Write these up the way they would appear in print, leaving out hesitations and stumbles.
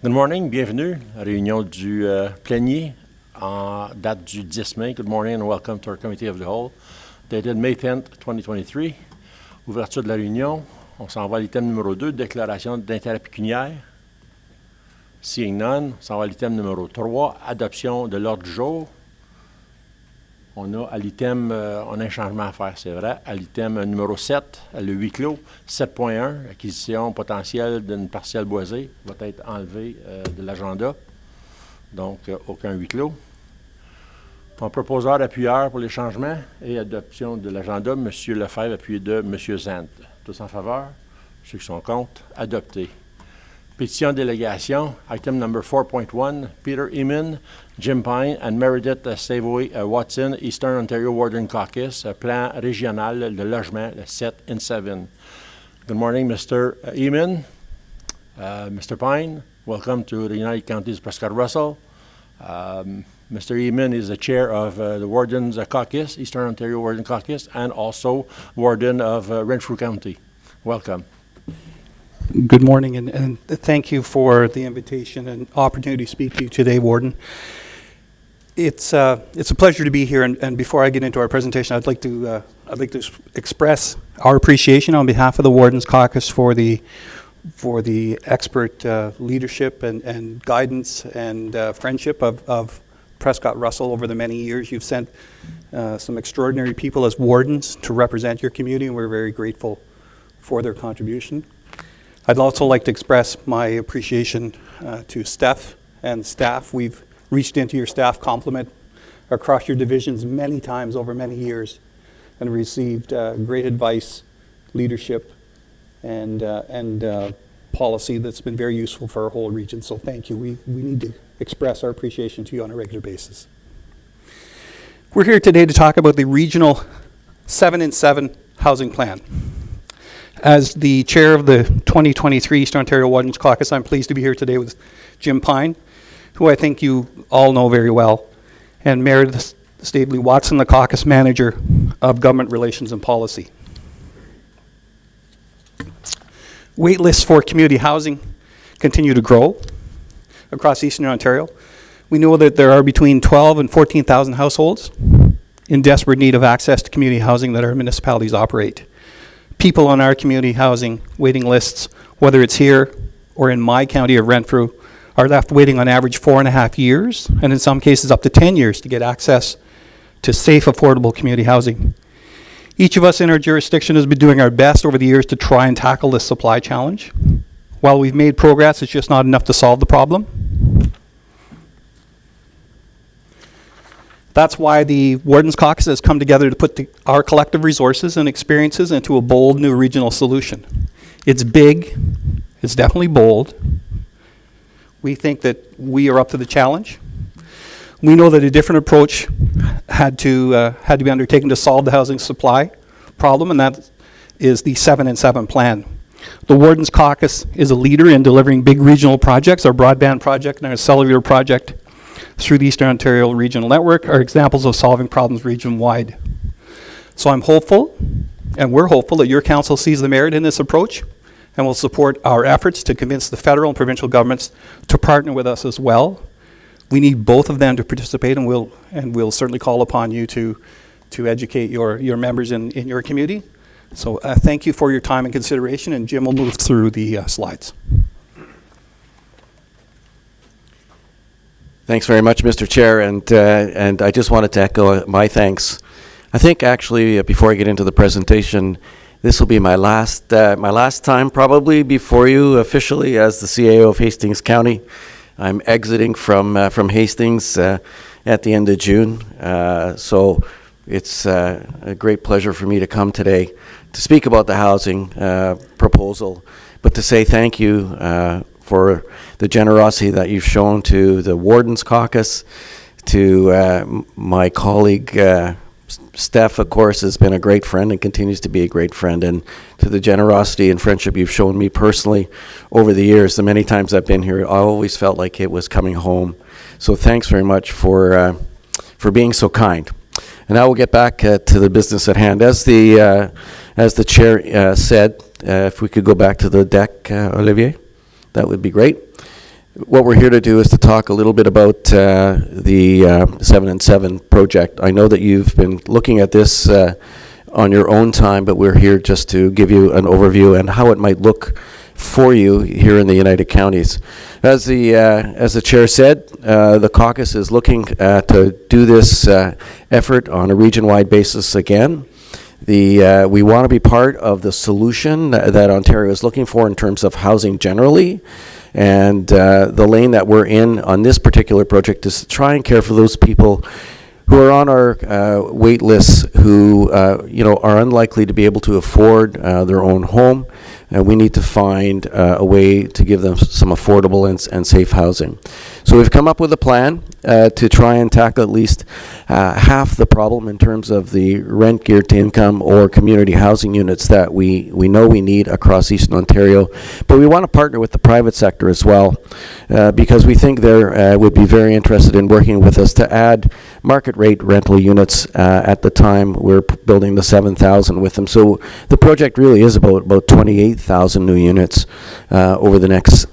Good morning, bienvenue à la réunion du plénier en date du 10 mai. Good morning and welcome to our committee of the whole. Dated May 10th, 2023. Ouverture de la réunion. On s'en va à l'item numéro 2, déclaration d'intérêt pécuniaire. Seeing none, on s'en va à l'item numéro 3, adoption de l'ordre du jour. On a à l'item, on a un changement à faire, c'est vrai, à l'item numéro 7, le huis clos, 7.1, acquisition potentielle d'une parcelle boisée, va être enlevé de l'agenda. Donc, aucun huis clos. On proposeur appuyeur pour les changements et adoption de l'agenda, M. Lefebvre, appuyé de M. Zant. Tous en faveur? Ceux qui sont contre? Adopté. Pétition délégation, item number 4.1, Peter Eamon, Jim Pine, and Meredith Savoy Watson, Eastern Ontario Warden Caucus, plan régional de logement, le 7 and 7. Good morning, Mr. Eamon. Mr. Pine, welcome to the United Counties Prescott-Russell. Mr. Eamon is the chair of the Warden's Caucus, Eastern Ontario Warden Caucus, and also Warden of Renfrew County. Welcome. Good morning, and thank you for the invitation and opportunity to speak to you today, Warden. It's a pleasure to be here, and before I get into our presentation, I'd like to express our appreciation on behalf of the Warden's Caucus for the expert leadership and guidance and friendship of Prescott-Russell over the many years. You've sent some extraordinary people as wardens to represent your community, and we're very grateful for their contribution. I'd also like to express my appreciation to Steph and staff. We've reached into your staff complement across your divisions many times over many years and received great advice, leadership, and policy that's been very useful for our whole region. So thank you. We need to express our appreciation to you on a regular basis. We're here today to talk about the regional 7 and 7 housing plan. As the chair of the 2023 Eastern Ontario Warden's Caucus, I'm pleased to be here today with Jim Pine, who I think you all know very well, and Meredith Savoy Watson, the caucus manager of government relations and policy. Wait lists for community housing continue to grow across Eastern Ontario. We know that there are between 12 and 14,000 households in desperate need of access to community housing that our municipalities operate. People on our community housing waiting lists, whether it's here or in my county of Renfrew, are left waiting on average 4.5 years, and in some cases up to 10 years to get access to safe, affordable community housing. Each of us in our jurisdiction has been doing our best over the years to try and tackle this supply challenge. While we've made progress, it's just not enough to solve the problem. That's why the Warden's Caucus has come together to put our collective resources and experiences into a bold new regional solution. It's big, it's definitely bold. We think that we are up to the challenge. We know that a different approach had to be undertaken to solve the housing supply problem, and that is the 7 and 7 plan. The Warden's Caucus is a leader in delivering big regional projects. Our broadband project and our cellular project through the Eastern Ontario Regional Network are examples of solving problems region-wide. So I'm hopeful, and we're hopeful, that your council sees the merit in this approach and will support our efforts to convince the federal and provincial governments to partner with us as well. We need both of them to participate, and we'll certainly call upon you to educate your members in your community. So thank you for your time and consideration, and Jim will move through the slides. Thanks very much, Mr. Chair, and I just wanted to echo my thanks. I think actually, before I get into the presentation, this will be my last time probably before you officially as the CAO of Hastings County. I'm exiting from Hastings at the end of June, so it's a great pleasure for me to come today to speak about the housing proposal, but to say thank you for the generosity that you've shown to the Warden's Caucus, to my colleague Steph, of course, has been a great friend and continues to be a great friend, and to the generosity and friendship you've shown me personally over the years. The many times I've been here, I always felt like it was coming home. So thanks very much for being so kind. And now we'll get back to the business at hand. As the chair said, if we could go back to the deck, Olivier, that would be great. What we're here to do is to talk a little bit about the 7 and 7 project. I know that you've been looking at this on your own time, but we're here just to give you an overview and how it might look for you here in the United Counties. As the chair said, the caucus is looking to do this effort on a region-wide basis again. We want to be part of the solution that Ontario is looking for in terms of housing generally. And the lane that we're in on this particular project is to try and care for those people who are on our wait lists who are unlikely to be able to afford their own home. We need to find a way to give them some affordable and safe housing. So we've come up with a plan to try and tackle at least half the problem in terms of the rent geared to income or community housing units that we know we need across Eastern Ontario. But we want to partner with the private sector as well because we think they would be very interested in working with us to add market rate rental units at the time we're building the 7,000 with them. So the project really is about 28,000 new units over the next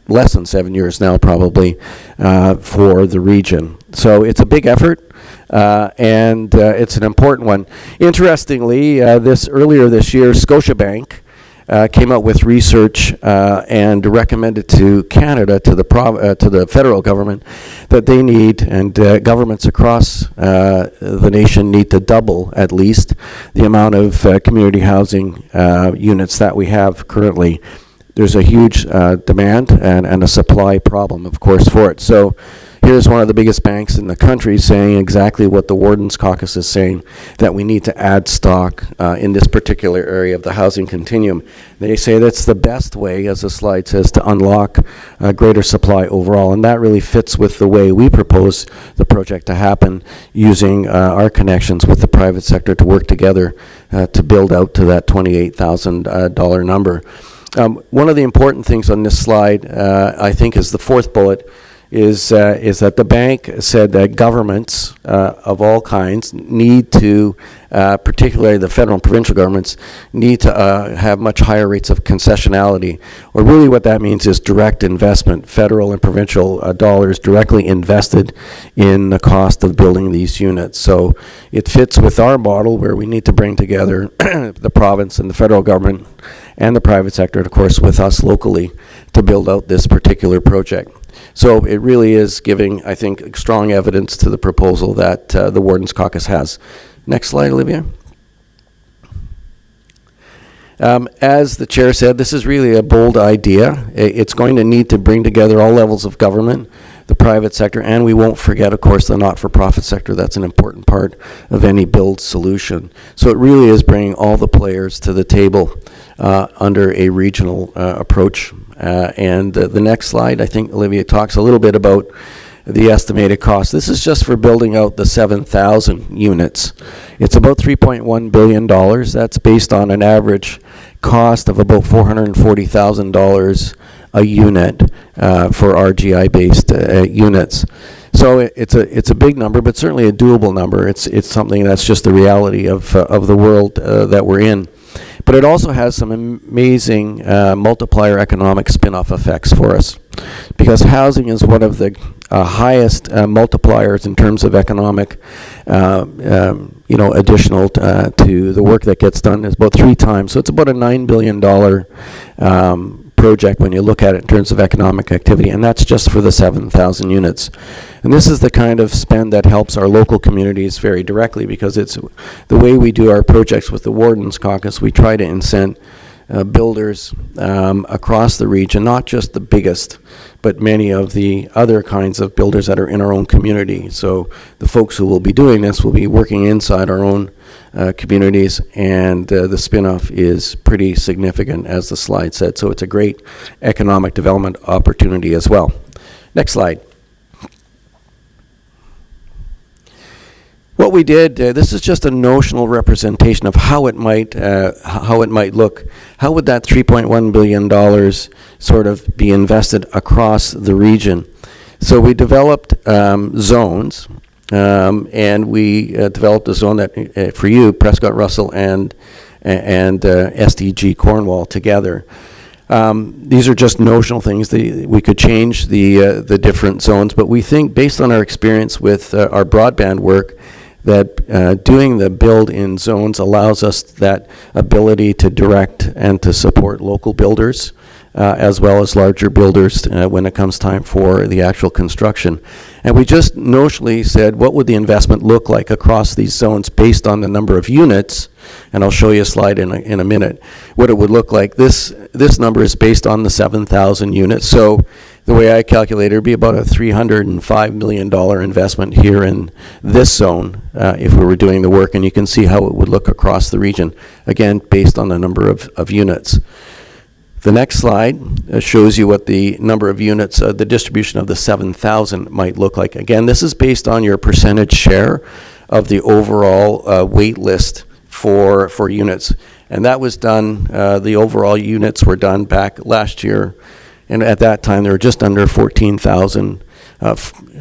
less than 7 years now probably for the region. So it's a big effort and it's an important one. Interestingly, earlier this year, Scotiabank came out with research and recommended to Canada, to the federal government, that they need, and governments across the nation need to double at least the amount of community housing units that we have currently. There's a huge demand and a supply problem, of course, for it. So here's one of the biggest banks in the country saying exactly what the Warden's Caucus is saying, that we need to add stock in this particular area of the housing continuum. They say that's the best way, as the slide says, to unlock greater supply overall. And that really fits with the way we propose the project to happen, using our connections with the private sector to work together to build out to that $28,000 number. One of the important things on this slide, I think, is the fourth bullet, is that the bank said that governments of all kinds need to, particularly the federal and provincial governments, need to have much higher rates of concessionality. Or really what that means is direct investment, federal and provincial dollars directly invested in the cost of building these units. So it fits with our model where we need to bring together the province and the federal government and the private sector, and of course with us locally, to build out this particular project. So it really is giving, I think, strong evidence to the proposal that the Warden's Caucus has. Next slide, Olivia. As the chair said, this is really a bold idea. It's going to need to bring together all levels of government, the private sector, and we won't forget, of course, the not-for-profit sector. That's an important part of any build solution. So it really is bringing all the players to the table under a regional approach. And the next slide, I think Olivia talks a little bit about the estimated cost. This is just for building out the 7,000 units. It's about $3.1 billion. That's based on an average cost of about $440,000 a unit for RGI-based units. So it's a big number, but certainly a doable number. It's something that's just the reality of the world that we're in. But it also has some amazing multiplier economic spin-off effects for us, because housing is one of the highest multipliers in terms of economic, additional to the work that gets done. Is about 3 times. So it's about a $9 billion project when you look at it in terms of economic activity, and that's just for the 7,000 units. And this is the kind of spend that helps our local communities very directly, because it's the way we do our projects with the Warden's Caucus. We try to incent builders across the region, not just the biggest, but many of the other kinds of builders that are in our own community. So the folks who will be doing this will be working inside our own communities, and the spin-off is pretty significant, as the slide said. So it's a great economic development opportunity as well. Next slide. What we did, this is just a notional representation of how it might look. How would that $3.1 billion sort of be invested across the region? So we developed zones, and we developed a zone that for you, Prescott-Russell and SDG Cornwall together. These are just notional things. We could change the different zones, but we think, based on our experience with our broadband work, that doing the build in zones allows us that ability to direct and to support local builders, as well as larger builders when it comes time for the actual construction. And we just notionally said, what would the investment look like across these zones based on the number of units? And I'll show you a slide in a minute, what it would look like. This number is based on the 7,000 units. So the way I calculate it, would be about a $305 million investment here in this zone if we were doing the work. And you can see how it would look across the region, again, based on the number of units. The next slide shows you what the number of units, the distribution of the 7,000 might look like. Again, this is based on your percentage share of the overall wait list for units. And that was done, the overall units were done back last year. And at that time, there were just under 14,000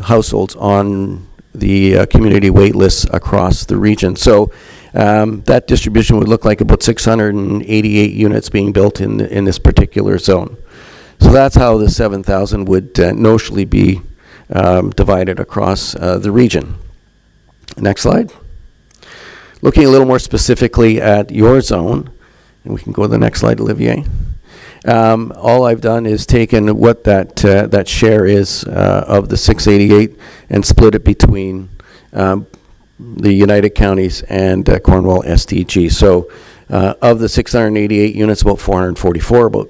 households on the community wait lists across the region. So that distribution would look like about 688 units being built in this particular zone. So that's how the 7,000 would notionally be divided across the region. Next slide. Looking a little more specifically at your zone, and we can go to the next slide, Olivier. All I've done is taken what that share is of the 688 and split it between the United Counties and Cornwall SDG. So of the 688 units, about 444, about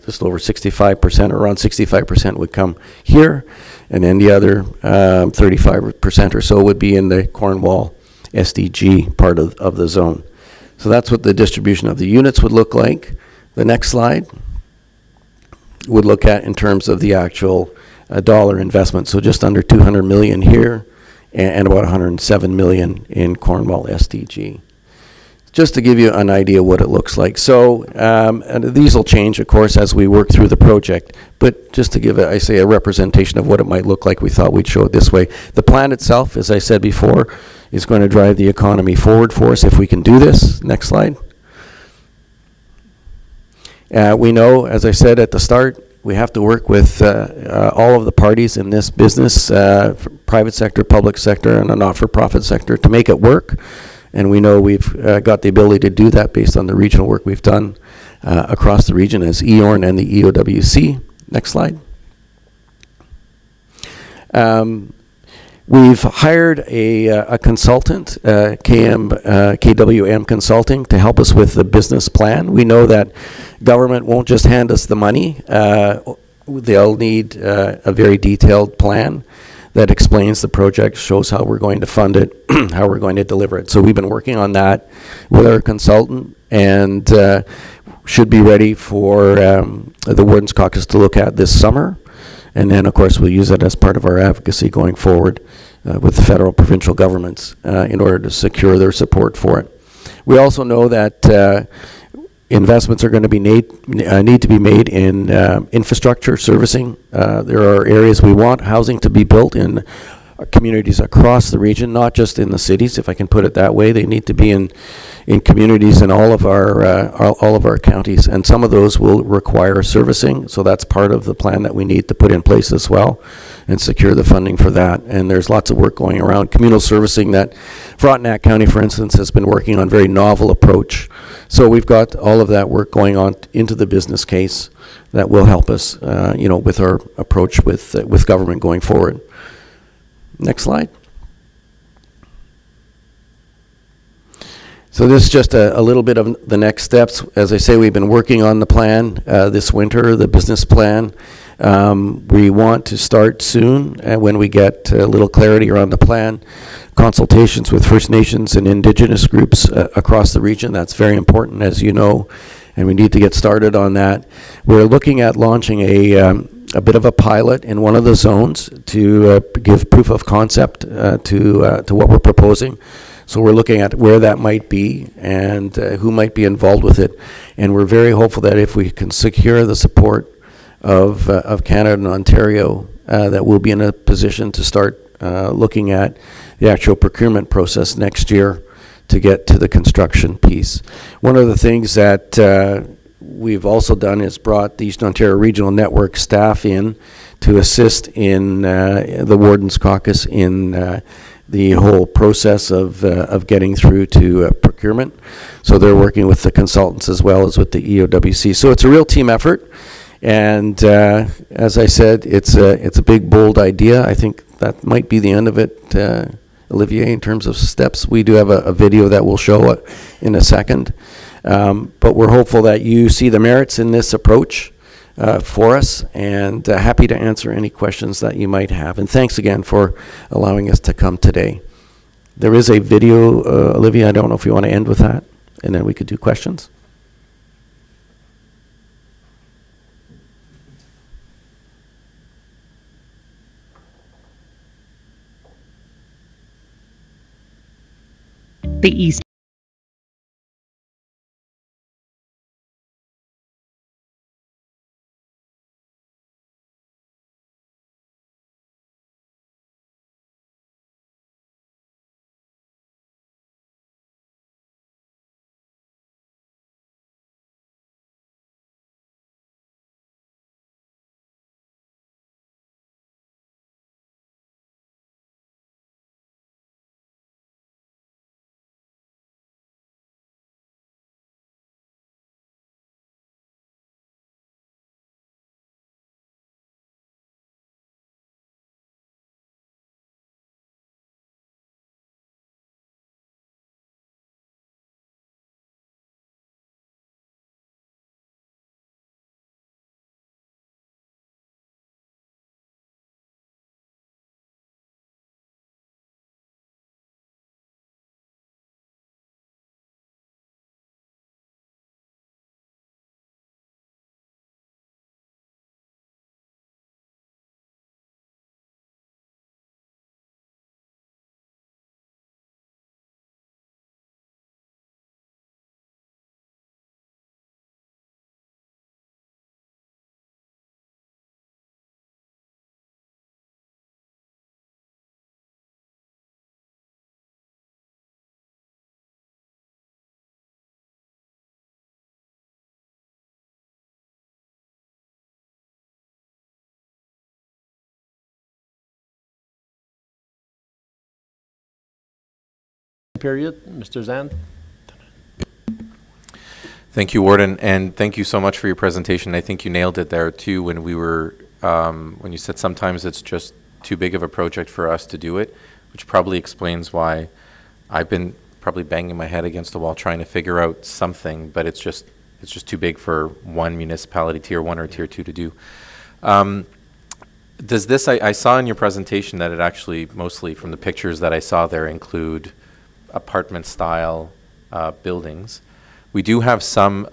just over 65%, or around 65% would come here, and then the other 35% or so would be in the Cornwall SDG part of the zone. So that's what the distribution of the units would look like. The next slide would look at in terms of the actual dollar investment. So just under 200 million here, and about 107 million in Cornwall SDG. Just to give you an idea what it looks like. So and these will change, of course, as we work through the project, but just to give, a representation of what it might look like, we thought we'd show it this way. The plan itself, as I said before, is going to drive the economy forward for us if we can do this. Next slide. We know, as I said at the start, we have to work with all of the parties in this business, private sector, public sector, and a not-for-profit sector, to make it work. And we know we've got the ability to do that based on the regional work we've done across the region as EORN and the EOWC. Next slide. We've hired a consultant, KWM Consulting, to help us with the business plan. We know that government won't just hand us the money. They'll need a very detailed plan that explains the project, shows how we're going to fund it, how we're going to deliver it. So we've been working on that with our consultant, and should be ready for the Warden's Caucus to look at this summer. And then, of course, we'll use it as part of our advocacy going forward with the federal, provincial governments in order to secure their support for it. We also know that investments are going to be need to be made in infrastructure, servicing. There are areas we want housing to be built in communities across the region, not just in the cities, if I can put it that way. They need to be in communities in all of our counties, and some of those will require servicing. So that's part of the plan that we need to put in place as well, and secure the funding for that. And there's lots of work going around communal servicing that Frontenac County, for instance, has been working on, very novel approach. So we've got all of that work going on into the business case that will help us, with our approach with government going forward. Next slide. So this is just a little bit of the next steps. As I say, we've been working on the plan this winter, the business plan. We want to start soon when we get a little clarity around the plan. Consultations with First Nations and Indigenous groups across the region. That's very important, as you know, and we need to get started on that. We're looking at launching a bit of a pilot in one of the zones to give proof of concept to what we're proposing. So we're looking at where that might be and who might be involved with it. And we're very hopeful that if we can secure the support of Canada and Ontario, that we'll be in a position to start looking at the actual procurement process next year to get to the construction piece. One of the things that we've also done is brought the Eastern Ontario Regional Network staff in to assist in the Warden's Caucus in the whole process of getting through to procurement. So they're working with the consultants as well as with the EOWC. So it's a real team effort. And as I said, it's a big, bold idea. I think that might be the end of it, Olivier, in terms of steps. We do have a video that we'll show in a second. But we're hopeful that you see the merits in this approach for us, and happy to answer any questions that you might have. And thanks again for allowing us to come today. There is a video, Olivia, I don't know if you want to end with that, and then we could do questions. The East period. Mr. Zand? Thank you, Warden, and thank you so much for your presentation. I think you nailed it there too when we were when you said sometimes it's just too big of a project for us to do it, which probably explains why I've been probably banging my head against the wall trying to figure out something, but it's just too big for one municipality, Tier 1 or Tier 2, to do. Does this, I saw in your presentation that it actually, mostly from the pictures that I saw there, include apartment-style buildings. We do have some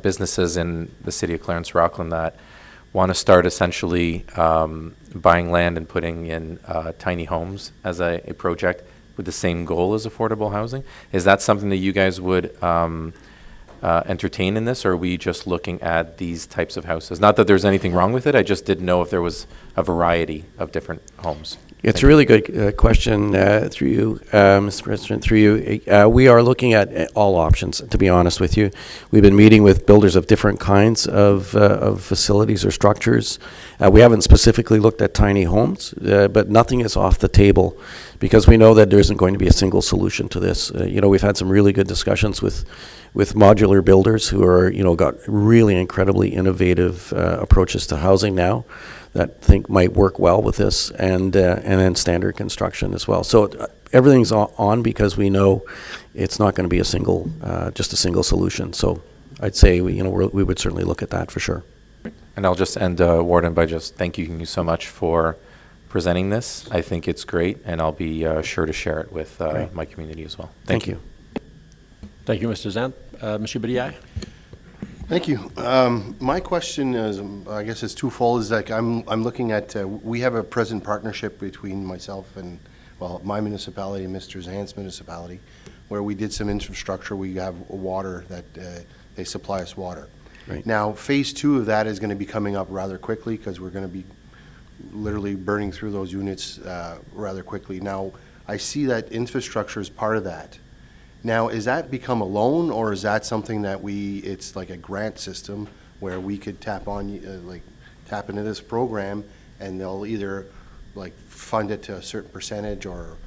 businesses in the city of Clarence-Rockland that want to start essentially buying land and putting in tiny homes as a project with the same goal as affordable housing. Is that something that you guys would entertain in this, or are we just looking at these types of houses? Not that there's anything wrong with it, I just didn't know if there was a variety of different homes. It's a really good question through you, Mr. President, through you. We are looking at all options, to be honest with you. We've been meeting with builders of different kinds of facilities or structures. We haven't specifically looked at tiny homes, but nothing is off the table because we know that there isn't going to be a single solution to this. We've had some really good discussions with modular builders who are, got really incredibly innovative approaches to housing now that I think might work well with this, and then standard construction as well. So everything's on because we know it's not going to be just a single solution. So I'd say we would certainly look at that for sure. And I'll just end, Warden, by just thanking you so much for presenting this. I think it's great, and I'll be sure to share it with my community as well. Thank you. Thank you, Mr. Zant. Monsieur Brière? Thank you. My question is, I guess it's twofold. Is like I'm looking at, we have a present partnership between myself and, my municipality and Mr. Zant's municipality, where we did some infrastructure. We have water that they supply us water. Right. Now, phase 2 of that is going to be coming up rather quickly because we're going to be literally burning through those units rather quickly. Now, I see that infrastructure is part of that. Now, is that become a loan, or is that something that it's like a grant system where we could tap into this program, and they'll either like fund it to a certain percentage, or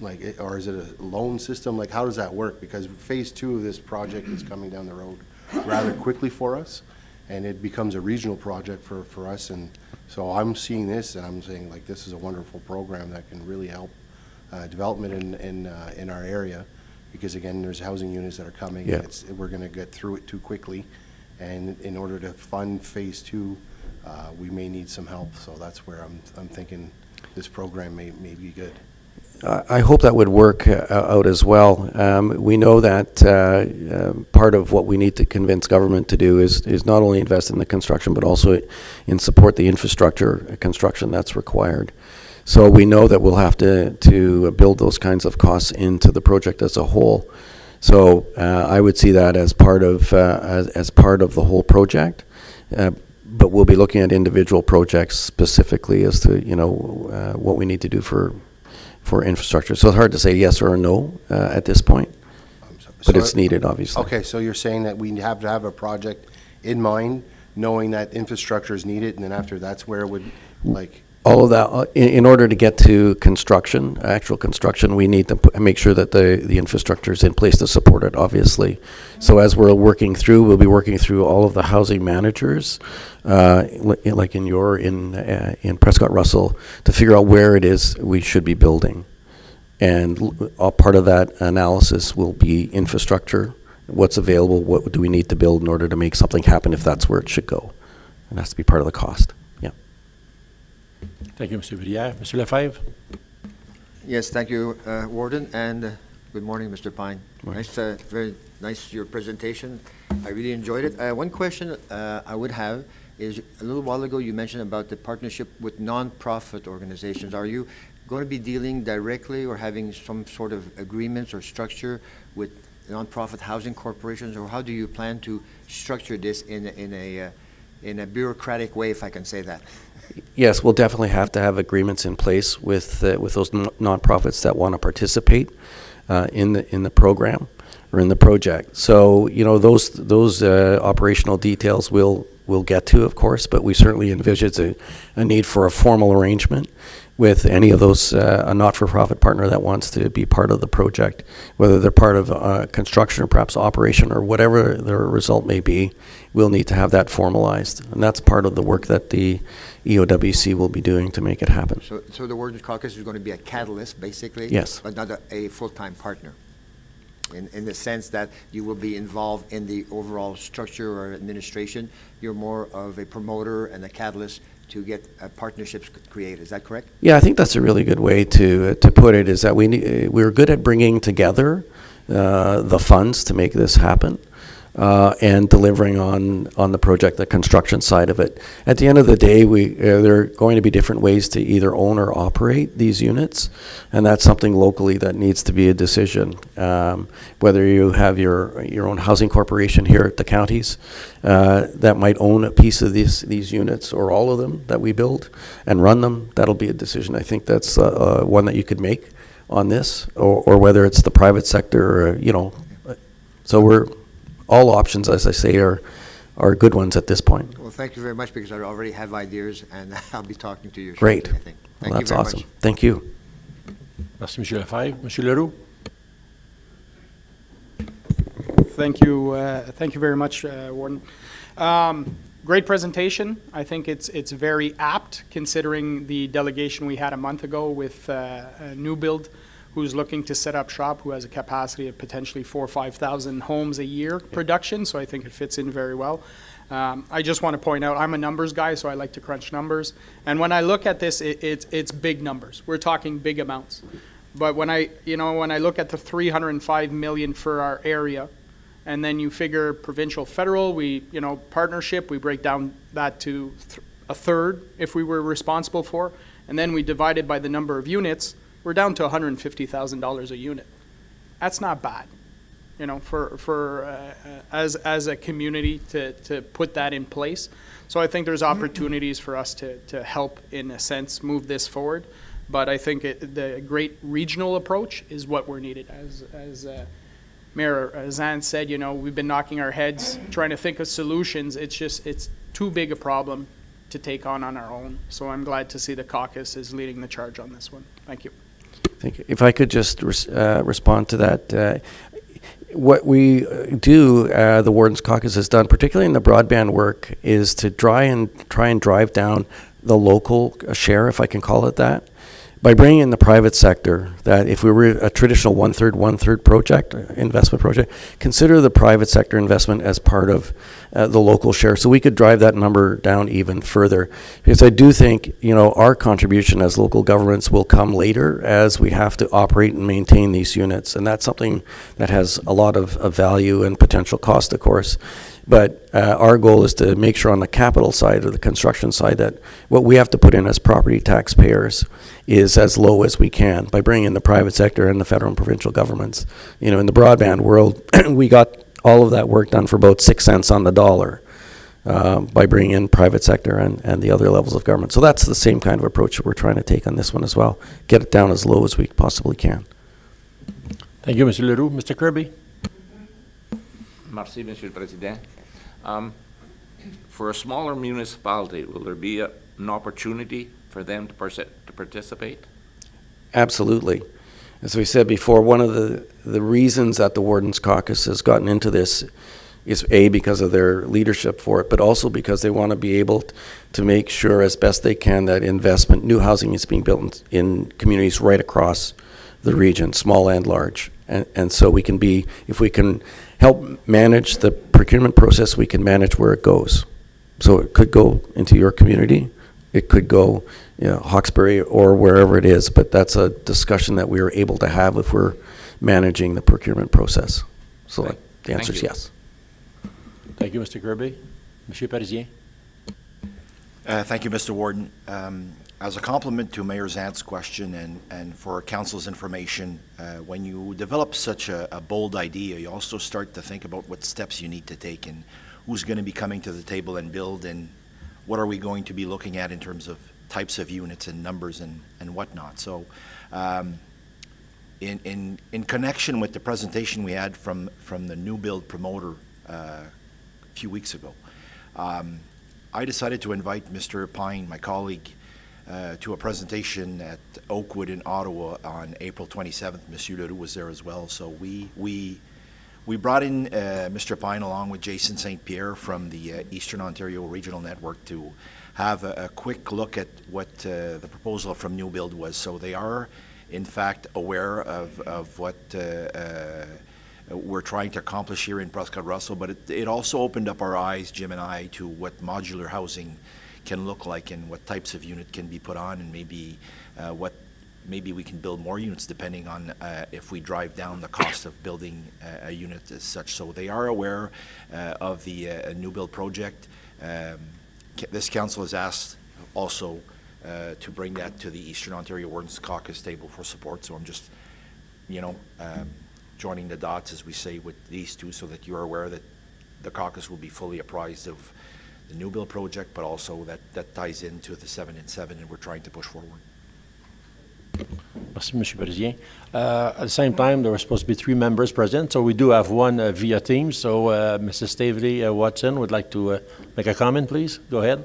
is it a loan system? Like, how does that work? Because phase 2 of this project is coming down the road rather quickly for us, and it becomes a regional project for us. And so I'm seeing this, and I'm saying, like, this is a wonderful program that can really help development in our area, because again, there's housing units that are coming. Yeah. And we're going to get through it too quickly, and in order to fund phase 2, we may need some help. So that's where I'm thinking this program may be good. I hope that would work out as well. We know that part of what we need to convince government to do is not only invest in the construction, but also in support the infrastructure construction that's required. So we know that we'll have to build those kinds of costs into the project as a whole. So I would see that as part of the whole project. But we'll be looking at individual projects specifically as to what we need to do for infrastructure. So it's hard to say yes or no at this point, but it's needed, obviously. Okay, so you're saying that we have to have a project in mind, knowing that infrastructure is needed, and then after that's where it would, like... All of that, in order to get to construction, actual construction, we need to make sure that the infrastructure is in place to support it, obviously. So as we'll be working through all of the housing managers, like in Prescott-Russell, to figure out where it is we should be building. And all part of that analysis will be infrastructure, what's available, what do we need to build in order to make something happen if that's where it should go. And that's to be part of the cost. Thank you, Mr. Villiers. Mr. Lefebvre? Yes, thank you, Warden, and good morning, Mr. Pine. Morning. Nice, very nice your presentation. I really enjoyed it. One question I would have is, a little while ago you mentioned about the partnership with non-profit organizations. Are you going to be dealing directly or having some sort of agreements or structure with non-profit housing corporations, or how do you plan to structure this in a bureaucratic way, if I can say that? Yes, we'll definitely have to have agreements in place with those nonprofits that want to participate in the program or in the project. So those operational details we'll get to, of course, but we certainly envisage a need for a formal arrangement with any of those a not-for-profit partner that wants to be part of the project, whether they're part of construction or perhaps operation or whatever their result may be. We'll need to have that formalized, and that's part of the work that the EOWC will be doing to make it happen. So the Warden's Caucus is going to be a catalyst, basically? Yes. But not a full-time partner, in the sense that you will be involved in the overall structure or administration. You're more of a promoter and a catalyst to get partnerships created. Is that correct? Yeah, I think that's a really good way to put it, is that we're good at bringing together the funds to make this happen. And delivering on the project, the construction side of it. At the end of the day, there are going to be different ways to either own or operate these units, and that's something locally that needs to be a decision. Whether you have your own housing corporation here at the counties that might own a piece of these units, or all of them that we build and run them, that'll be a decision. I think that's one that you could make on this, or whether it's the private sector, so all options, as I say, are good ones at this point. Well, thank you very much, because I already have ideas, and I'll be talking to you Great. shortly, I think. Thank Well, you that's very awesome. much. Thank you. Merci, M. Lefebvre. M. Leroux? Thank you very much, Warden. Great presentation. I think it's very apt, considering the delegation we had a month ago with a new build who's looking to set up shop, who has a capacity of potentially 4,000 or 5,000 homes a year production. So I think it fits in very well. I just want to point out, I'm a numbers guy, so I like to crunch numbers. And when I look at this, it's big numbers. We're talking big amounts. But when I look at the $305 million for our area, and then you figure provincial, federal, partnership, we break down that to a third if we were responsible for, and then we divide it by the number of units, we're down to $150,000 a unit. That's not bad, as a community to put that in place. So I think there's opportunities for us to help, in a sense, move this forward. But I think the great regional approach is what we're needed Mayor Zan said, we've been knocking our heads trying to think of solutions. It's too big a problem to take on our own. So I'm glad to see the caucus is leading the charge on this one. Thank you. Thank you. If I could just respond to that. What we do, the Warden's Caucus has done, particularly in the broadband work, is to try and drive down the local share, if I can call it that, by bringing in the private sector. That if we were a traditional one-third project, investment project, consider the private sector investment as part of the local share, so we could drive that number down even further. Because I do think, our contribution as local governments will come later as we have to operate and maintain these units, and that's something that has a lot of value and potential cost, of course. But our goal is to make sure on the capital side or the construction side that what we have to put in as property taxpayers is as low as we can by bringing in the private sector and the federal and provincial governments. In the broadband world, we got all of that work done for about 6 cents on the dollar by bringing in private sector and the other levels of government. So that's the same kind of approach that we're trying to take on this one as well. Get it down as low as we possibly can. Thank you, Mr. Leroux. Mr. Kirby? Merci, Monsieur le Président. For a smaller municipality, will there be an opportunity for them to participate? Absolutely. As we said before, one of the reasons that the Warden's Caucus has gotten into this is A, because of their leadership for it, but also because they want to be able to make sure as best they can that new housing is being built in communities right across the region, small and large. And so we can if we can help manage the procurement process, we can manage where it goes. So it could go into your community, it could go, Hawkesbury or wherever it is, but that's a discussion that we are able to have if we're managing the procurement process. So the answer is yes. Thank you, Mr. Kirby. Monsieur Parisien? Thank you, Mr. Warden. As a complement to Mayor Zant's question and for Council's information, when you develop such a bold idea, you also start to think about what steps you need to take and who's going to be coming to the table and build, and what are we going to be looking at in terms of types of units and numbers and whatnot. So in connection with the presentation we had from the new build promoter a few weeks ago, I decided to invite Mr. Pine, my colleague, to a presentation at Oakwood in Ottawa on April 27th. Monsieur Leroux was there as well. So we brought in Mr. Pine along with Jason St. Pierre from the Eastern Ontario Regional Network to have a quick look at what the proposal from New Build was. So they are, in fact, aware of what we're trying to accomplish here in Prescott-Russell, but it also opened up our eyes, Jim and I, to what modular housing can look like and what types of unit can be put on, and maybe we can build more units depending on if we drive down the cost of building a unit as such. So they are aware of the new build project. This council has asked also to bring that to the Eastern Ontario Warden's Caucus table for support. So I'm just, joining the dots, as we say, with these two, so that you are aware that the caucus will be fully apprised of the new build project, but also that ties into the 7 and 7, and we're trying to push forward. Merci, Monsieur Parisien. At the same time, there were supposed to be 3 members present, so we do have one via Teams. So Mrs. Stavely Watson would like to make a comment, please. Go ahead.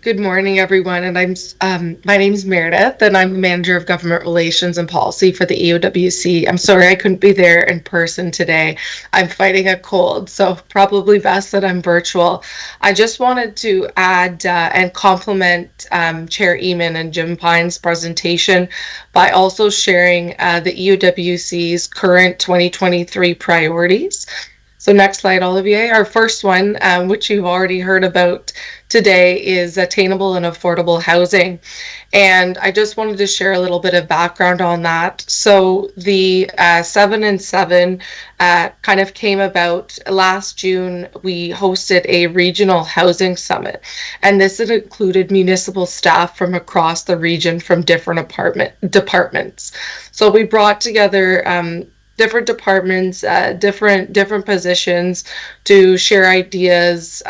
Good morning, everyone, and my name's Meredith, and I'm the Manager of Government Relations and Policy for the EOWC. I'm sorry I couldn't be there in person today. I'm fighting a cold, so probably best that I'm virtual. I just wanted to add and compliment Chair Eamon and Jim Pine's presentation by also sharing the EOWC's current 2023 priorities. So next slide, Olivier. Our first one, which you've already heard about today, is attainable and affordable housing. And I just wanted to share a little bit of background on that. So the 7 and 7 kind of came about last June. We hosted a regional housing summit, and this included municipal staff from across the region from different departments. So we brought together different departments, different positions to share ideas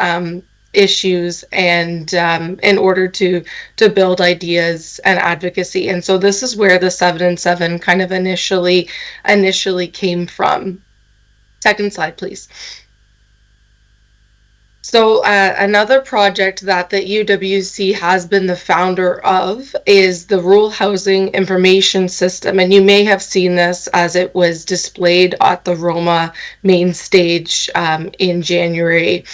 issues and in order to build ideas and advocacy. And so this is where the 7 and 7 kind of initially came from. Second slide, please. So another project that the EWC has been the founder of is the Rural Housing Information System. And you may have seen this as it was displayed at the Roma main stage in January.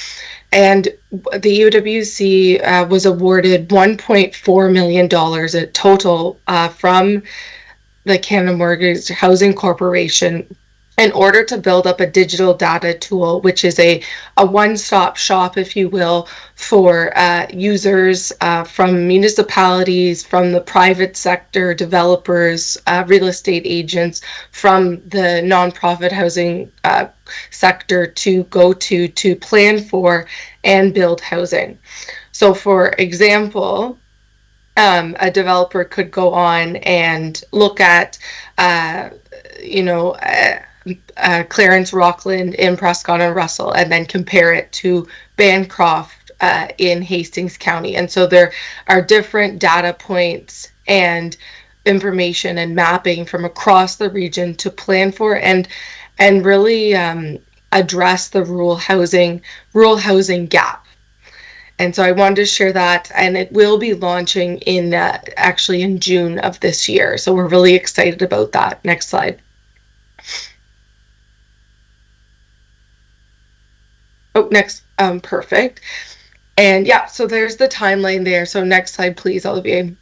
And the UWC was awarded $1.4 million in total from the Canada Mortgage Housing Corporation in order to build up a digital data tool, which is a one-stop shop, if you will, for users from municipalities, from the private sector, developers, real estate agents, from the nonprofit housing sector to go to plan for and build housing. So for example, a developer could go on and look at, Clarence Rockland in Prescott-Russell and then compare it to Bancroft in Hastings County. And so there are different data points and information and mapping from across the region to plan for and really address the rural housing gap. And so I wanted to share that, and it will be launching actually in June of this year. So we're really excited about that. Next slide. Oh, next, perfect. And yeah, so there's the timeline there. So next slide, please, Olivier.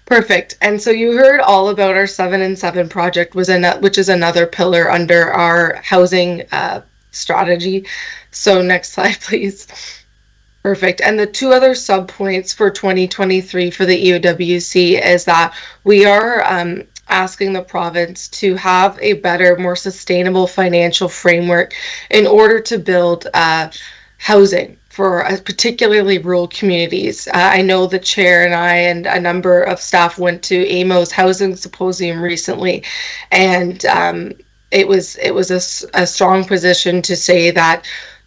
Perfect. And so you heard all about our 7 and 7 project, which is another pillar under our housing strategy. So next slide, please. Perfect. And the two other subpoints for 2023 for the EOWC is that we are asking the province to have a better, more sustainable financial framework in order to build housing for particularly rural communities. I know the chair and I and a number of staff went to AMO's housing symposium recently, and it was a strong position to say that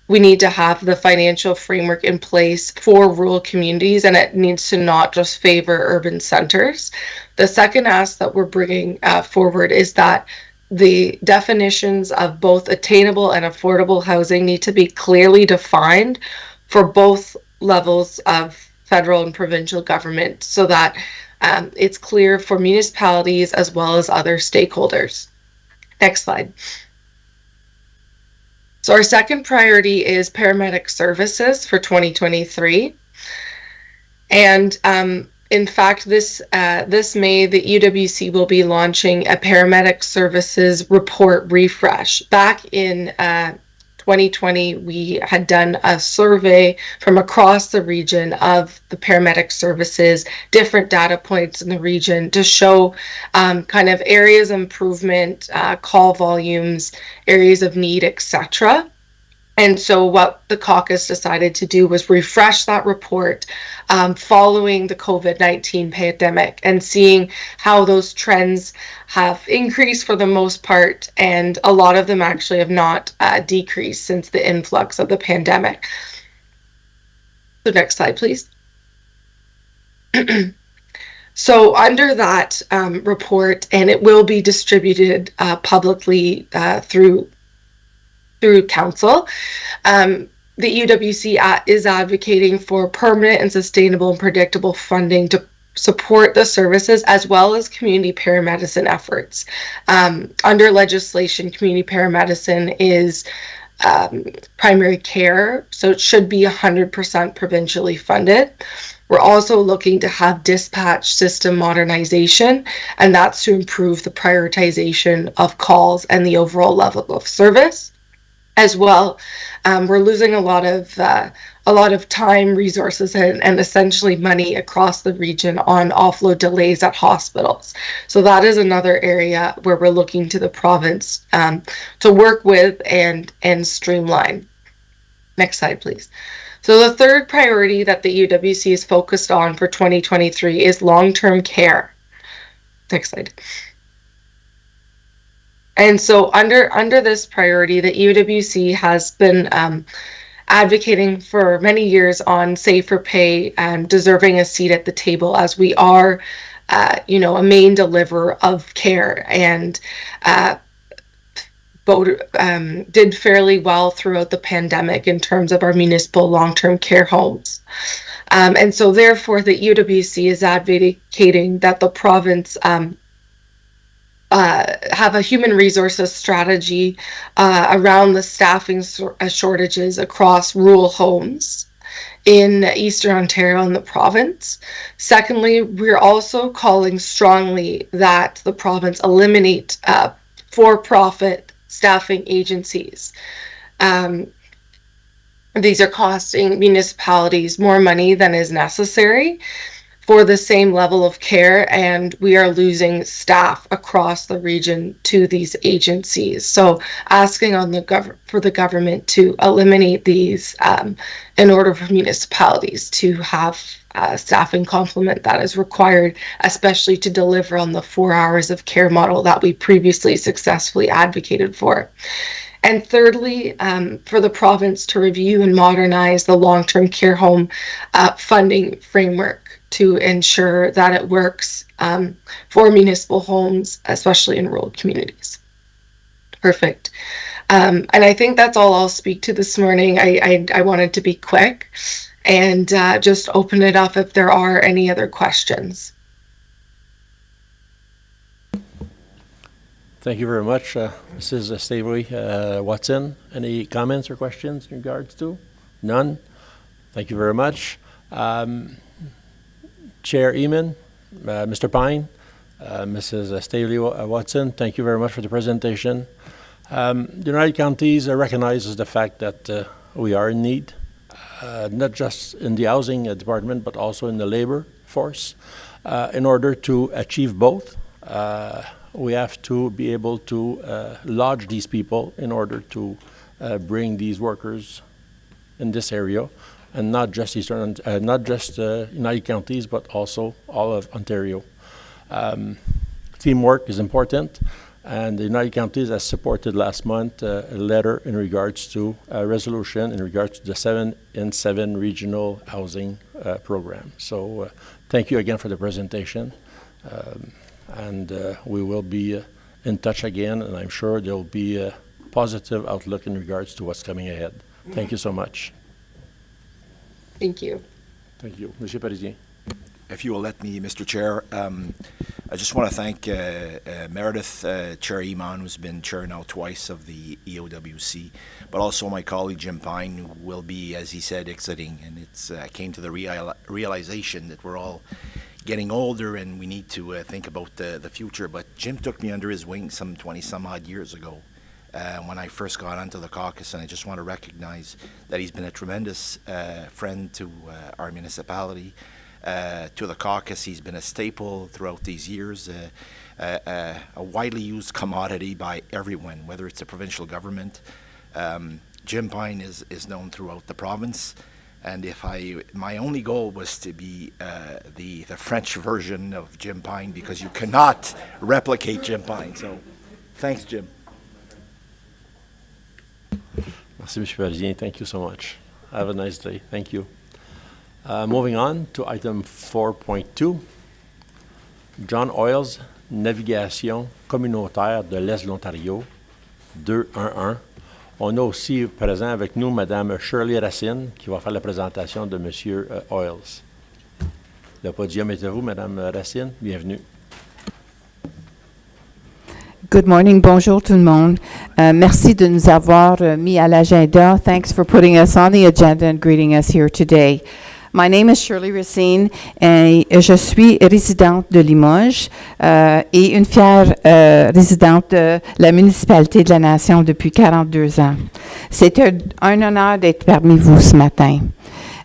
we need to have the financial framework in place for rural communities, and it needs to not just favor urban centers. The second ask that we're bringing forward is that the definitions of both attainable and affordable housing need to be clearly defined for both levels of federal and provincial government so that it's clear for municipalities as well as other stakeholders. Next slide. So our second priority is paramedic services for 2023. And in fact, this May, the UWC will be launching a paramedic services report refresh. Back in 2020, we had done a survey from across the region of the paramedic services, different data points in the region to show kind of areas of improvement, call volumes, areas of need, etc. And so what the caucus decided to do was refresh that report following the COVID-19 pandemic and seeing how those trends have increased for the most part, and a lot of them actually have not decreased since the influx of the pandemic. So next slide, please. So under that report, and it will be distributed publicly through council, the UWC is advocating for permanent and sustainable and predictable funding to support the services as well as community paramedicine efforts. Under legislation, community paramedicine is primary care, so it should be 100% provincially funded. We're also looking to have dispatch system modernization, and that's to improve the prioritization of calls and the overall level of service. As well, we're losing a lot of time, resources, and essentially money across the region on offload delays at hospitals. So that is another area where we're looking to the province to work with and streamline. Next slide, please. So the third priority that the UWC is focused on for 2023 is long-term care. Next slide. And so under this priority, the UWC has been advocating for many years on safer pay and deserving a seat at the table, as we are, a main deliverer of care, and did fairly well throughout the pandemic in terms of our municipal long-term care homes. And so therefore the EOWC is advocating that the province have a human resources strategy around the staffing shortages across rural homes in Eastern Ontario and the province. Secondly, we're also calling strongly that the province eliminate for-profit staffing agencies. These are costing municipalities more money than is necessary for the same level of care, and we are losing staff across the region to these agencies. So asking on for the government to eliminate these in order for municipalities to have a staffing complement that is required, especially to deliver on the 4 hours of care model that we previously successfully advocated for. And thirdly, for the province to review and modernize the long-term care home funding framework to ensure that it works for municipal homes, especially in rural communities. Perfect. And I think that's all I'll speak to this morning. I wanted to be quick and just open it up if there are any other questions. Thank you very much, Mrs. Stavely Watson. Any comments or questions in regards to? None? Thank you very much. Chair Eamon, Mr. Pine, Mrs. Stavely Watson, thank you very much for the presentation. The United Counties recognizes the fact that we are in need, not just in the housing department, but also in the labor force. In order to achieve both, we have to be able to lodge these people in order to bring these workers in this area, and not just United Counties, but also all of Ontario. Teamwork is important, and the United Counties has supported last month a letter in regards to a resolution in regards to the 7-in-7 regional housing program. So thank you again for the presentation. And we will be in touch again, and I'm sure there will be a positive outlook in regards to what's coming ahead. Thank you so much. Thank you. Thank you. Monsieur Parisien. If you will let me, Mr. Chair, I just want to thank Meredith, Chair Iman, who's been chair now twice of the EOWC, but also my colleague Jim Pine, who will be, as he said, exiting. And it's came to the realization that we're all getting older and we need to think about the future. But Jim took me under his wing some 20-some-odd years ago when I first got onto the caucus, and I just want to recognize that he's been a tremendous friend to our municipality, to the caucus. He's been a staple throughout these years, a widely used commodity by everyone, whether it's the provincial government. Jim Pine is known throughout the province. And my only goal was to be the French version of Jim Pine, because you cannot replicate Jim Pine. So, thanks, Jim. Merci, Monsieur Parisien. Thank you so much. Have a nice day. Thank you. Moving on to item 4.2. John Oyles, navigation communautaire de l'Est de l'Ontario, 211. On a aussi présent avec nous Mme Shirley Racine, qui va faire la présentation de M. Oyles. Le podium est à vous, Mme Racine. Bienvenue. Good morning. Bonjour tout le monde. Merci de nous avoir mis à l'agenda. Thanks for putting us on the agenda and greeting us here today. My name is Shirley Racine et je suis résidente de Limoges et une fière résidente de la municipalité de la Nation depuis 42 ans. C'est un honneur d'être parmi vous ce matin.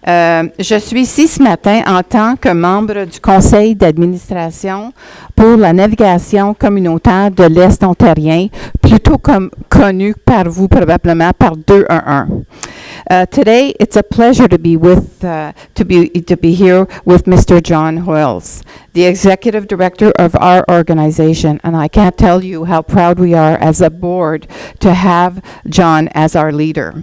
Je suis ici ce matin en tant que membre du conseil d'administration pour la navigation communautaire de l'Est ontarien, plutôt connu par vous probablement par 211. Today, it's a pleasure to be here with Mr. John Hoyles, the executive director of our organization, and I can't tell you how proud we are as a board to have John as our leader.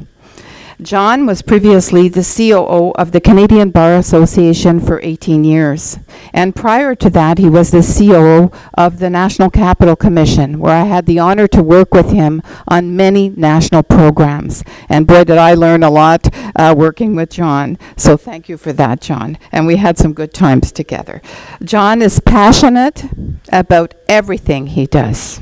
John was previously the COO of the Canadian Bar Association for 18 years. And prior to that, he was the COO of the National Capital Commission, where I had the honor to work with him on many national programs. And boy, did I learn a lot working with John. So thank you for that, John. And we had some good times together. John is passionate about everything he does.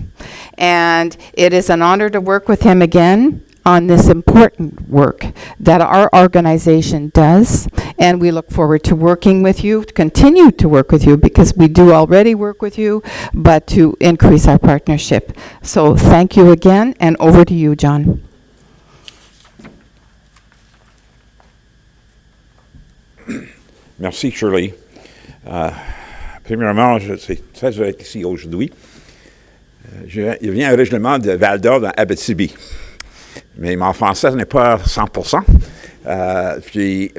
And it is an honor to work with him again on this important work that our organization does, and we look forward to working with you, to continue to work with you, because we do already work with you, but to increase our partnership. So thank you again, and over to you, John. Merci, Shirley. Premièrement, je suis très heureux d'être ici aujourd'hui. Je viens originellement de Val-d'Or, dans Abitibi. Mais mon français n'est pas 100%.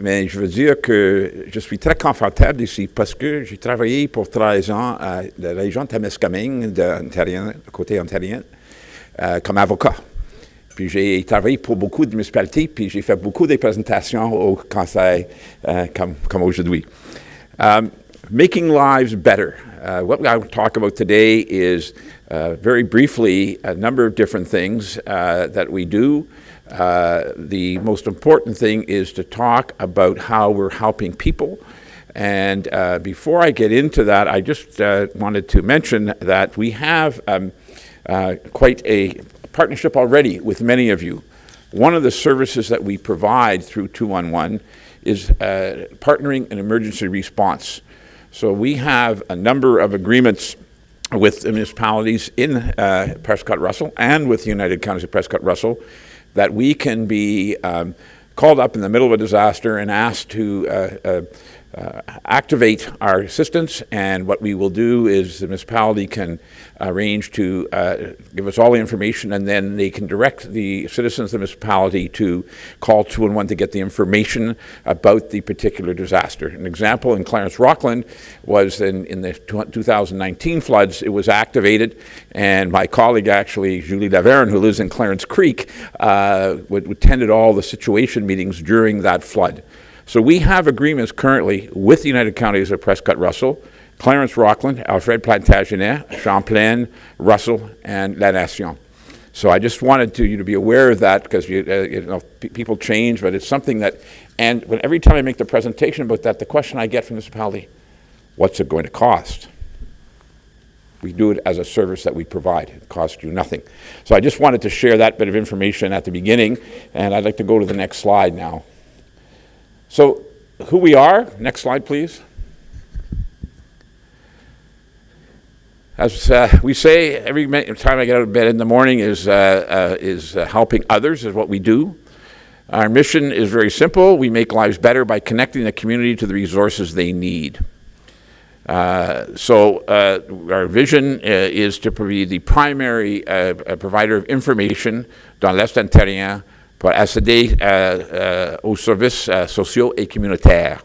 Mais je veux dire que je suis très confortable ici parce que j'ai travaillé pour 13 ans à la région de Témiscamingue, côté ontarien, comme avocat. Puis j'ai travaillé pour beaucoup de municipalités, puis j'ai fait beaucoup de présentations au conseil comme aujourd'hui. Making lives better. What I will talk about today is very briefly a number of different things that we do. The most important thing is to talk about how we're helping people. And before I get into that, I just wanted to mention that we have quite a partnership already with many of you. One of the services that we provide through 211 is partnering in emergency response. So we have a number of agreements with the municipalities in Prescott-Russell and with the United Counties of Prescott-Russell that we can be called up in the middle of a disaster and asked to activate our assistance, and what we will do is the municipality can arrange to give us all the information, and then they can direct the citizens of the municipality to call 211 to get the information about the particular disaster. An example in Clarence-Rockland was in the 2019 floods. It was activated, and my colleague actually, Julie Lavergne, who lives in Clarence Creek, attended all the situation meetings during that flood. So we have agreements currently with the United Counties of Prescott-Russell, Clarence-Rockland, Alfred-Plantagenet, Champlain, Russell, and La Nation. So I just wanted you to be aware of that, because people change, but it's something that, and every time I make the presentation about that, the question I get from the municipality, what's it going to cost? We do it as a service that we provide. It costs you nothing. So I just wanted to share that bit of information at the beginning, and I'd like to go to the next slide now. So who we are, next slide please. As we say, every time I get out of bed in the morning is helping others is what we do. Our mission is very simple. We make lives better by connecting the community to the resources they need. So our vision is to be the primary provider of information dans l'Est ontarien pour accéder aux services sociaux et communautaires.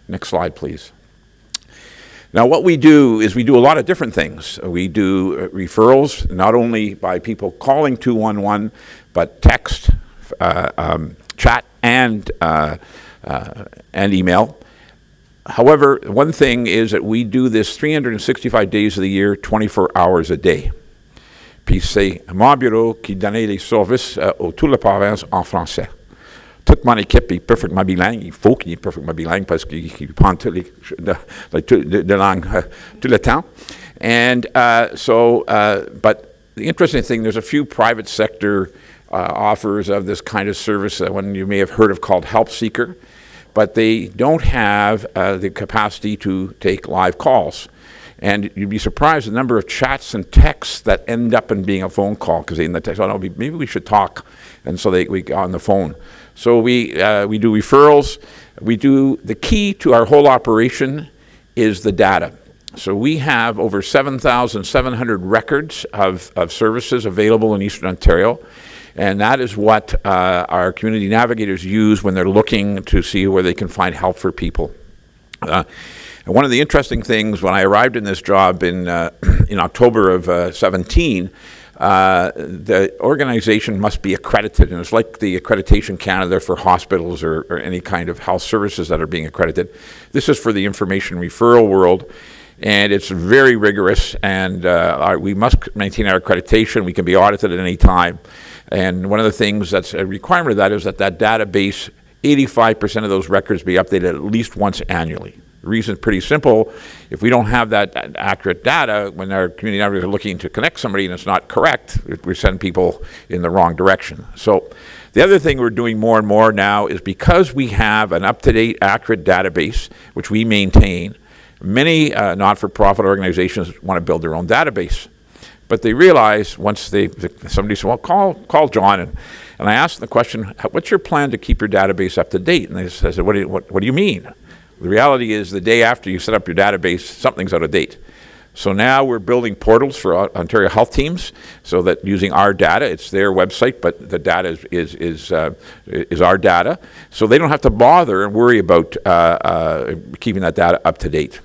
Next slide, please. Now, what we do is we do a lot of different things. We do referrals, not only by people calling 211, but text, chat, and email. However, one thing is that we do this 365 days of the year, 24 hours a day. Puis c'est mon bureau qui donnait les services à toute la province en français. Toute mon équipe est parfaitement bilingue. Il faut qu'il est parfaitement bilingue parce qu'il prend toutes les langues tout le temps. And but the interesting thing, there's a few private sector offers of this kind of service, one you may have heard of called Help Seeker, but they don't have the capacity to take live calls. And you'd be surprised the number of chats and texts that end up in being a phone call, because in the text, oh, no, maybe we should talk, and so we go on the phone. So we do referrals. We do, the key to our whole operation is the data. So we have over 7,700 records of services available in Eastern Ontario, and that is what our community navigators use when they're looking to see where they can find help for people. And one of the interesting things, when I arrived in this job in October of 17, the organization must be accredited, and it's like the Accreditation Canada for hospitals or any kind of health services that are being accredited. This is for the information referral world, and it's very rigorous, and we must maintain our accreditation. We can be audited at any time, and one of the things that's a requirement of that is that database, 85% of those records be updated at least once annually. The reason is pretty simple. If we don't have that accurate data, when our community networks are looking to connect somebody and it's not correct, we send people in the wrong direction. So the other thing we're doing more and more now is because we have an up-to-date, accurate database, which we maintain, many not-for-profit organizations want to build their own database. But they realize once somebody said, well, call John. And I asked them the question, what's your plan to keep your database up to date? And they said, what do you mean? The reality is the day after you set up your database, something's out of date. So now we're building portals for Ontario health teams so that using our data, it's their website, but the data is our data. So they don't have to bother and worry about keeping that data up to date.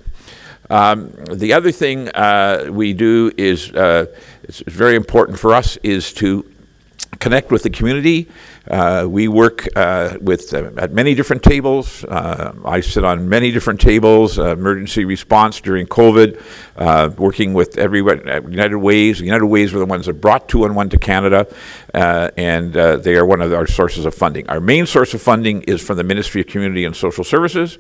The other thing we do is, it's very important for us, is to connect with the community. We work at many different tables. I sit on many different tables, emergency response during COVID, working with everyone at United Ways. United Ways were the ones that brought 2-in-1 to Canada, and they are one of our sources of funding. Our main source of funding is from the Ministry of Community and Social Services.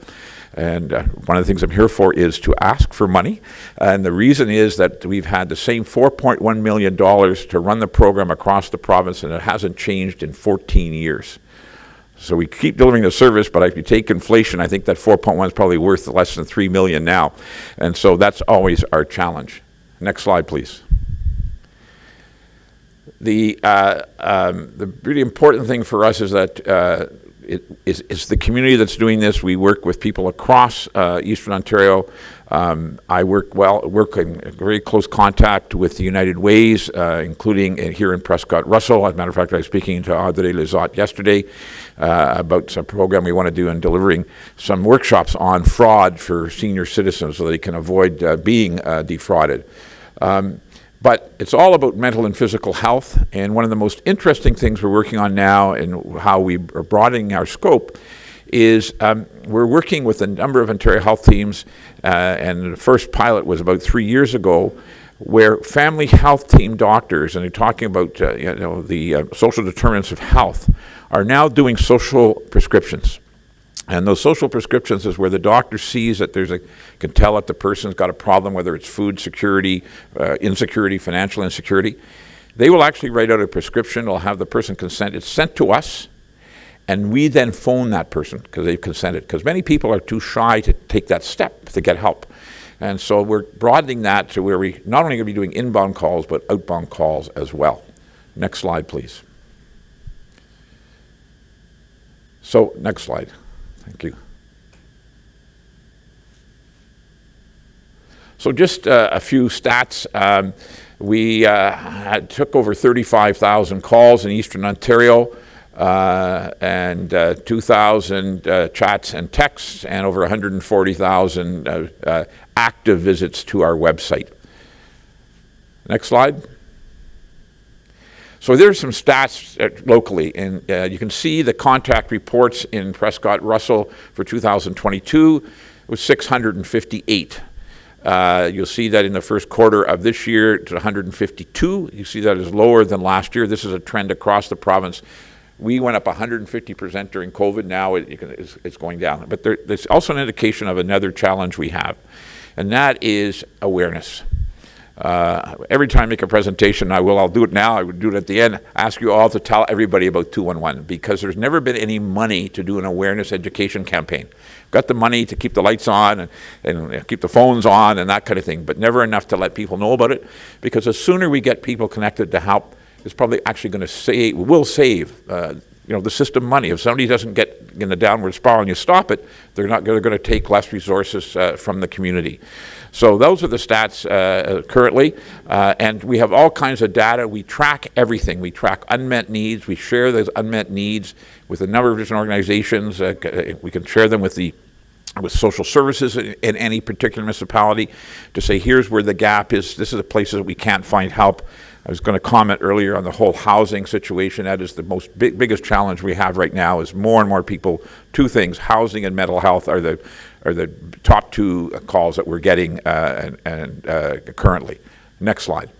And one of the things I'm here for is to ask for money. And the reason is that we've had the same $4.1 million to run the program across the province, and it hasn't changed in 14 years. So we keep delivering the service, but if you take inflation, I think that 4.1 is probably worth less than $3 million now. And so that's always our challenge. Next slide, please. The really important thing for us is that it's the community that's doing this. We work with people across Eastern Ontario. I work in very close contact with the United Ways, including here in Prescott-Russell. As a matter of fact, I was speaking to Audrey Lizotte yesterday about some program we want to do in delivering some workshops on fraud for senior citizens so they can avoid being defrauded. But it's all about mental and physical health, and one of the most interesting things we're working on now and how we are broadening our scope is we're working with a number of Ontario health teams, and the first pilot was about 3 years ago, where family health team doctors, and they're talking about the social determinants of health, are now doing social prescriptions. And those social prescriptions is where the doctor sees that can tell that the person's got a problem, whether it's food security, insecurity, financial insecurity. They will actually write out a prescription. They'll have the person consent. It's sent to us, and we then phone that person because they've consented. Because many people are too shy to take that step to get help. And so we're broadening that to where we not only going to be doing inbound calls, but outbound calls as well. Next slide, please. So, next slide. Thank you. So just a few stats. We took over 35,000 calls in Eastern Ontario and 2,000 chats and texts and over 140,000 active visits to our website. Next slide. So there's some stats locally, and you can see the contact reports in Prescott-Russell for 2022 was 658. You'll see that in the first quarter of this year it's 152. You see that is lower than last year. This is a trend across the province. We went up 150% during COVID. Now it's going down. But there's also an indication of another challenge we have, and that is awareness. Every time I make a presentation, I'll do it now, I would do it at the end, ask you all to tell everybody about 2-in-1, because there's never been any money to do an awareness education campaign. Got the money to keep the lights on and keep the phones on and that kind of thing, but never enough to let people know about it, because the sooner we get people connected to help, it's probably actually going to will save the system money. If somebody doesn't get in the downward spiral and you stop it, they're going to take less resources from the community. So those are the stats currently, and we have all kinds of data. We track everything. We track unmet needs. We share those unmet needs with a number of different organizations. We can share them with social services in any particular municipality to say, here's where the gap is. This is the places that we can't find help. I was going to comment earlier on the whole housing situation. That is the biggest challenge we have right now. Is more and more people. Two things: housing and mental health are the top two calls that we're getting currently. Next slide.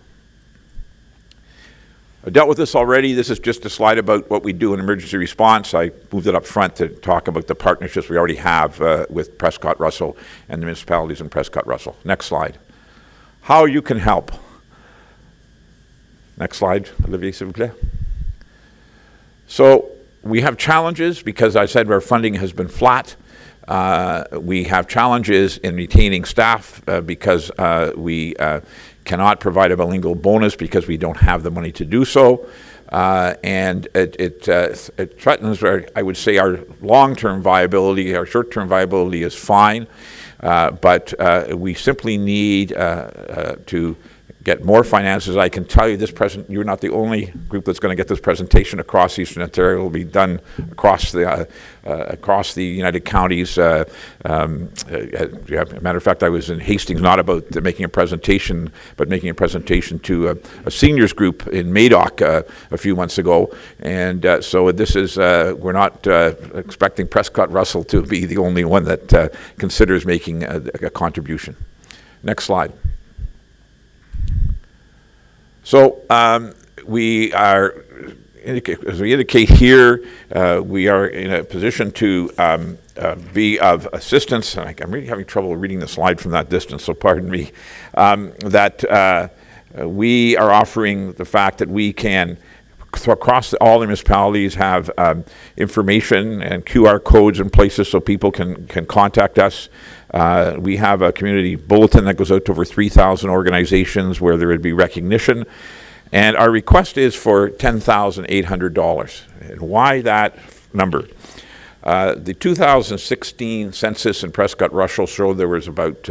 I dealt with this already. This is just a slide about what we do in emergency response. I moved it up front to talk about the partnerships we already have with Prescott-Russell and the municipalities in Prescott-Russell. Next slide. How you can help. Next slide, Olivier, s'il vous plaît. So we have challenges because I said our funding has been flat. We have challenges in retaining staff because we cannot provide a bilingual bonus because we don't have the money to do so. And it threatens, I would say, our long-term viability. Our short-term viability is fine, but we simply need to get more finances. I can tell you you're not the only group that's going to get this presentation across Eastern Ontario. It will be done across the United Counties. As a matter of fact, I was in Hastings, not about making a presentation, but making a presentation to a seniors group in Madoc a few months ago. And so this is, we're not expecting Prescott-Russell to be the only one that considers making a contribution. Next slide. So we are, as we indicate here, we are in a position to be of assistance. I'm really having trouble reading the slide from that distance, so pardon me. That we are offering the fact that we can, across all the municipalities, have information and QR codes in places so people can contact us. We have a community bulletin that goes out to over 3,000 organizations where there would be recognition. And our request is for $10,800. And why that number? The 2016 census in Prescott-Russell showed there was about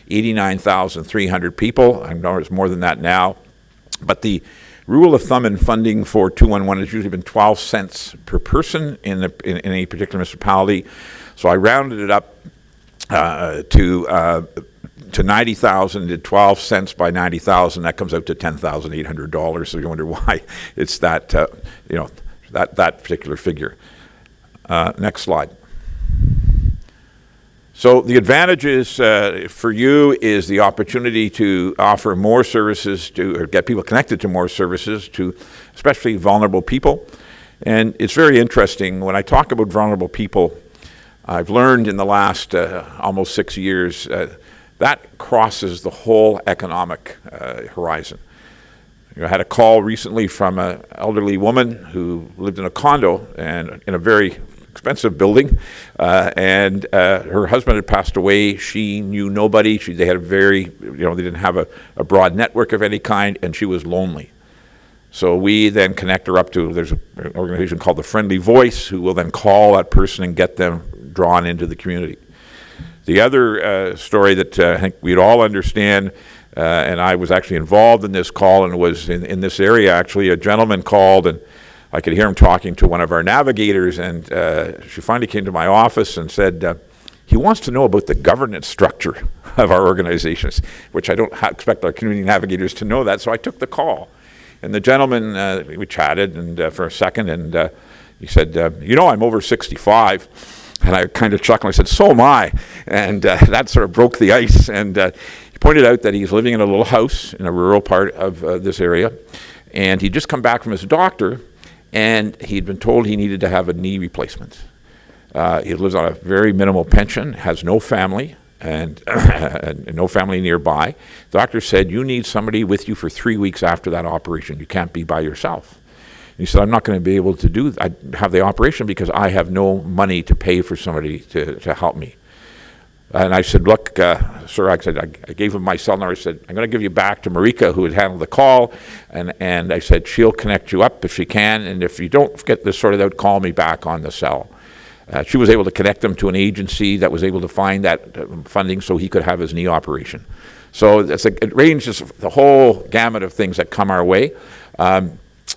89,300 people. I know it's more than that now. But the rule of thumb in funding for 211 has usually been 12 cents per person in a particular municipality. So I rounded it up to 90,000, did 12 cents by 90,000. That comes out to $10,800. So you wonder why it's that that particular figure. Next slide. So the advantages for you is the opportunity to offer more services or get people connected to more services to especially vulnerable people. And it's very interesting when I talk about vulnerable people. I've learned in the last almost 6 years that crosses the whole economic horizon. I had a call recently from an elderly woman who lived in a condo and in a very expensive building, and her husband had passed away. She knew nobody. They had they didn't have a broad network of any kind, and she was lonely. So we then connect her up to, there's an organization called the Friendly Voice, who will then call that person and get them drawn into the community. The other story that I think we'd all understand, and I was actually involved in this call and was in this area actually, a gentleman called and I could hear him talking to one of our navigators, and she finally came to my office and said, he wants to know about the governance structure of our organizations, which I don't expect our community navigators to know that, so I took the call. And the gentleman, we chatted and for a second, and he said, I'm over 65. And I kind of chuckled. I said, so am I. And that sort of broke the ice. And he pointed out that he's living in a little house in a rural part of this area. And he'd just come back from his doctor, and he'd been told he needed to have a knee replacement. He lives on a very minimal pension, has no family, and no family nearby. The doctor said, you need somebody with you for 3 weeks after that operation. You can't be by yourself. He said, I'm not going to be able to have the operation because I have no money to pay for somebody to help me. And I said, look, sir, I gave him my cell number. I said, I'm going to give you back to Marika, who had handled the call. And I said, she'll connect you up if she can. And if you don't get this sorted out, call me back on the cell. She was able to connect him to an agency that was able to find that funding so he could have his knee operation. So it ranges the whole gamut of things that come our way.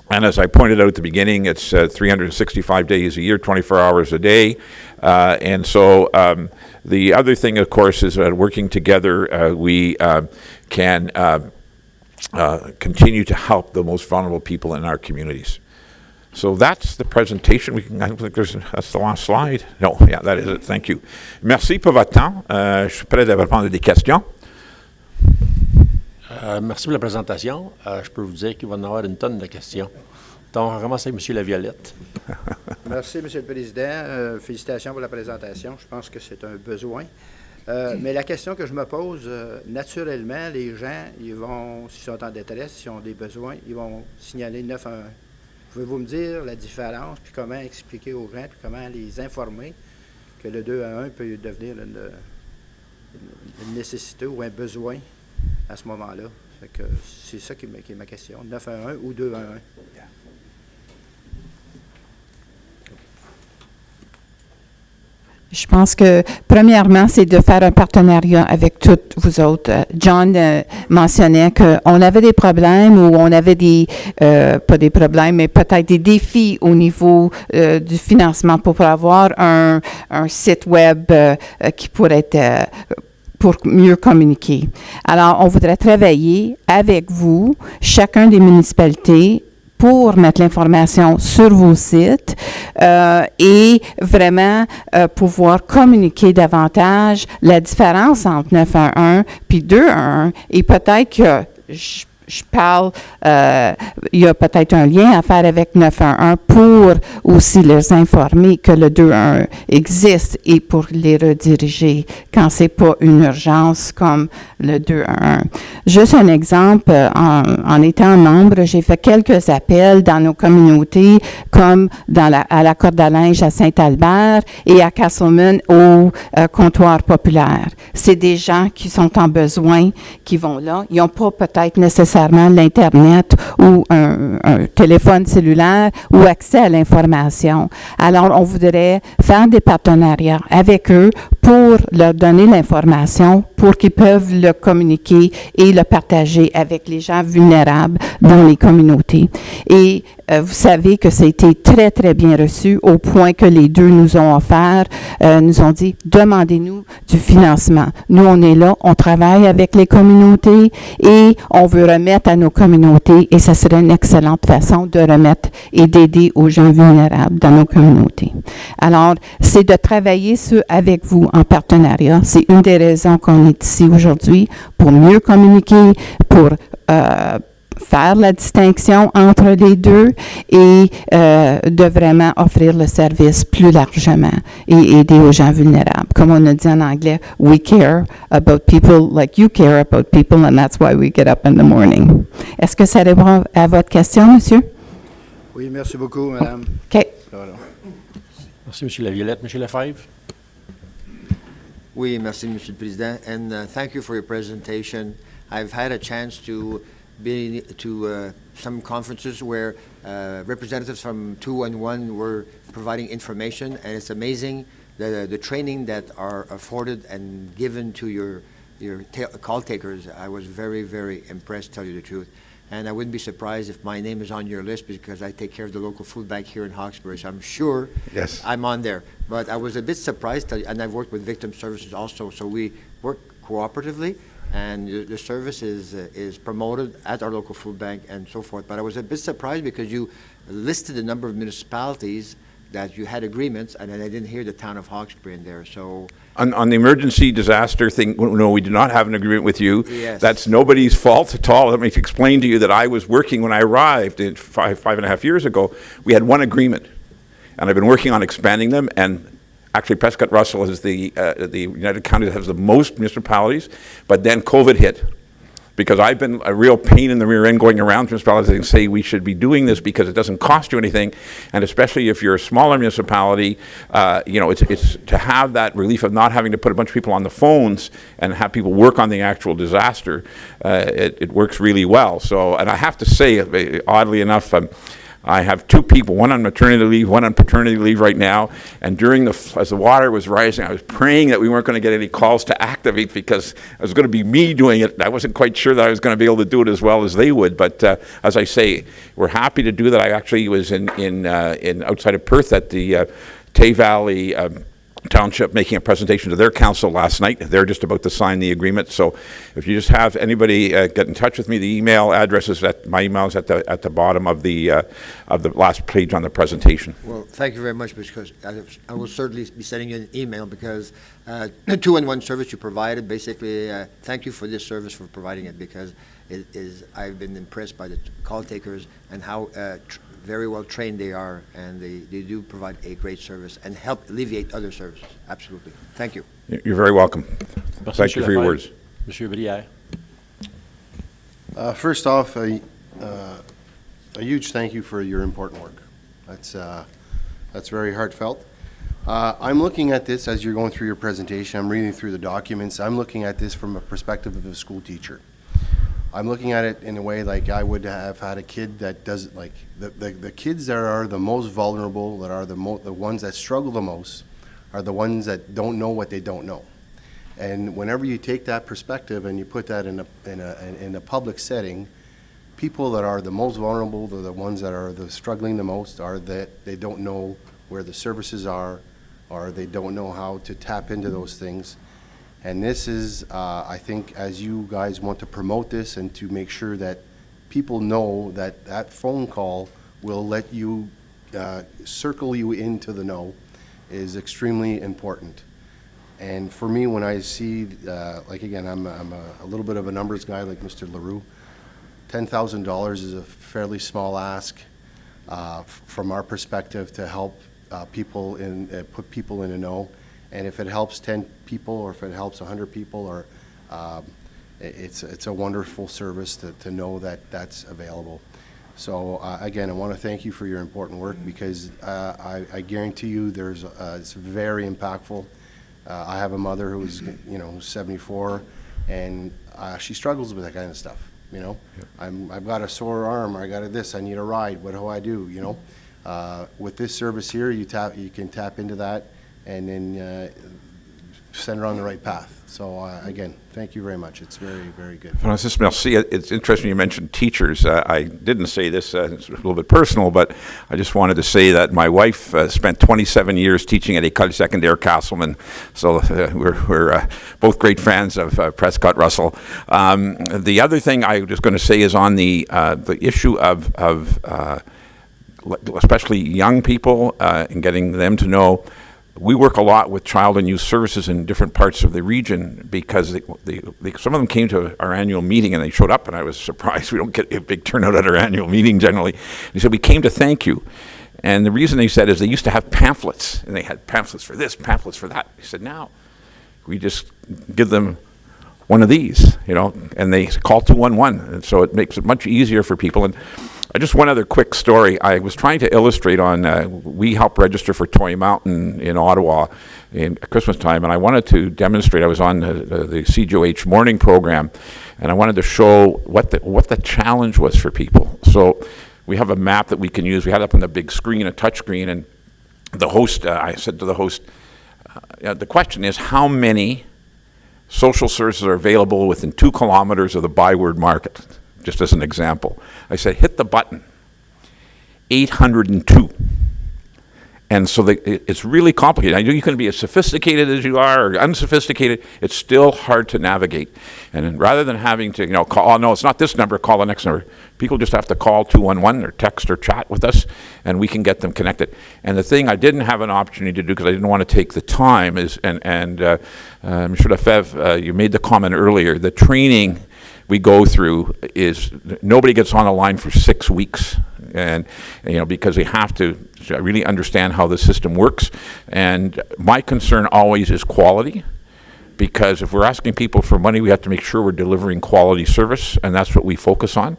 And as I pointed out at the beginning, it's 365 days a year, 24 hours a day. And so the other thing, of course, is working together, we can continue to help the most vulnerable people in our communities. So that's the presentation. I don't think that's the last slide. No, yeah, that is it. Thank you. Merci pour votre temps. Je suis prêt à répondre à des questions. Merci pour la présentation. Je peux vous dire qu'il va y en avoir une tonne de questions. Donc, on commence avec M. Laviolette. Merci, M. le Président. Félicitations pour la présentation. Je pense que c'est un besoin. Mais la question que je me pose, naturellement, les gens, ils vont, s'ils sont en détresse, s'ils ont des besoins, ils vont signaler 911. Pouvez-vous me dire la différence, puis comment expliquer aux gens, puis comment les informer que le 211 peut devenir une nécessité ou un besoin à ce moment-là? Fait que c'est ça qui est ma question, 911 ou 211. Je pense que, premièrement, c'est de faire un partenariat avec toutes vous autres. John mentionnait qu'on avait des problèmes ou on avait pas des problèmes, mais peut-être des défis au niveau du financement pour avoir un site web qui pourrait être pour mieux communiquer. Alors, on voudrait travailler avec vous, chacun des municipalités, pour mettre l'information sur vos sites et vraiment pouvoir communiquer davantage la différence entre 911 puis 211 et peut-être que je parle, il y a peut-être un lien à faire avec 911 pour aussi les informer que le 211 existe et pour les rediriger quand c'est pas une urgence comme le 211. Juste un exemple, en étant membre, j'ai fait quelques appels dans nos communautés comme à la corde à linge à Saint-Albert et à Castleman au comptoir populaire. C'est des gens qui sont en besoin, qui vont là. Ils n'ont pas peut-être nécessairement l'Internet ou un téléphone cellulaire ou accès à l'information. Alors, on voudrait faire des partenariats avec eux pour leur donner l'information, pour qu'ils peuvent le communiquer et le partager avec les gens vulnérables dans les communautés. Et vous savez que ça a été très, très bien reçu au point que les deux nous ont offert, nous ont dit, demandez-nous du financement. Nous, on est là, on travaille avec les communautés et on veut remettre à nos communautés et ça serait une excellente façon de remettre et d'aider aux gens vulnérables dans nos communautés. Alors, c'est de travailler avec vous en partenariat. C'est une des raisons qu'on est ici aujourd'hui, pour mieux communiquer, pour faire la distinction entre les deux et de vraiment offrir le service plus largement et aider aux gens vulnérables. Comme on a dit en anglais, we care about people like you care about people and that's why we get up in the morning. Est-ce que ça répond à votre question, monsieur? Oui, merci beaucoup, madame. OK. Voilà. Merci, M. Laviolette. M. Lefebvre? Oui, merci, Monsieur le Président, and thank you for your presentation. I've had a chance to be to some conferences where representatives from 211 were providing information, and it's amazing the training that are afforded and given to your call takers. I was very, very impressed, to tell you the truth. And I wouldn't be surprised if my name is on your list because I take care of the local food bank here in Hawkesbury, so I'm sure Yes. I'm on there. But I was a bit surprised, and I've worked with victim services also, so we work cooperatively, and the service is promoted at our local food bank and so forth. But I was a bit surprised because you listed a number of municipalities that you had agreements, and then I didn't hear the town of Hawkesbury in there, so. On the emergency disaster thing, no, we did not have an agreement with you. Yes. That's nobody's fault at all. Let me explain to you that I was working when I arrived 5.5 years ago. We had one agreement, and I've been working on expanding them, and actually Prescott-Russell is the United County that has the most municipalities, but then COVID hit. Because I've been a real pain in the rear end going around municipalities and say we should be doing this because it doesn't cost you anything, and especially if you're a smaller municipality, it's to have that relief of not having to put a bunch of people on the phones and have people work on the actual disaster. It works really well. So, and I have to say, oddly enough, I have two people, one on maternity leave, one on paternity leave right now, and as the water was rising, I was praying that we weren't going to get any calls to activate because it was going to be me doing it. I wasn't quite sure that I was going to be able to do it as well as they would, but as I say, we're happy to do that. I actually was in outside of Perth at the Tay Valley Township making a presentation to their council last night. They're just about to sign the agreement. So if you just have anybody get in touch with me, the email address is my email is at the bottom of the last page on the presentation. Well, thank you very much, because I will certainly be sending you an email, because the 2-in-1 service you provided, basically, thank you for this service, for providing it, because I've been impressed by the call takers and how very well trained they are, and they do provide a great service and help alleviate other services. Absolutely. Thank you. You're very welcome. Merci, Thank you for your Lefebvre. words. Monsieur Brière. First off, a huge thank you for your important work. That's very heartfelt. I'm looking at this as you're going through your presentation. I'm reading through the documents. I'm looking at this from a perspective of a school teacher. I'm looking at it in a way like I would have had a kid that doesn't, like, the kids that are the most vulnerable, that are the ones that struggle the most, are the ones that don't know what they don't know. And whenever you take that perspective and you put that in a public setting, people that are the most vulnerable, they're the ones that are struggling the most, are that they don't know where the services are, or they don't know how to tap into those things. And this is, I think, as you guys want to promote this and to make sure that people know that that phone call will let you circle you into the know, is extremely important. And for me, when I see, like, again, I'm a little bit of a numbers guy like Mr. LaRue. $10,000 is a fairly small ask from our perspective to help people put people in a know. And if it helps 10 people, or if it helps 100 people, or it's a wonderful service to know that that's available. So again, I want to thank you for your important work, because I guarantee you it's very impactful. I have a mother who's 74, and she struggles with that kind of stuff. I've got a sore arm, or I got this, I need a ride. What do I do? With this service here, you can tap into that, and then send her on the right path. So again, thank you very much. It's very, very good. Francis, merci. It's interesting you mentioned teachers. I didn't say this, it's a little bit personal, but I just wanted to say that my wife spent 27 years teaching at École Secondaire Castleman, so we're both great fans of Prescott-Russell. The other thing I was going to say is on the issue of especially young people and getting them to know. We work a lot with child and youth services in different parts of the region, because some of them came to our annual meeting and they showed up, and I was surprised. We don't get a big turnout at our annual meeting generally. He said, we came to thank you. And the reason they said is they used to have pamphlets, and they had pamphlets for this, pamphlets for that. He said, now we just give them one of these, and they call 211. And so it makes it much easier for people. And just one other quick story. I was trying to illustrate on, we help register for Toy Mountain in Ottawa in Christmas time, and I wanted to demonstrate. I was on the CGOH morning program, and I wanted to show what the challenge was for people. So we have a map that we can use. We had it up on the big screen, a touch screen, and the host, I said to the host, the question is, how many social services are available within 2 kilometers of the Byward Market? Just as an example. I said, hit the button. 802. And so it's really complicated. I know you can be as sophisticated as you are, or unsophisticated. It's still hard to navigate. And then rather than having to, call, oh no, it's not this number, call the next number. People just have to call 211 or text or chat with us, and we can get them connected. And the thing I didn't have an opportunity to do, because I didn't want to take the time, is, Mr. Lefebvre, you made the comment earlier, the training we go through is nobody gets on the line for 6 weeks, and because we have to really understand how the system works. And my concern always is quality, because if we're asking people for money, we have to make sure we're delivering quality service, and that's what we focus on.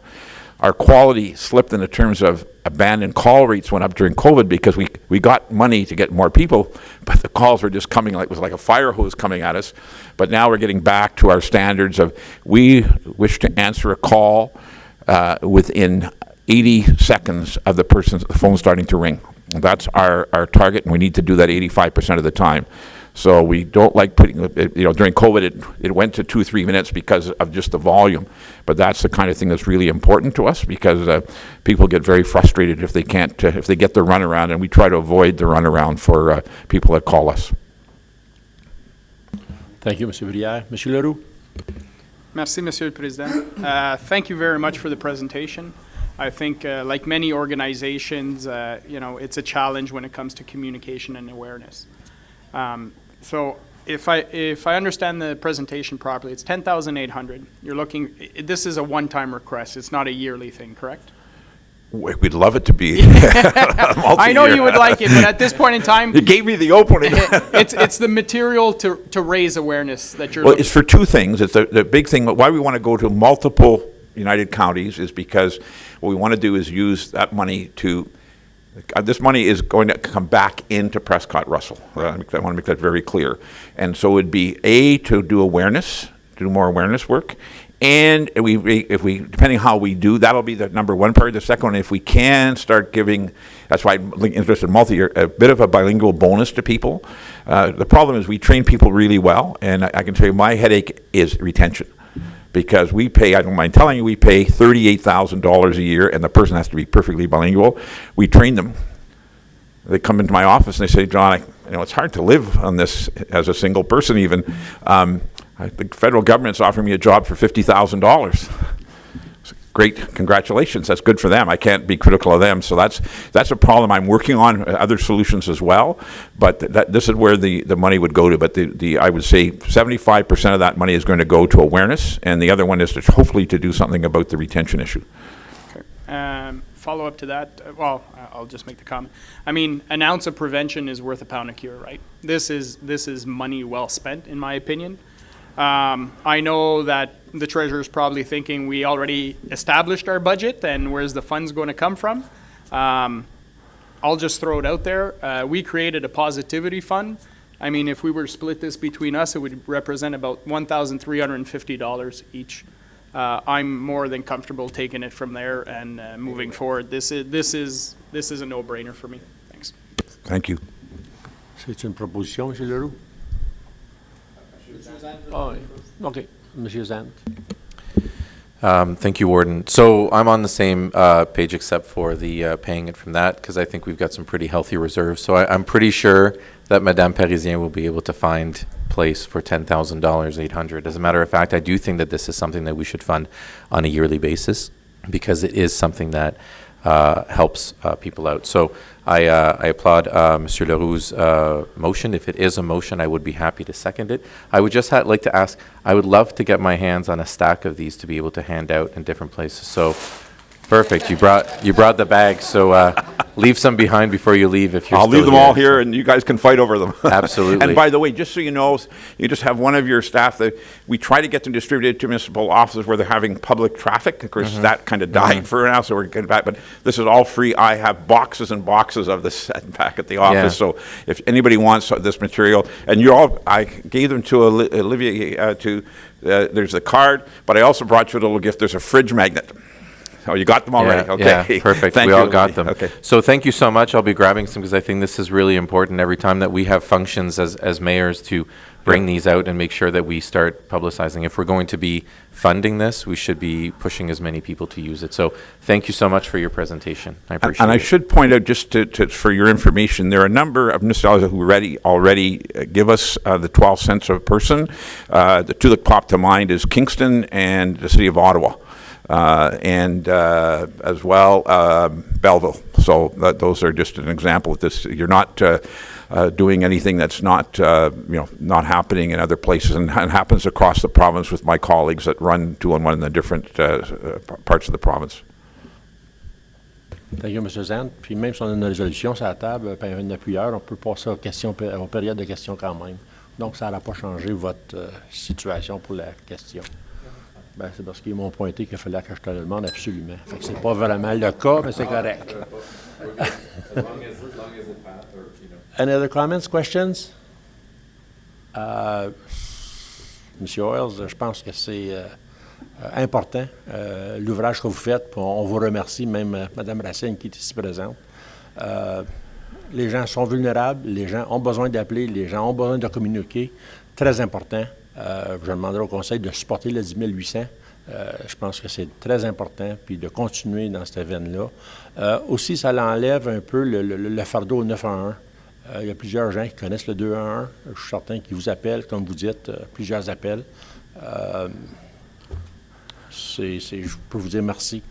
Our quality slipped in the terms of abandoned call rates went up during COVID, because we got money to get more people, but the calls were just coming it was like a fire hose coming at us. But now we're getting back to our standards of, we wish to answer a call within 80 seconds of the phone starting to ring. That's our target, and we need to do that 85% of the time. So we don't like putting, during COVID, it went to 2-3 minutes because of just the volume. But that's the kind of thing that's really important to us, because people get very frustrated if they can't, if they get the runaround, and we try to avoid the runaround for people that call us. Thank you, M. Brière. M. Leroux? Merci, Monsieur le Président. Thank you very much for the presentation. I think, like many organizations, it's a challenge when it comes to communication and awareness. So if I understand the presentation properly, it's 10,800. You're looking. This is a one-time request. It's not a yearly thing, correct? We'd love it to be. I know you would like it, but at this point in time, you gave me the opening. it's the material to raise awareness that you're. Well, it's for two things. It's the big thing. Why we want to go to multiple United Counties is because what we want to do is use that money to. This money is going to come back into Prescott-Russell. I want to make that very clear. And so it'd be to do awareness, to do more awareness work. And if we, depending how we do, that'll be the number one part. The second one, if we can start giving, that's why I'm interested in a bit of a bilingual bonus to people. The problem is we train people really well, and I can tell you my headache is retention. Because we pay, I don't mind telling you, we pay $38,000 a year, and the person has to be perfectly bilingual. We train them. They come into my office and they say, John, it's hard to live on this as a single person even. The federal government's offering me a job for $50,000. Great, congratulations. That's good for them. I can't be critical of them. So that's a problem I'm working on. Other solutions as well. But this is where the money would go to. But I would say 75% of that money is going to go to awareness, and the other one is to hopefully to do something about the retention issue. Okay. Follow up to that. I'll just make the comment. I mean, an ounce of prevention is worth a pound of cure, right? This is money well spent, in my opinion. I know that the treasurer is probably thinking we already established our budget and where's the funds going to come from. I'll just throw it out there. We created a positivity fund. I mean, if we were to split this between us, it would represent about $1,350 each. I'm more than comfortable taking it from there and moving forward. This is a no-brainer for me. Thanks. Thank you. C'est une proposition, M. Leroux? Oh, okay. Monsieur Zant. Thank you, Warden. So I'm on the same page except for the paying it from that, because I think we've got some pretty healthy reserves. So I'm pretty sure that Madame Parisien will be able to find place for $10,000, 800. As a matter of fact, I do think that this is something that we should fund on a yearly basis, because it is something that helps people out. So I applaud Mr. Leroux's motion. If it is a motion, I would be happy to second it. I would just like to ask, I would love to get my hands on a stack of these to be able to hand out in different places. So perfect. You brought the bag. So leave some behind before you leave if you're I'll leave them all here, and you guys can fight over them. Absolutely. And by the way, just so you know, you just have one of your staff that we try to get them distributed to municipal offices where they're having public traffic. Of course, that kind of died for now, so we're getting back. But this is all free. I have boxes and boxes of this back at the office. So if anybody wants this material, and I gave them to Olivia. There's the card, but I also brought you a little gift. There's a fridge magnet. Oh, you got them already? Okay. Yeah, perfect. We all got them. Okay. So thank you so much. I'll be grabbing some because I think this is really important every time that we have functions as mayors to bring these out and make sure that we start publicizing. If we're going to be funding this, we should be pushing as many people to use it. So thank you so much for your presentation. I appreciate it. And I should point out, just for your information, there are a number of municipalities who already give us the 12 cents a person. The two that pop to mind is Kingston and the City of Ottawa. And as well Belleville. So those are just an example of this. You're not doing anything that's not not happening in other places, and happens across the province with my colleagues that run 2-on-1 in the different parts of the province. Thank you, M. Zant. Puis même si on a une résolution sur la table, puis un appuyeur, on peut passer aux périodes de questions quand même. Donc, ça n'aura pas changé votre situation pour la question. Ben, c'est parce qu'ils m'ont pointé qu'il fallait que je te le demande absolument. Fait que c'est pas vraiment le cas, mais c'est correct. Any other comments, questions? Monsieur Oils, je pense que c'est important, l'ouvrage que vous faites. On vous remercie, même Mme Racine qui est ici présente. Les gens sont vulnérables, les gens ont besoin d'appeler, les gens ont besoin de communiquer. Très important. Je demanderai au Conseil de supporter le 10 800. Je pense que c'est très important, puis de continuer dans cette veine-là. Aussi, ça l'enlève un peu le fardeau au 911. Il y a plusieurs gens qui connaissent le 211. Je suis certain qu'ils vous appellent, comme vous dites, plusieurs appels. Je peux vous dire merci.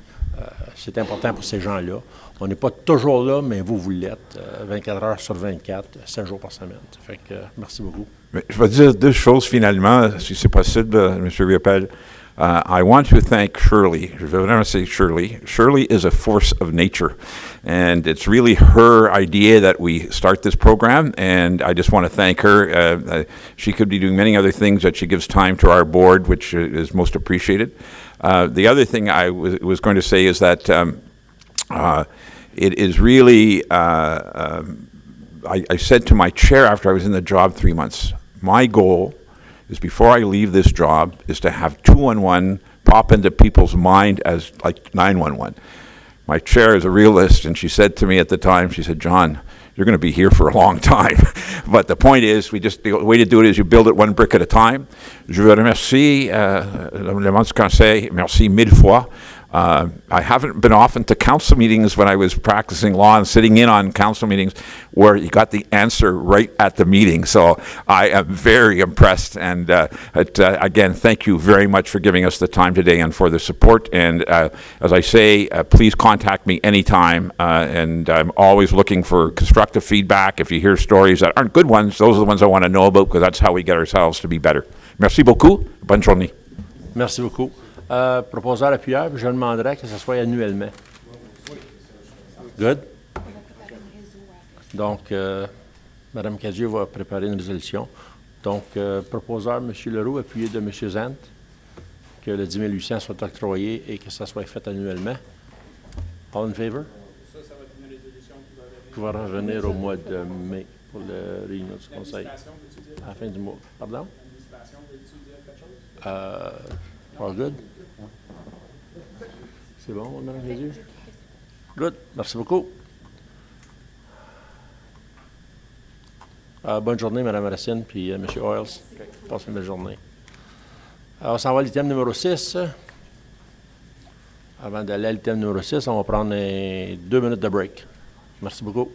C'est important pour ces gens-là. On n'est pas toujours là, mais vous l'êtes, 24 heures sur 24, 7 jours par semaine. Ça fait que merci beaucoup. Mais je vais dire deux choses finalement, si c'est possible, M. Riopel. I want to thank Shirley. Je vais vraiment say Shirley. Shirley is a force of nature. And it's really her idea that we start this program. And I just want to thank her. She could be doing many other things that she gives time to our board, which is most appreciated. The other thing I was going to say is that it is really, I said to my chair after I was in the job 3 months, my goal is before I leave this job is to have 211 pop into people's mind as like 911. My chair is a realist, and she said to me at the time, she said, John, you're going to be here for a long time. But the point is, the way to do it is you build it one brick at a time. Je veux remercier le membre du conseil, merci mille fois. I haven't been often to council meetings when I was practicing law and sitting in on council meetings where you got the answer right at the meeting. So I am very impressed. And again, thank you very much for giving us the time today and for the support. And as I say, please contact me anytime. And I'm always looking for constructive feedback. If you hear stories that aren't good ones, those are the ones I want to know about because that's how we get ourselves to be better. Merci beaucoup. Bonne journée. Merci beaucoup. Proposeur appuyeur, puis je demanderais que ce soit annuellement. Good? Donc, Mme Cadieux va préparer une résolution. Donc, proposeur, M. Leroux, appuyé de M. Zant, que le 10 800 soit octroyé et que ça soit fait annuellement. All in favor? Ça va être une résolution qui va revenir au mois de mai pour la réunion du Conseil. À la fin du mois. Pardon? L'administration veut-tu dire quelque chose? All good? C'est bon, Mme Cadieux? Good. Merci beaucoup. Bonne journée, Mme Racine, puis M. Oils. Passez une belle journée. On s'en va à l'item numéro 6. Avant d'aller à l'item numéro 6, on va prendre 2 minutes de break. Merci beaucoup.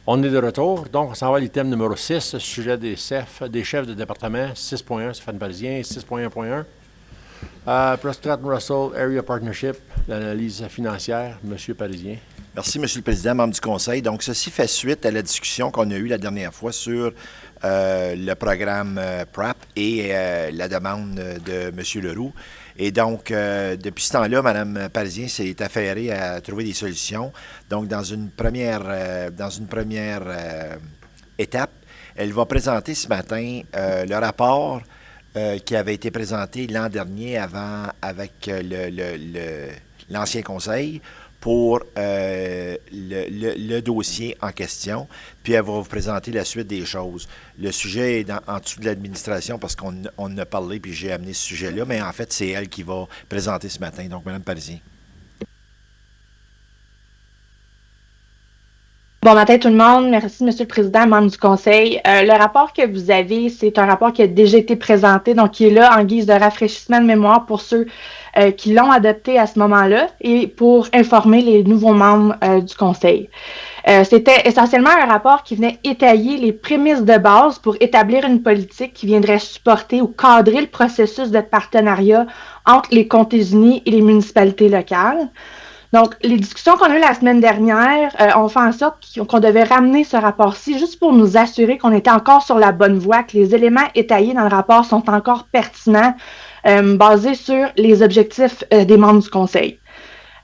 On est de retour, donc on s'en va à l'item numéro 6, sujet des chefs de département, 6.1, Stéphane Parisien, 6.1.1. Prescott-Russell Area Partnership, l'analyse financière, M. Parisien. Merci, Monsieur le Président, membre du Conseil. Donc, ceci fait suite à la discussion qu'on a eue la dernière fois sur le programme PRAP et la demande de M. Leroux. Et donc, depuis ce temps-là, Mme Parisien s'est affairée à trouver des solutions. Donc, dans une première étape, elle va présenter ce matin le rapport qui avait été présenté l'an dernier avec l'ancien conseil pour le dossier en question, puis elle va vous présenter la suite des choses. Le sujet est en dessous de l'administration parce qu'on en a parlé, puis j'ai amené ce sujet-là, mais en fait, c'est elle qui va présenter ce matin. Donc, Mme Parisien. Bon matin tout le monde. Merci, Monsieur le Président, membre du Conseil. Le rapport que vous avez, c'est un rapport qui a déjà été présenté, donc qui est là en guise de rafraîchissement de mémoire pour ceux qui l'ont adopté à ce moment-là et pour informer les nouveaux membres du Conseil. C'était essentiellement un rapport qui venait étayer les prémices de base pour établir une politique qui viendrait supporter ou cadrer le processus de partenariat entre les comtés unis et les municipalités locales. Donc, les discussions qu'on a eues la semaine dernière ont fait en sorte qu'on devait ramener ce rapport-ci juste pour nous assurer qu'on était encore sur la bonne voie, que les éléments étayés dans le rapport sont encore pertinents, basés sur les objectifs des membres du Conseil.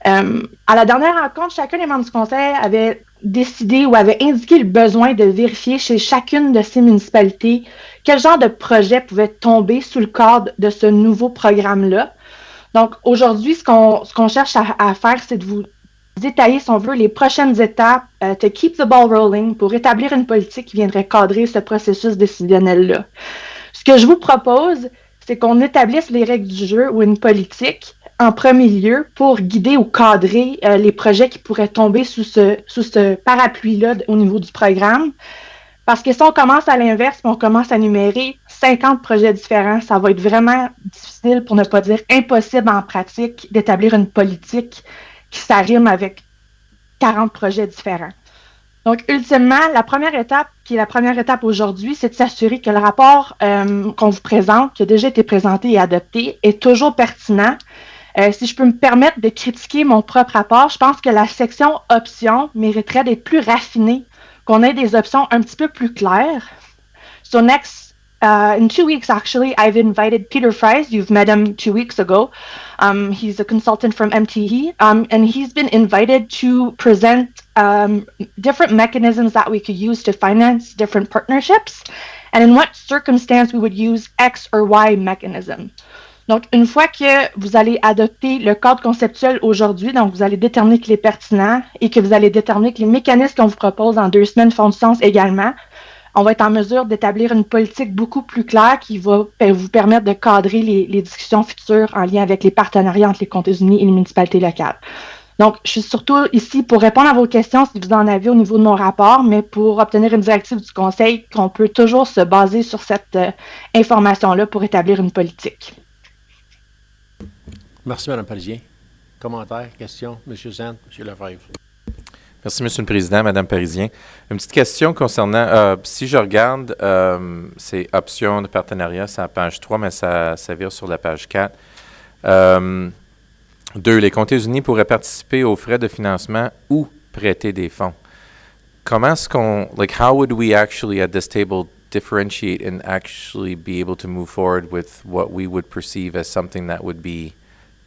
À la dernière rencontre, chacun des membres du Conseil avait décidé ou avait indiqué le besoin de vérifier chez chacune de ces municipalités quel genre de projet pouvait tomber sous le cadre de ce nouveau programme-là. Donc, aujourd'hui, ce qu'on cherche à faire, c'est de vous détailler, si on veut, les prochaines étapes to keep the ball rolling pour établir une politique qui viendrait cadrer ce processus décisionnel-là. Ce que je vous propose, c'est qu'on établisse les règles du jeu ou une politique en premier lieu pour guider ou cadrer les projets qui pourraient tomber sous ce parapluie-là au niveau du programme. Parce que si on commence à l'inverse, on commence à numérer 50 projets différents, ça va être vraiment difficile, pour ne pas dire impossible en pratique, d'établir une politique qui s'arrime avec 40 projets différents. Donc, ultimement, la première étape, qui est la première étape aujourd'hui, c'est de s'assurer que le rapport qu'on vous présente, qui a déjà été présenté et adopté, est toujours pertinent. Si je peux me permettre de critiquer mon propre rapport, je pense que la section options mériterait d'être plus raffinée, qu'on ait des options un petit peu plus claires. So next, in 2 weeks, actually, I've invited Peter Fries. You've met him 2 weeks ago. He's a consultant from MTE, and he's been invited to present different mechanisms that we could use to finance different partnerships, and in what circumstance we would use X or Y mechanism. Donc, une fois que vous allez adopter le cadre conceptuel aujourd'hui, donc vous allez déterminer qu'il est pertinent et que vous allez déterminer que les mécanismes qu'on vous propose dans 2 semaines font du sens également, on va être en mesure d'établir une politique beaucoup plus claire qui va vous permettre de cadrer les discussions futures en lien avec les partenariats entre les comtés unis et les municipalités locales. Donc, je suis surtout ici pour répondre à vos questions si vous en avez au niveau de mon rapport, mais pour obtenir une directive du Conseil qu'on peut toujours se baser sur cette information-là pour établir une politique. Merci, Mme Parisien. Commentaires, questions, M. Zant, M. Lefebvre. Merci, Monsieur le Président, Mme Parisien. Une petite question concernant, si je regarde, ces options de partenariat, c'est à la page 3, mais ça vire sur la page 4. 2, les comtés unis pourraient participer aux frais de financement ou prêter des fonds. Comment est-ce qu'on, how would we actually at this table differentiate and actually be able to move forward with what we would perceive as something that would be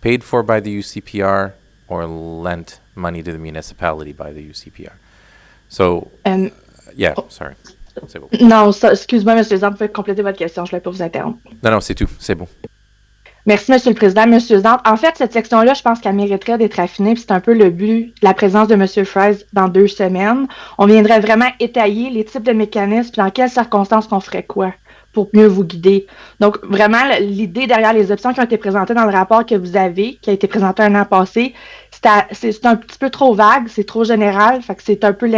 paid for by the UCPR or lent money to the municipality by the UCPR? So, sorry. C'est bon. Non, excuse-moi, M. Zant, vous pouvez compléter votre question, je ne vais pas vous interrompre. Non, c'est tout, c'est bon. Merci, M. le Président. M. Zant, en fait, cette section-là, je pense qu'elle mériterait d'être affinée, puis c'est un peu le but de la présence de M. Fries dans 2 semaines. On viendrait vraiment étayer les types de mécanismes, puis dans quelles circonstances qu'on ferait quoi pour mieux vous guider. Donc, vraiment, l'idée derrière les options qui ont été présentées dans le rapport que vous avez, qui a été présenté un an passé, c'est un petit peu trop vague, c'est trop général, fait que c'est un peu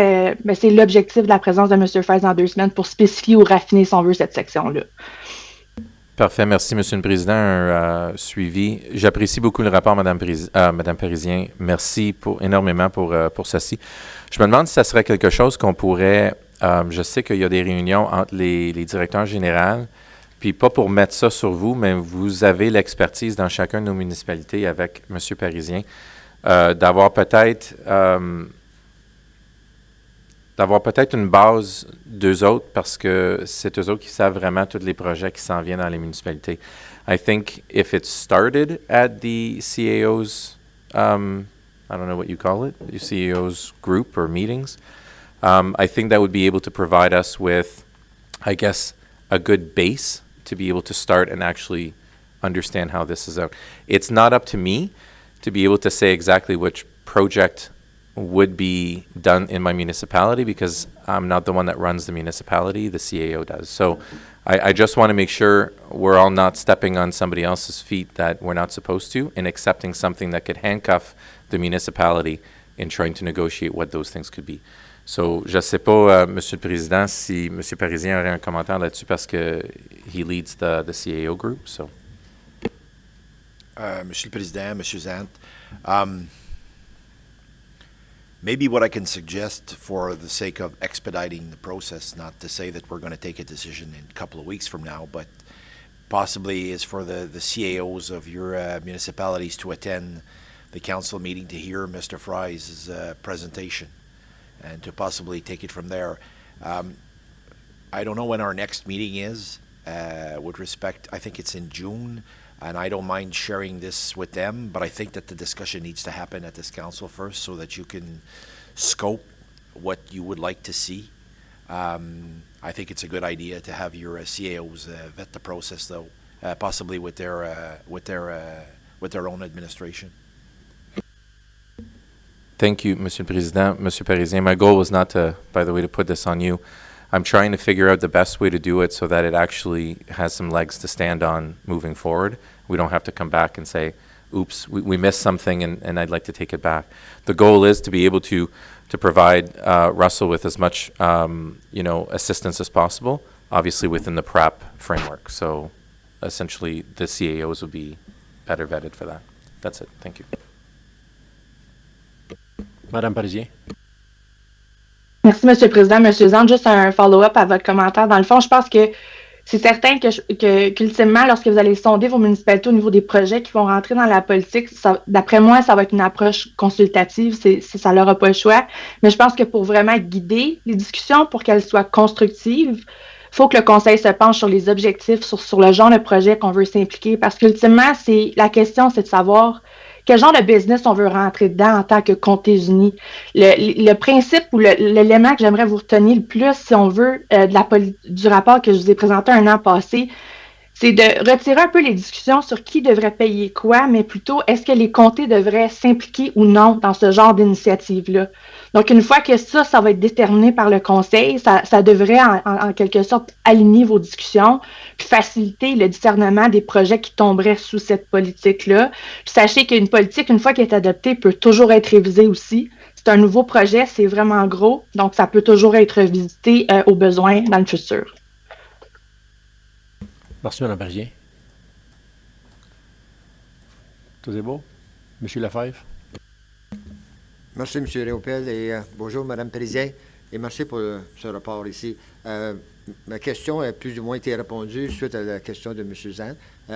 c'est l'objectif de la présence de M. Fries dans 2 semaines pour spécifier ou raffiner, si on veut, cette section-là. Parfait. Merci, Monsieur le Président. Un suivi. J'apprécie beaucoup le rapport, Madame Parisien. Merci énormément pour ceci. Je me demande si ça serait quelque chose qu'on pourrait... je sais qu'il y a des réunions entre les directeurs généraux, puis pas pour mettre ça sur vous, mais vous avez l'expertise dans chacun de nos municipalités avec Monsieur Parisien, d'avoir peut-être une base d'eux autres, parce que c'est eux autres qui savent vraiment tous les projets qui s'en viennent dans les municipalités. I think if it started at the CAO's, I don't know what you call it, the CAO's group or meetings, I think that would be able to provide us with, I guess, a good base to be able to start and actually understand how this is out. It's not up to me to be able to say exactly which project would be done in my municipality, because I'm not the one that runs the municipality, the CAO does. So I just want to make sure we're all not stepping on somebody else's feet that we're not supposed to, and accepting something that could handcuff the municipality in trying to negotiate what those things could be. So, je ne sais pas, Monsieur le Président, si Monsieur Parisien aurait un commentaire là-dessus, parce que he leads the CAO group. So. Monsieur le Président, Monsieur Zant, maybe what I can suggest for the sake of expediting the process, not to say that we're going to take a decision in a couple of weeks from now, but possibly is for the CAOs of your municipalities to attend the council meeting to hear Mr. Fry's presentation, and to possibly take it from there. I don't know when our next meeting is, with respect, I think it's in June, and I don't mind sharing this with them, but I think that the discussion needs to happen at this council first, so that you can scope what you would like to see. I think it's a good idea to have your CAOs vet the process, though, possibly with their own administration. Thank you, Monsieur le Président. Monsieur Parisien, my goal was not to, by the way, to put this on you. I'm trying to figure out the best way to do it so that it actually has some legs to stand on moving forward. We don't have to come back and say, oops, we missed something and I'd like to take it back. The goal is to be able to provide Russell with as much assistance as possible, obviously within the PrEP framework. So essentially the CAOs will be better vetted for that. That's it. Thank you. Madame Parisien. Merci, M. le Président. M. Zand, juste un follow-up à votre commentaire. Dans le fond, je pense que c'est certain qu'ultimement, lorsque vous allez sonder vos municipalités au niveau des projets qui vont rentrer dans la politique, d'après moi, ça va être une approche consultative, ça n'aura pas le choix. Mais je pense que pour vraiment guider les discussions, pour qu'elles soient constructives, il faut que le Conseil se penche sur les objectifs, sur le genre de projet qu'on veut s'impliquer. Parce qu'ultimement, la question, c'est de savoir quel genre de business on veut rentrer dedans en tant que comté uni. Le principe ou l'élément que j'aimerais vous retenir le plus, si on veut, du rapport que je vous ai présenté un an passé, c'est de retirer un peu les discussions sur qui devrait payer quoi, mais plutôt est-ce que les comtés devraient s'impliquer ou non dans ce genre d'initiative-là. Donc, une fois que ça va être déterminé par le Conseil, ça devrait en quelque sorte aligner vos discussions, puis faciliter le discernement des projets qui tomberaient sous cette politique-là. Puis sachez qu'une politique, une fois qu'elle est adoptée, peut toujours être révisée aussi. C'est un nouveau projet, c'est vraiment gros, donc ça peut toujours être revisité au besoin dans le futur. Merci, Mme Parisien. Tout est beau? Monsieur Lefebvre? Merci, M. Réopel, et bonjour, Mme Parisien, et merci pour ce rapport ici. Ma question a plus ou moins été répondue suite à la question de M. Zan,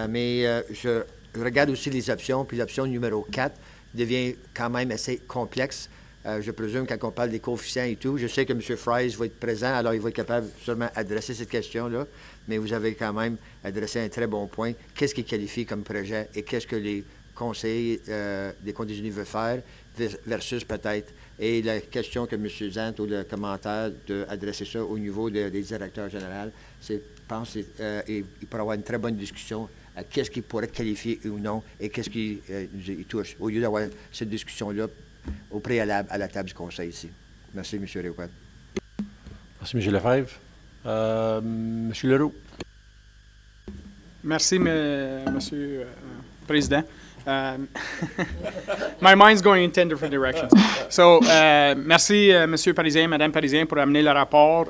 mais je regarde aussi les options, puis l'option numéro 4 devient quand même assez complexe. Je présume quand on parle des coefficients et tout, je sais que M. Fries va être présent, alors il va être capable sûrement d'adresser cette question-là, mais vous avez quand même adressé un très bon point. Qu'est-ce qui qualifie comme projet et qu'est-ce que les conseillers des comtés unis veulent faire versus peut-être. Et la question que M. Zant ou le commentaire d'adresser ça au niveau des directeurs généraux, je pense qu'il pourrait y avoir une très bonne discussion à qu'est-ce qui pourrait qualifier ou non et qu'est-ce qui nous y touche, au lieu d'avoir cette discussion-là au préalable à la table du Conseil ici. Merci, M. Réouquat. Merci, M. Lefebvre. M. Leroux. Merci, Monsieur le Président. My mind's going in 10 different directions. So, merci, Monsieur Parisien, Madame Parisien, pour amener le rapport.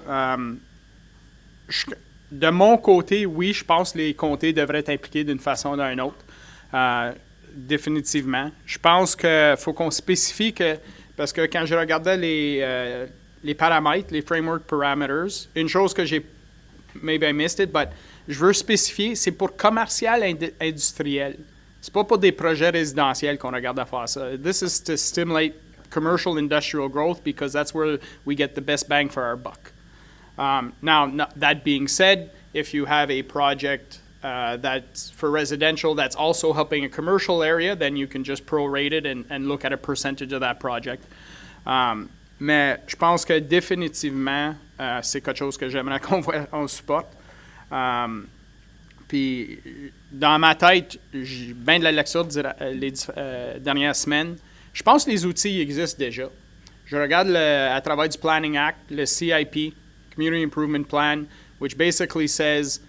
de mon côté, oui, je pense que les comtés devraient être impliqués d'une façon ou d'une autre. Définitivement. Je pense qu'il faut qu'on spécifie que, parce que quand je regardais les paramètres, les framework parameters, une chose que j'ai, maybe I missed it, but je veux spécifier, c'est pour commercial industriel. C'est pas pour des projets résidentiels qu'on regarde à faire ça. This is to stimulate commercial industrial growth because that's where we get the best bang for our buck. That being said, if you have a project that's for residential that's also helping a commercial area, then you can just prorate it and look at a percentage of that project. Mais je pense que définitivement, c'est quelque chose que j'aimerais qu'on supporte. Puis, dans ma tête, j'ai bien de la lecture les dernières semaines. Je pense que les outils existent déjà. Je regarde à travers du Planning Act, le CIP, Community Improvement Plan, which basically says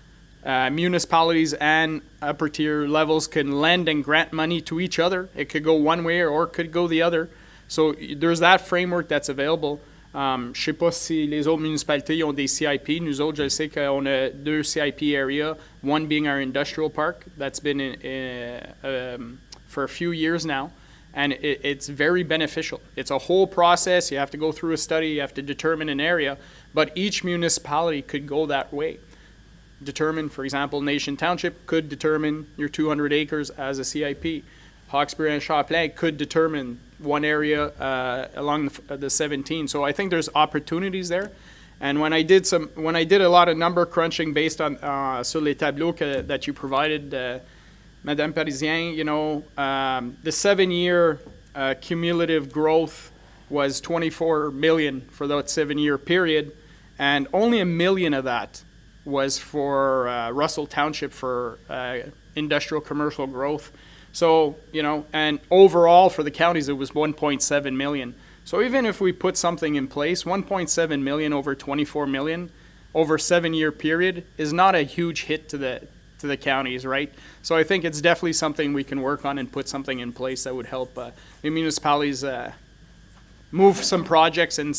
municipalities and upper tier levels can lend and grant money to each other. It could go one way or it could go the other. So there's that framework that's available. Je ne sais pas si les autres municipalités ont des CIP. Nous autres, je sais qu'on a 2 CIP areas, one being our industrial park that's been for a few years now. And it's very beneficial. It's a whole process. You have to go through a study. You have to determine an area. But each municipality could go that way. Determine, for example, Nation Township could determine your 200 acres as a CIP. Hawkesbury and Champlain could determine one area along the 17. So I think there's opportunities there. And when I did a lot of number crunching based on sur les tableaux that you provided, Madame Parisien, the 7-year cumulative growth was 24 million for that 7-year period, and only $1 million of that was for Russell Township for industrial commercial growth. So, and overall for the counties it was 1.7 million. So even if we put something in place, 1.7 million over 24 million over a 7-year period is not a huge hit to the counties, right? So I think it's definitely something we can work on and put something in place that would help the municipalities move some projects and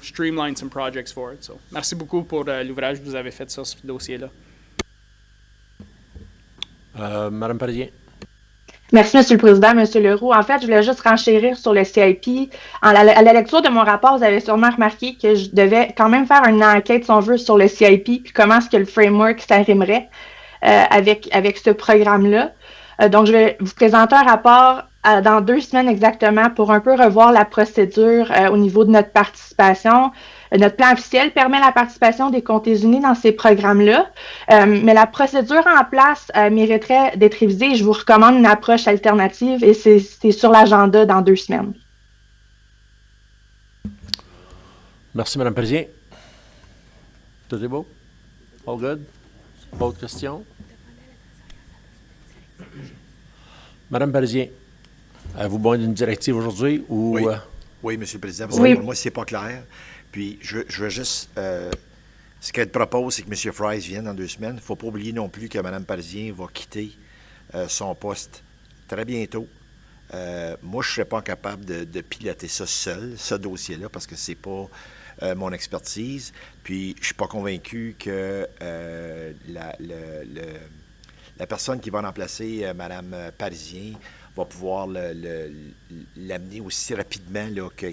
streamline some projects for it. So merci beaucoup pour l'ouvrage que vous avez fait sur ce dossier-là. Madame Parisien. Merci, Monsieur le Président, Monsieur Leroux. En fait, je voulais juste renchérir sur le CIP. À la lecture de mon rapport, vous avez sûrement remarqué que je devais quand même faire une enquête, si on veut, sur le CIP, puis comment est-ce que le framework s'arrimerait avec ce programme-là. Donc, je vais vous présenter un rapport dans 2 semaines exactement pour un peu revoir la procédure au niveau de notre participation. Notre plan officiel permet la participation des comtés unis dans ces programmes-là, mais la procédure en place mériterait d'être révisée. Je vous recommande une approche alternative et c'est sur l'agenda dans 2 semaines. Merci, Mme Parisien. Tout est beau? All good? Autre question? Madame Parisien, avez-vous besoin d'une directive aujourd'hui ou... Oui, oui, M. le Président, parce que pour moi, c'est pas clair. Puis, je veux juste... ce qu'elle propose, c'est que M. Fries vienne dans 2 semaines. Il ne faut pas oublier non plus que Mme Parisien va quitter son poste très bientôt. Moi, je ne serais pas capable de piloter ça seul, ce dossier-là, parce que c'est pas mon expertise. Puis, je ne suis pas convaincu que la personne qui va remplacer Mme Parisien va pouvoir l'amener aussi rapidement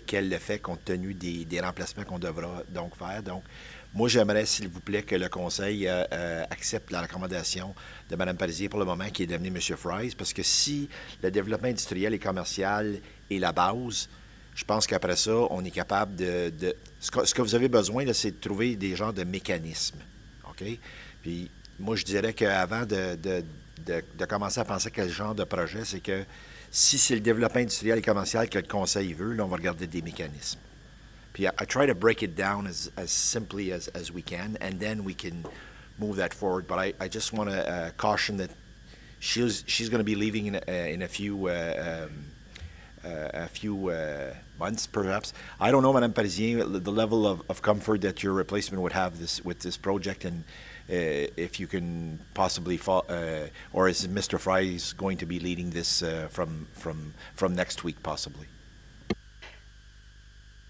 qu'elle le fait, compte tenu des remplacements qu'on devra donc faire. Donc, moi, j'aimerais, s'il vous plaît, que le Conseil accepte la recommandation de Mme Parisien pour le moment, qui est d'amener M. Fries, parce que si le développement industriel et commercial est la base, je pense qu'après ça, on est capable ce que vous avez besoin, c'est de trouver des genres de mécanismes. OK? Puis, moi, je dirais qu'avant de commencer à penser à quel genre de projet, c'est que si c'est le développement industriel et commercial que le Conseil veut, là, on va regarder des mécanismes. Puis I try to break it down as simply as we can, and then we can move that forward. But I just want to caution that she's going to be leaving in a few months, perhaps. I don't know, Madame Parisien, the level of comfort that your replacement would have with this project, and if you can possibly, or is Mr. Fries going to be leading this from next week, possibly?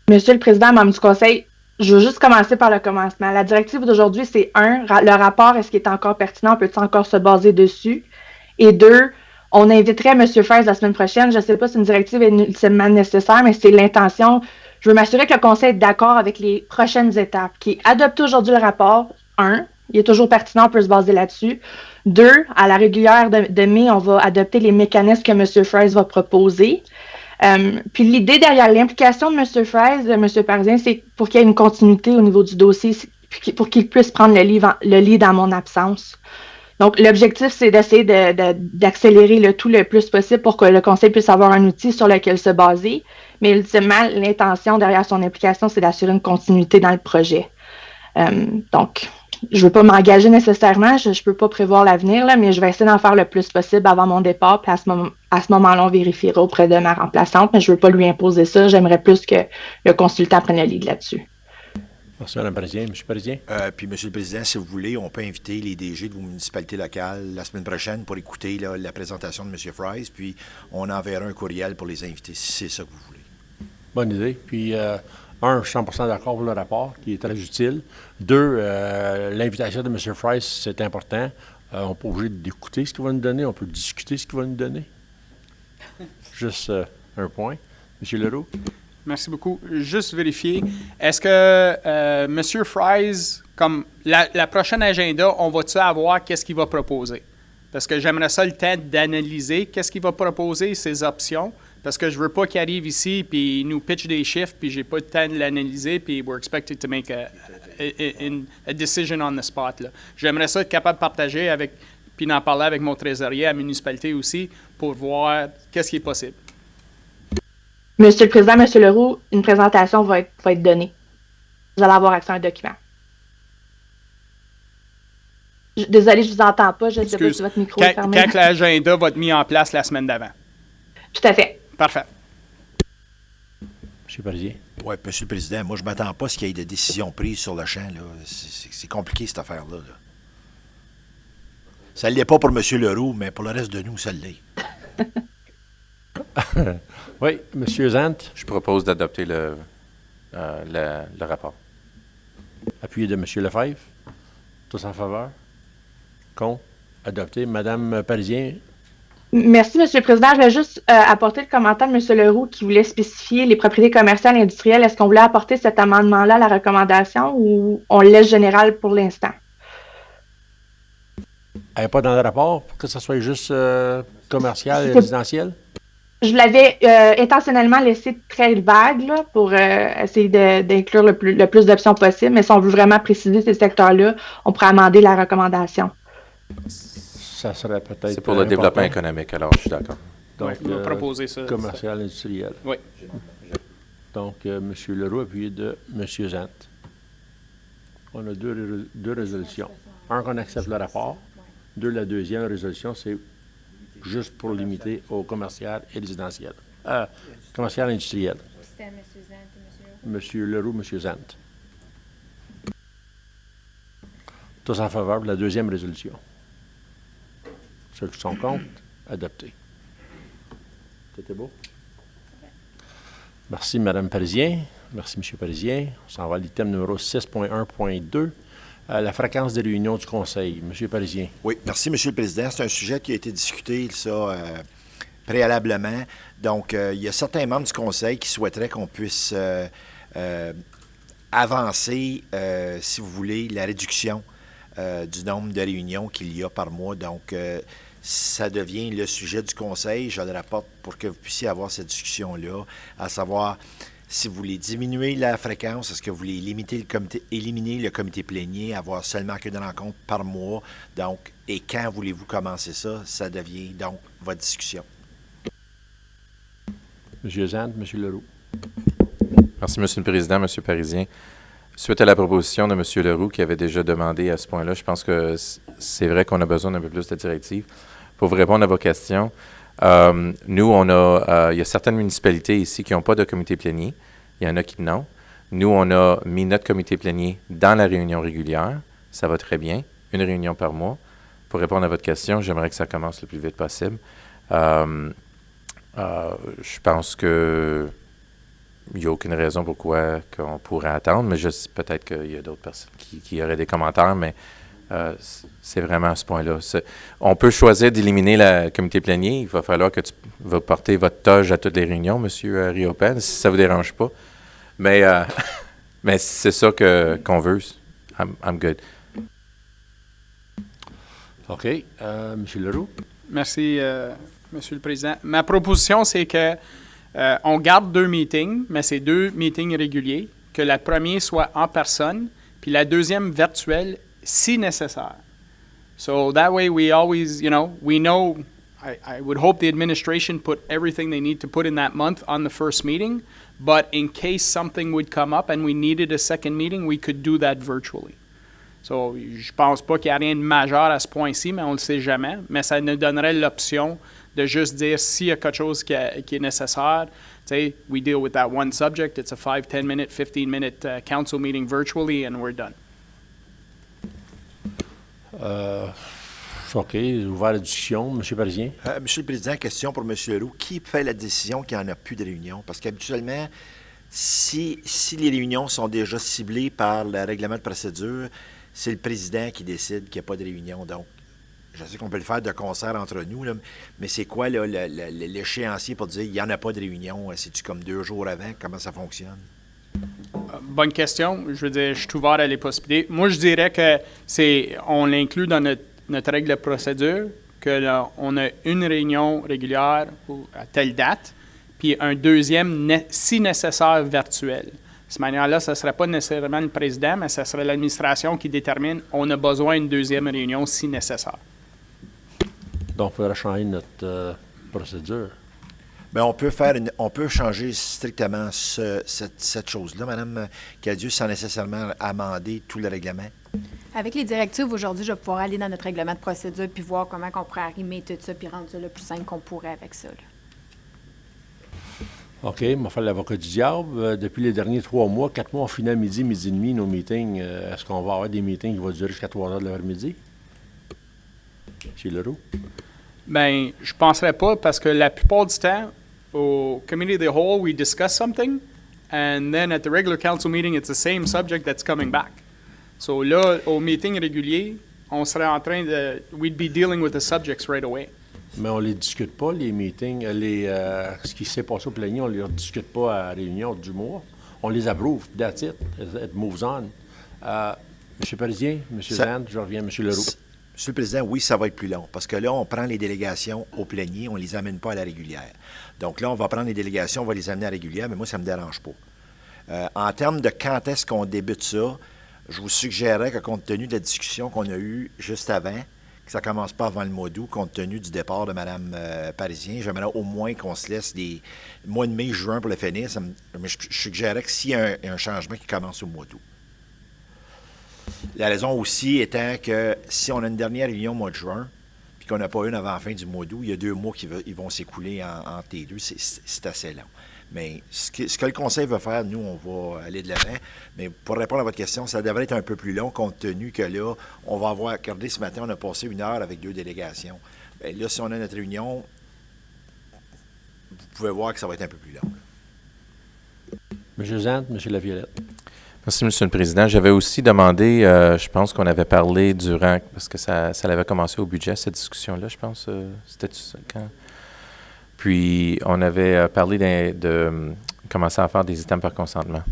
Monsieur le Président, membre du Conseil, je veux juste commencer par le commencement. La directive d'aujourd'hui, c'est le rapport, est-ce qu'il est encore pertinent? Peut-il encore se baser dessus? Et 2, on inviterait M. Fraisse la semaine prochaine. Je ne sais pas si une directive est ultimement nécessaire, mais c'est l'intention. Je veux m'assurer que le Conseil est d'accord avec les prochaines étapes, qui adopte aujourd'hui le rapport. 1, il est toujours pertinent, on peut se baser là-dessus. 2, à la régulière de mai, on va adopter les mécanismes que M. Fraisse va proposer. Puis l'idée derrière l'implication de M. Fraisse, de M. Parisien, c'est pour qu'il y ait une continuité au niveau du dossier, pour qu'il puisse prendre le lead en mon absence. Donc, l'objectif, c'est d'essayer d'accélérer le tout le plus possible pour que le Conseil puisse avoir un outil sur lequel se baser. Mais ultimement, l'intention derrière son implication, c'est d'assurer une continuité dans le projet. Donc, je ne veux pas m'engager nécessairement, je ne peux pas prévoir l'avenir, mais je vais essayer d'en faire le plus possible avant mon départ. Puis à ce moment-là, on vérifiera auprès de ma remplaçante, mais je ne veux pas lui imposer ça. J'aimerais plus que le consultant prenne le lead là-dessus. Merci, Mme Parisien. M. Parisien? Puis, M. le Président, si vous voulez, on peut inviter les DG de vos municipalités locales la semaine prochaine pour écouter la présentation de M. Fraisse, puis on enverra un courriel pour les inviter, si c'est ça que vous voulez. Bonne idée. Puis, je suis 100% d'accord pour le rapport, qui est très utile. 2, l'invitation de M. Fraisse, c'est important. On n'est pas obligé d'écouter ce qu'il va nous donner, on peut discuter ce qu'il va nous donner. Juste un point. M. Leroux? Merci beaucoup. Juste vérifier, est-ce que M. Fraisse, comme la prochaine agenda, on va-tu avoir qu'est-ce qu'il va proposer? Parce que j'aimerais ça le temps d'analyser qu'est-ce qu'il va proposer, ses options, parce que je veux pas qu'il arrive ici puis il nous pitch des chiffres puis j'ai pas le temps de l'analyser puis we're expected to make a decision on the spot. Là. J'aimerais ça être capable de partager puis d'en parler avec mon trésorier à la municipalité aussi pour voir qu'est-ce qui est possible. Monsieur le Président, Monsieur Leroux, une présentation va être donnée. Vous allez avoir accès à un document. Désolée, je ne vous entends pas. Je ne sais pas si votre micro est fermé. Quand l'agenda va être mis en place la semaine d'avant. Tout à fait. Parfait. M. Parisien? Oui, M. le Président, moi, je ne m'attends pas à ce qu'il y ait de décisions prises sur le champ. Là. C'est compliqué, cette affaire-là. Là. Ça ne l'est pas pour M. Leroux, mais pour le reste de nous, ça l'est. Oui, M. Zant? Je propose d'adopter le rapport. Appuyé de M. Lefebvre? Tous en faveur? Contre? Adopté. Mme Parisien? Merci, M. le Président. Je vais juste apporter le commentaire de M. Leroux qui voulait spécifier les propriétés commerciales et industrielles. Est-ce qu'on voulait apporter cet amendement-là à la recommandation ou on le laisse général pour l'instant? Elle n'est pas dans le rapport pour que ce soit juste commercial et résidentiel? Je l'avais intentionnellement laissé très vague là, pour essayer d'inclure le plus d'options possible, mais si on veut vraiment préciser ces secteurs-là, on pourrait amender la recommandation. Ça serait peut-être. C'est pour le développement économique, alors je suis d'accord. Donc, oui, on va proposer ça. Commercial industriel. Oui. Donc, M. Leroux, appuyé de M. Zant. On a deux résolutions. Un, qu'on accepte le rapport. 2, la deuxième résolution, c'est juste pour limiter au commercial et résidentiel. Commercial et industriel. C'était M. Zant et M. Leroux, M. Zant. Tous en faveur de la deuxième résolution. Ceux qui sont contre, adoptés. C'était beau? Merci, Mme Parisien. Merci, M. Parisien. On s'en va à l'item numéro 6.1.2. La fréquence des réunions du Conseil. M. Parisien. Oui, merci, M. le Président. C'est un sujet qui a été discuté, préalablement. Donc, il y a certains membres du Conseil qui souhaiteraient qu'on puisse avancer, si vous voulez, la réduction du nombre de réunions qu'il y a par mois. Donc, ça devient le sujet du Conseil. Je le rapporte pour que vous puissiez avoir cette discussion-là, à savoir si vous voulez diminuer la fréquence, est-ce que vous voulez éliminer le comité plénier, avoir seulement qu'une rencontre par mois. Donc, et quand voulez-vous commencer ça? Ça devient donc votre discussion. M. Zant, M. Leroux. Merci, M. le Président, M. Parisien. Suite à la proposition de M. Leroux qui avait déjà demandé à ce point-là, je pense que c'est vrai qu'on a besoin d'un peu plus de directives. Pour vous répondre à vos questions, nous, il y a certaines municipalités ici qui n'ont pas de comité plénier. Il y en a qui n'ont. Nous, on a mis notre comité plénier dans la réunion régulière. Ça va très bien. Une réunion par mois. Pour répondre à votre question, j'aimerais que ça commence le plus vite possible. Je pense que il n'y a aucune raison pourquoi qu'on pourrait attendre, mais peut-être qu'il y a d'autres personnes qui auraient des commentaires, mais c'est vraiment à ce point-là. On peut choisir d'éliminer le comité plénier. Il va falloir que tu vas porter votre toge à toutes les réunions, M. Riopen, si ça ne vous dérange pas. Mais, mais c'est ça qu'on veut. I'm good. OK. M. Leroux? Merci, Monsieur le Président. Ma proposition, c'est que on garde 2 meetings, mais c'est 2 meetings réguliers, que la première soit en personne, puis la deuxième virtuelle, si nécessaire. So that way we always, we know, I would hope the administration put everything they need to put in that month on the first meeting, but in case something would come up and we needed a second meeting, we could do that virtually. So, je pense pas qu'il y a rien de majeur à ce point-ci, mais on le sait jamais. Mais ça nous donnerait l'option de juste dire s'il y a quelque chose qui est nécessaire. Tu sais, we deal with that one subject. It's a 5, 10 minute, 15-minute council meeting virtually, and we're done. OK. Ouvert la discussion. M. Parisien? Monsieur le Président, question pour M. Leroux. Qui fait la décision qu'il n'y en a plus de réunions? Parce qu'habituellement, si les réunions sont déjà ciblées par le règlement de procédure, c'est le président qui décide qu'il n'y a pas de réunion. Donc, je sais qu'on peut le faire de concert entre nous, là, mais c'est quoi là, l'échéancier pour dire qu'il n'y en a pas de réunion? C'est-tu comme 2 jours avant? Comment ça fonctionne? Bonne question. Je veux dire, je suis ouvert à les possibilités. Moi, je dirais que on l'inclut dans notre règle de procédure, qu'on a une réunion régulière à telle date, puis un deuxième, si nécessaire, virtuel. De cette manière-là, ce ne serait pas nécessairement le président, mais ce serait l'administration qui détermine on a besoin d'une deuxième réunion si nécessaire. Donc, il faudra changer notre procédure. Bien, on peut changer strictement cette chose-là, Mme Cadieux, sans nécessairement amender tout le règlement. Avec les directives, aujourd'hui, je vais pouvoir aller dans notre règlement de procédure puis voir comment on pourrait arrimer tout ça puis rendre ça le plus simple qu'on pourrait avec ça. Là. OK, on va faire l'avocat du diable. Depuis les derniers 3 mois, 4 mois, on finit à midi et demi nos meetings. Est-ce qu'on va avoir des meetings qui vont durer jusqu'à 3 heures de l'après-midi? Chez Leroux? Bien, je ne penserais pas parce que la plupart du temps, au committee of the whole, we discuss something, and then at the regular council meeting, it's the same subject that's coming back. So là, au meeting régulier, on serait en train de... We'd be dealing with the subjects right away. Mais on ne les discute pas, les meetings. Ce qui s'est passé au plénier, on ne les discute pas à la réunion du mois. On les approuve. That's it. It moves on. M. Parisien, M. Zand, je reviens à M. Leroux. Monsieur le Président, oui, ça va être plus long, parce que là, on prend les délégations au plénier, on ne les amène pas à la régulière. Donc là, on va prendre les délégations, on va les amener à la régulière, mais moi, ça ne me dérange pas. En termes de quand est-ce qu'on débute ça, je vous suggérerais que, compte tenu de la discussion qu'on a eue juste avant, que ça ne commence pas avant le mois d'août, compte tenu du départ de Mme Parisien, j'aimerais au moins qu'on se laisse les mois de mai, juin pour le finir. Mais je suggérerais que s'il y a un changement qui commence au mois d'août. La raison aussi étant que si on a une dernière réunion au mois de juin, puis qu'on n'a pas une avant la fin du mois d'août, il y a 2 mois qui vont s'écouler entre les deux. C'est assez long. Mais ce que le Conseil veut faire, nous, on va aller de l'avant. Mais pour répondre à votre question, ça devrait être un peu plus long, compte tenu que là, on va avoir... Regardez, ce matin, on a passé 1 heure avec 2 délégations. Bien, là, si on a notre réunion, vous pouvez voir que ça va être un peu plus long. M. Zant, M. Laviolette. Merci, M. le Président. J'avais aussi demandé, je pense qu'on avait parlé durant, parce que ça avait commencé au budget, cette discussion-là, je pense. C'était quand? Puis, on avait parlé de commencer à faire des items par consentement.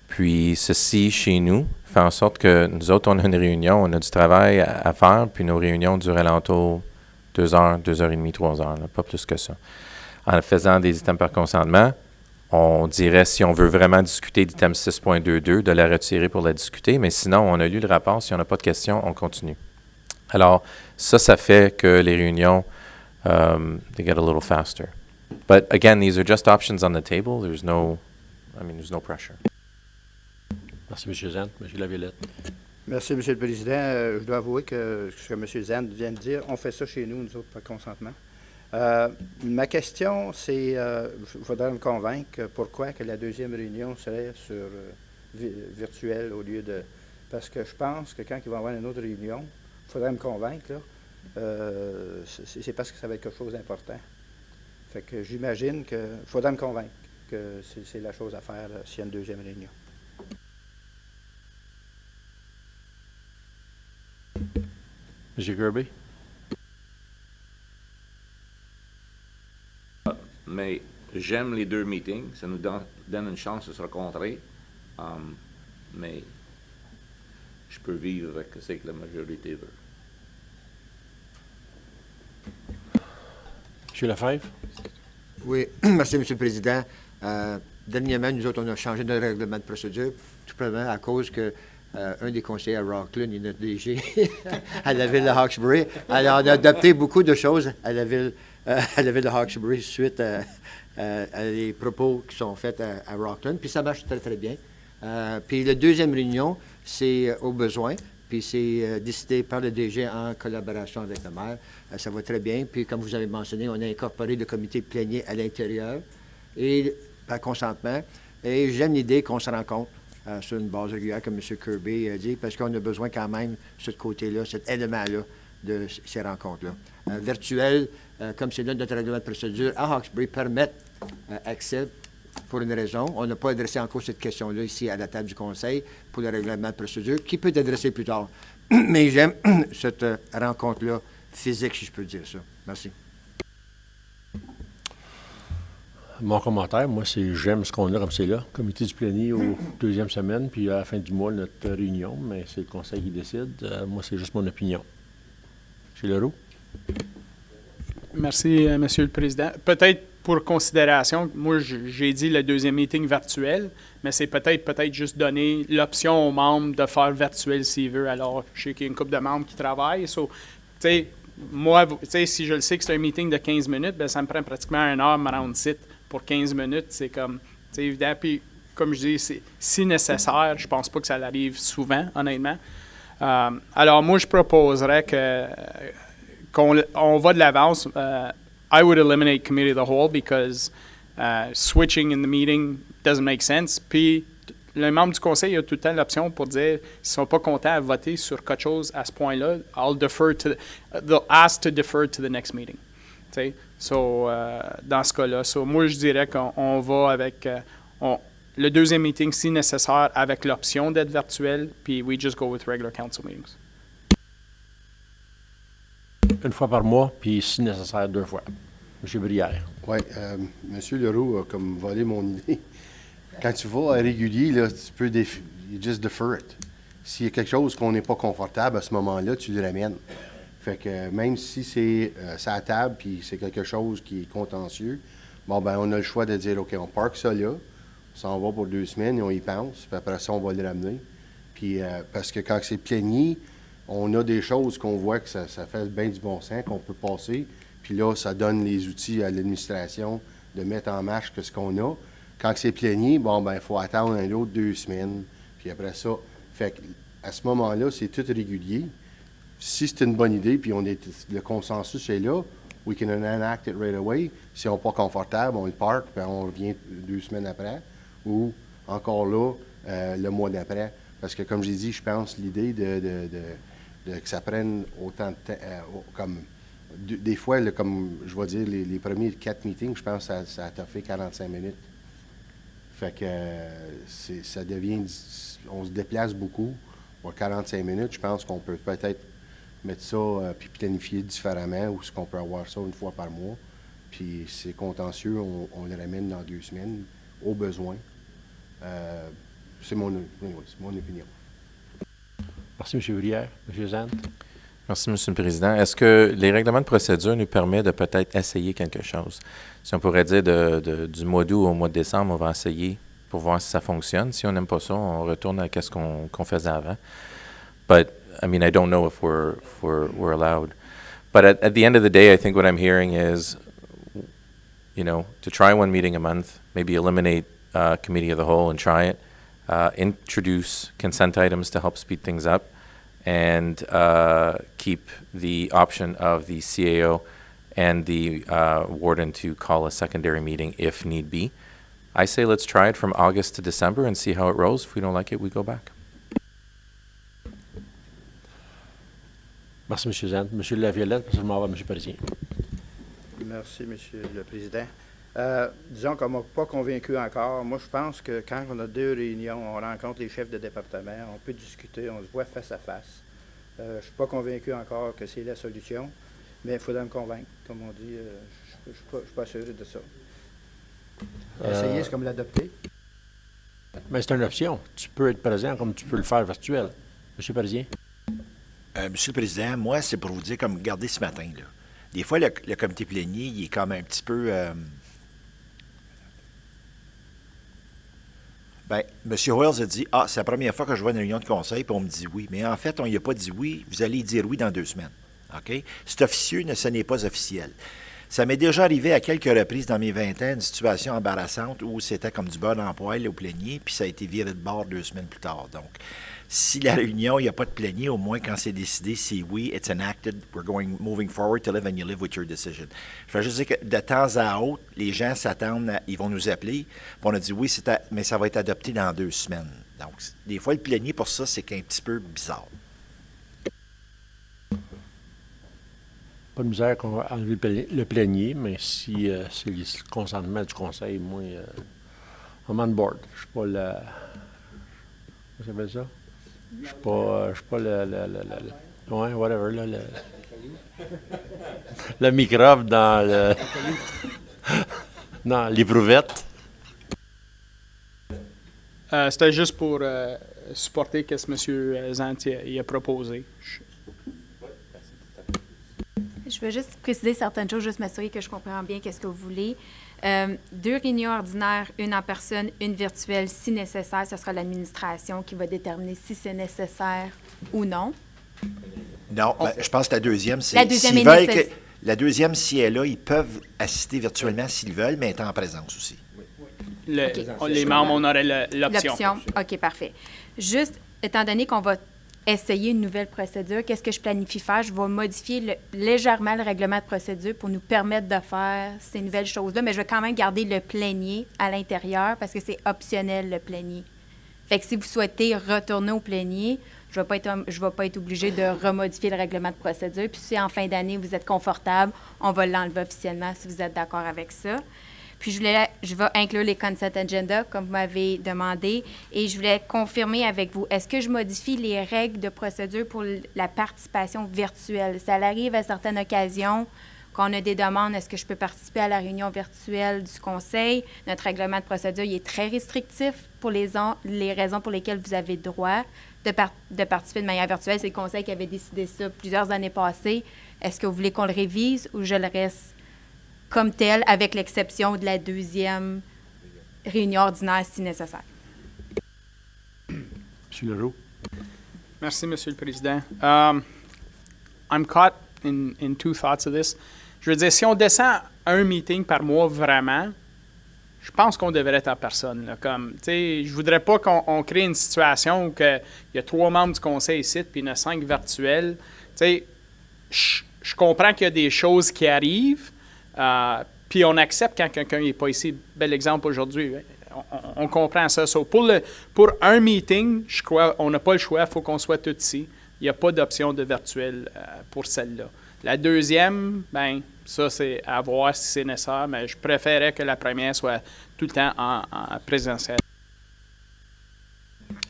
Puis, ceci, chez nous, fait en sorte que nous autres, on a une réunion, on a du travail à faire, puis nos réunions durent alentour 2 heures, 2 heures et demie, 3 heures, là, pas plus que ça. En faisant des items par consentement, on dirait, si on veut vraiment discuter d'item 6.22, de la retirer pour la discuter, mais sinon, on a lu le rapport, si on n'a pas de questions, on continue. Alors, ça fait que les réunions, they get a little faster. But again, these are just options on the table. There's no pressure. Merci, M. Zant. M. Laviolette. Merci, M. le Président. Je dois avouer que ce que M. Zand vient de dire, on fait ça chez nous autres, par consentement. Ma question, c'est, il faudrait me convaincre pourquoi que la deuxième réunion serait sur virtuelle au lieu de... Parce que je pense que quand il va y avoir une autre réunion, il faudrait me convaincre, là, c'est parce que ça va être quelque chose d'important. Fait que j'imagine qu'il faudrait me convaincre que c'est la chose à faire s'il y a une deuxième réunion. M. Kirby? Mais j'aime les deux meetings. Ça nous donne une chance de se rencontrer. Mais je peux vivre avec ce que la majorité veut. M. Lefebvre? Oui, merci, M. le Président. Dernièrement, nous autres, on a changé notre règlement de procédure, tout simplement à cause que un des conseillers à Rockland, il est notre DG à la ville de Hawkesbury. Alors, on a adopté beaucoup de choses à la ville de Hawkesbury suite à les propos qui sont faits à Rockland. Puis ça marche très, très bien. Puis la deuxième réunion, c'est au besoin. Puis c'est décidé par le DG en collaboration avec le maire. Ça va très bien. Puis comme vous avez mentionné, on a incorporé le comité plénier à l'intérieur et par consentement. Et j'aime l'idée qu'on se rencontre sur une base régulière, comme M. Kirby a dit, parce qu'on a besoin quand même, de ce côté-là, cet élément-là, de ces rencontres-là. Virtuelles, comme c'est là notre règlement de procédure, à Hawkesbury, permettent accès pour une raison. On n'a pas adressé encore cette question-là ici à la table du Conseil pour le règlement de procédure, qui peut être adressé plus tard. Mais j'aime cette rencontre-là physique, si je peux dire ça. Merci. Mon commentaire, moi, c'est j'aime ce qu'on a comme c'est là. Comité du plénier aux deuxième semaine, puis à la fin du mois, notre réunion, mais c'est le Conseil qui décide. Moi, c'est juste mon opinion. M. Leroux? Merci, Monsieur le Président. Peut-être pour considération, moi, j'ai dit le deuxième meeting virtuel, mais c'est peut-être juste donner l'option aux membres de faire virtuel s'ils veulent. Alors, je sais qu'il y a une couple de membres qui travaillent. Moi, si je le sais que c'est un meeting de 15 minutes, ben, ça me prend pratiquement 1 heure de me rendre site. Pour 15 minutes, c'est comme, c'est évident. Puis, comme je dis, si nécessaire, je pense pas que ça arrive souvent, honnêtement. Alors, moi, je proposerais qu'on va de l'avance. I would eliminate committee of the whole because switching in the meeting doesn't make sense. Puis, le membre du conseil a tout le temps l'option pour dire s'ils sont pas contents à voter sur quelque chose à ce point-là, they'll ask to defer to the next meeting. T'sais? So, dans ce cas-là, moi, je dirais qu'on va avec le deuxième meeting, si nécessaire, avec l'option d'être virtuel, puis we just go with regular council meetings. Une fois par mois, puis si nécessaire, 2 fois. M. Brière. Oui, M. Leroux a comme volé mon idée. Quand tu vas à régulier, là, tu peux you just defer it. S'il y a quelque chose qu'on n'est pas confortable à ce moment-là, tu le ramènes. Fait que même si c'est sa table puis c'est quelque chose qui est contentieux, bon ben on a le choix de dire OK, on parque ça là, on s'en va pour 2 semaines et on y pense, puis après ça on va le ramener. Puis parce que quand c'est plénier, on a des choses qu'on voit que ça fait bien du bon sens, qu'on peut passer, puis là ça donne les outils à l'administration de mettre en marche que ce qu'on a. Quand c'est plénier, bon ben il faut attendre un autre 2 semaines, puis après ça, fait que à ce moment-là, c'est tout régulier. Si c'est une bonne idée, puis le consensus est là, we can enact it right away. Si on n'est pas confortable, on le parque, puis on revient 2 semaines après, ou encore là, le mois d'après. Parce que, comme j'ai dit, je pense l'idée de que ça prenne autant de temps, comme des fois, là, comme je vais dire, les premiers 4 meetings, je pense que ça a fait 45 minutes. Fait que ça devient, on se déplace beaucoup. Pour 45 minutes, je pense qu'on peut peut-être mettre ça puis planifier différemment ou est-ce qu'on peut avoir ça une fois par mois. Puis c'est contentieux, on le ramène dans 2 semaines, au besoin. C'est mon opinion. Merci, M. Brière. M. Zant. Merci, M. le Président. Est-ce que les règlements de procédure nous permettent de peut-être essayer quelque chose? Si on pourrait dire du mois d'août au mois de décembre, on va essayer pour voir si ça fonctionne. Si on n'aime pas ça, on retourne à ce qu'on faisait avant. But I mean, I don't know if we're allowed. But at the end of the day, I think what I'm hearing is, to try 1 meeting a month, maybe eliminate committee of the whole and try it, introduce consent items to help speed things up, and keep the option of the CAO and the warden to call a secondary meeting if need be. I say let's try it from August to December and see how it rolls. If we don't like it, we go back. Merci, M. Zant. M. Laviolette, puis je m'en vais, M. Parisien. Merci, M. le Président. Disons qu'on ne m'a pas convaincu encore. Moi, je pense que quand on a 2 réunions, on rencontre les chefs de département, on peut discuter, on se voit face à face. Je ne suis pas convaincu encore que c'est la solution, mais il faudrait me convaincre. Comme on dit, je ne suis pas sûr de ça. Essayer, c'est comme l'adopter. Mais c'est une option. Tu peux être présent comme tu peux le faire virtuel. Monsieur Parisien? Monsieur le Président, moi, c'est pour vous dire, comme regardez ce matin, là. Des fois, le comité plénier, il est comme un petit peu... M. Wells a dit « Ah, c'est la première fois que je vois une réunion de conseil, puis on me dit oui. » Mais en fait, on n'y a pas dit oui. Vous allez dire oui dans 2 semaines. OK? C'est officieux, mais ce n'est pas officiel. Ça m'est déjà arrivé à quelques reprises dans mes 20 ans, une situation embarrassante où c'était comme du beurre dans le poêle au plénier, puis ça a été viré de bord 2 semaines plus tard. Donc, si la réunion, il n'y a pas de plénier, au moins quand c'est décidé, c'est oui, it's enacted, moving forward to live and you live with your decision. Je veux juste dire que de temps à autre, les gens s'attendent, ils vont nous appeler, puis on a dit oui, mais ça va être adopté dans 2 semaines. Donc, des fois, le plénier pour ça, c'est un petit peu bizarre. Pas de misère qu'on va enlever le plénier, mais si c'est le consentement du conseil, moi, I'm on board. Je suis pas le... Comment ça s'appelle ça? Je suis pas le ouais, whatever, là, le microbe dans le... dans l'éprouvette. C'était juste pour supporter ce que M. Zant a proposé. Je veux juste préciser certaines choses, juste m'assurer que je comprends bien qu'est-ce que vous voulez. 2 réunions ordinaires, une en personne, une virtuelle. Si nécessaire, ce sera l'administration qui va déterminer si c'est nécessaire ou non. Non, je pense que la deuxième, c'est... La deuxième est nécessaire. La deuxième, si elle est là, ils peuvent assister virtuellement s'ils veulent, mais être en présence aussi. Les membres, on aurait l'option. OK, parfait. Juste, étant donné qu'on va essayer une nouvelle procédure, qu'est-ce que je planifie faire? Je vais modifier légèrement le règlement de procédure pour nous permettre de faire ces nouvelles choses-là, mais je vais quand même garder le plénier à l'intérieur parce que c'est optionnel, le plénier. Fait que si vous souhaitez retourner au plénier, je vais pas être obligée de remodifier le règlement de procédure. Puis si en fin d'année, vous êtes confortable, on va l'enlever officiellement si vous êtes d'accord avec ça. Puis je vais inclure les consent agenda, comme vous m'avez demandé, et je voulais confirmer avec vous, est-ce que je modifie les règles de procédure pour la participation virtuelle? Ça arrive à certaines occasions qu'on a des demandes, est-ce que je peux participer à la réunion virtuelle du conseil? Notre règlement de procédure, il est très restrictif pour les raisons pour lesquelles vous avez droit de participer de manière virtuelle. C'est le conseil qui avait décidé ça plusieurs années passées. Est-ce que vous voulez qu'on le révise ou je le reste comme tel, avec l'exception de la 2e réunion ordinaire, si nécessaire? M. Leroux. Merci, M. le Président. I'm caught in 2 thoughts of this. Je veux dire, si on descend un meeting par mois vraiment, je pense qu'on devrait être en personne. Là, comme, je voudrais pas qu'on crée une situation où il y a 3 membres du conseil ici, puis il y en a 5 virtuels. Je comprends qu'il y a des choses qui arrivent, puis on accepte quand quelqu'un n'est pas ici. Bel exemple aujourd'hui. On comprend ça. Pour un meeting, je crois on n'a pas le choix, il faut qu'on soit tous ici. Il n'y a pas d'option de virtuel pour celle-là. La deuxième, ça, c'est à voir si c'est nécessaire, mais je préférais que la première soit tout le temps en présentiel.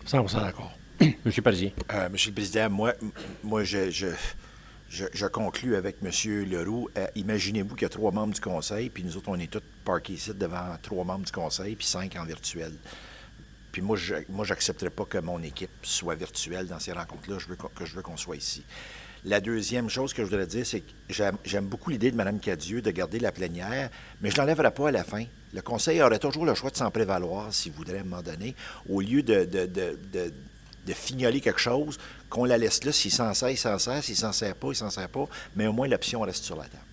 100% d'accord. Monsieur Parisien. Monsieur le Président, moi je conclus avec M. Leroux. Imaginez-vous qu'il y a 3 membres du conseil, puis nous autres, on est tous parqués ici devant 3 membres du conseil, puis 5 en virtuel. Puis moi, j'accepterai pas que mon équipe soit virtuelle dans ces rencontres-là. Je veux qu'on soit ici. La deuxième chose que je voudrais dire, c'est que j'aime beaucoup l'idée de Mme Cadieux de garder la plénière, mais je ne l'enlèverai pas à la fin. Le conseil aurait toujours le choix de s'en prévaloir, s'il voudrait, à un moment donné, au lieu de fignoler quelque chose, qu'on la laisse là. S'il s'en sert, il s'en sert. S'il s'en sert pas, il s'en sert pas. Mais au moins, l'option reste sur la table.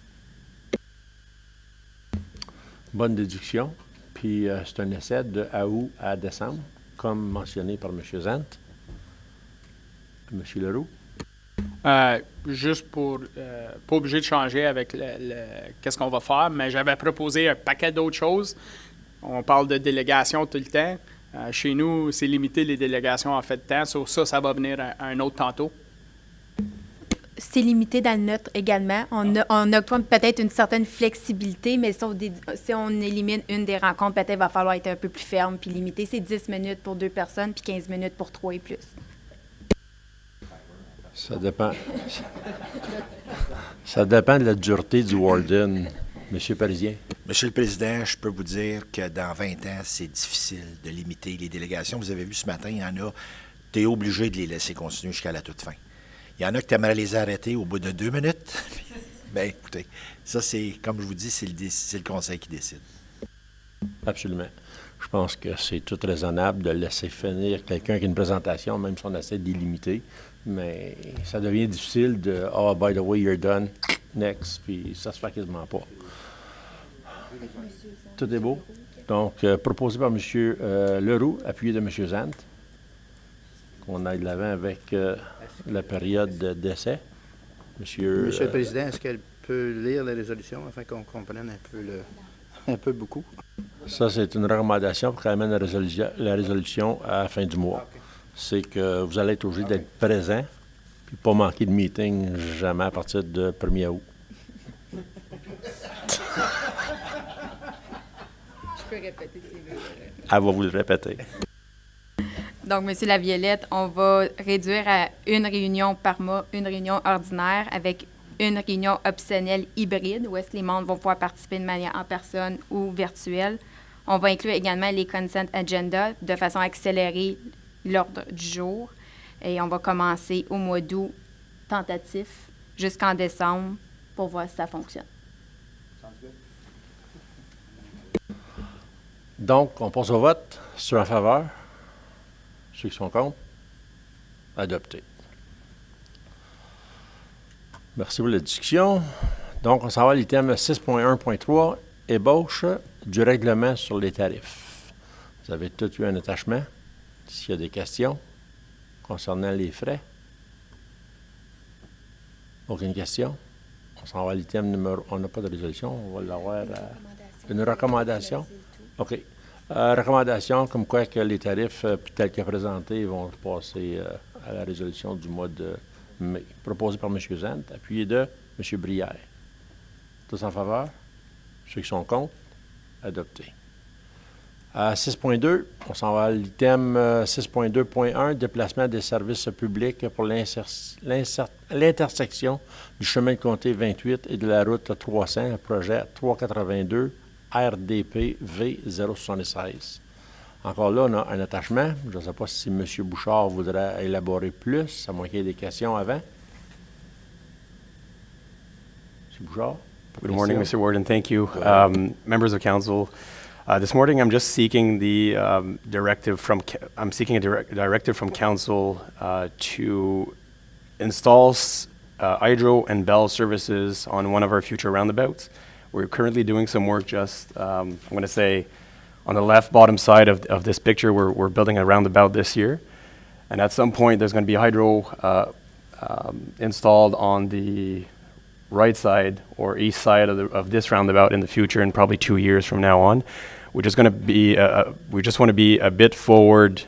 Bonne déduction. Puis c'est un essai de août à décembre, comme mentionné par M. Zant. M. Leroux. Juste pour pas obligé de changer avec qu'est-ce qu'on va faire, mais j'avais proposé un paquet d'autres choses. On parle de délégation tout le temps. Chez nous, c'est limité les délégations en fait de temps. Sur ça va venir un autre tantôt. c'est limité dans le nôtre également. On octroie peut-être une certaine flexibilité, mais si on élimine une des rencontres, peut-être il va falloir être un peu plus ferme puis limiter. C'est 10 minutes pour 2 personnes puis 15 minutes pour 3 et plus. Ça dépend. Ça dépend de la dureté du warden. Monsieur Parisien. Monsieur le Président, je peux vous dire que dans 20 ans, c'est difficile de limiter les délégations. Vous avez vu ce matin, il y en a, tu es obligé de les laisser continuer jusqu'à la toute fin. Il y en a que tu aimerais les arrêter au bout de 2 minutes. Bien, écoutez, ça, c'est, comme je vous dis, c'est le Conseil qui décide. Absolument. Je pense que c'est tout raisonnable de laisser finir quelqu'un qui a une présentation, même si on essaie de limiter. Mais ça devient difficile de « Oh, by the way, you're done. Next. » Puis ça se fait quasiment pas. Tout est beau. Donc, proposé par M. Leroux, appuyé de M. Zant. Qu'on aille de l'avant avec la période d'essai. Monsieur le Président, est-ce qu'elle peut lire la résolution afin qu'on comprenne un peu beaucoup? Ça, c'est une recommandation pour qu'elle amène la résolution à la fin du mois. Okay. C'est que vous allez être obligé d'être présent puis pas manquer de meeting jamais à partir de 1er août. Je peux répéter si vous voulez. Elle va vous le répéter. Donc, M. Laviolette, on va réduire à une réunion par mois, une réunion ordinaire avec une réunion optionnelle hybride où est-ce que les membres vont pouvoir participer de manière en personne ou virtuelle. On va inclure également les consent agenda de façon à accélérer l'ordre du jour. Et on va commencer au mois d'août tentatif jusqu'en décembre pour voir si ça fonctionne. Donc, on passe au vote. Ceux en faveur? Ceux qui sont contre? Adopté. Merci pour la discussion. Donc, on s'en va à l'item 6.1.3, ébauche du règlement sur les tarifs. Vous avez tous eu un attachement. S'il y a des questions concernant les frais? Aucune question? On s'en va à l'item numéro... On n'a pas de résolution, on va l'avoir une recommandation. OK. Recommandation comme quoi que les tarifs tels que présentés vont passer à la résolution du mois de mai. Proposé par M. Zant, appuyé de M. Brière. Tous en faveur? Ceux qui sont contre? Adopté. À 6.2, on s'en va à l'item 6.2.1, déplacement des services publics pour l'intersection du chemin de comté 28 et de la route 300, projet 382 RDP V076. Encore là, on a un attachement. Je ne sais pas si M. Bouchard voudrait élaborer plus, à moins qu'il y ait des questions avant. M. Bouchard? Good morning, Mr. Warden. Thank you. Members of council, this morning I'm just seeking the directive from directive from council to install hydro and bell services on one of our future roundabouts. We're currently doing some work just, I'm going to say, on the left bottom side of this picture. We're building a roundabout this year, and at some point there's going to be hydro installed on the right side or east side of this roundabout in the future, and probably 2 years from now on. We're just going to be, we just want to be a bit forward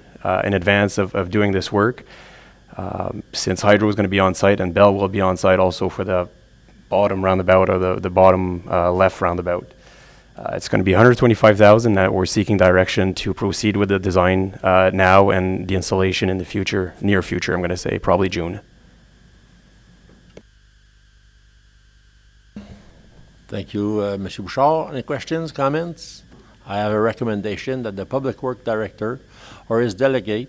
in advance of doing this work, since hydro is going to be on site and Bell will be on site also for the bottom roundabout or the bottom left roundabout. It's going to be $125,000 that we're seeking direction to proceed with the design now and the installation in the future, near future, I'm going to say, probably June. Thank you, Mr. Bouchard. Any questions, comments? I have a recommendation that the Public Works Director or his delegate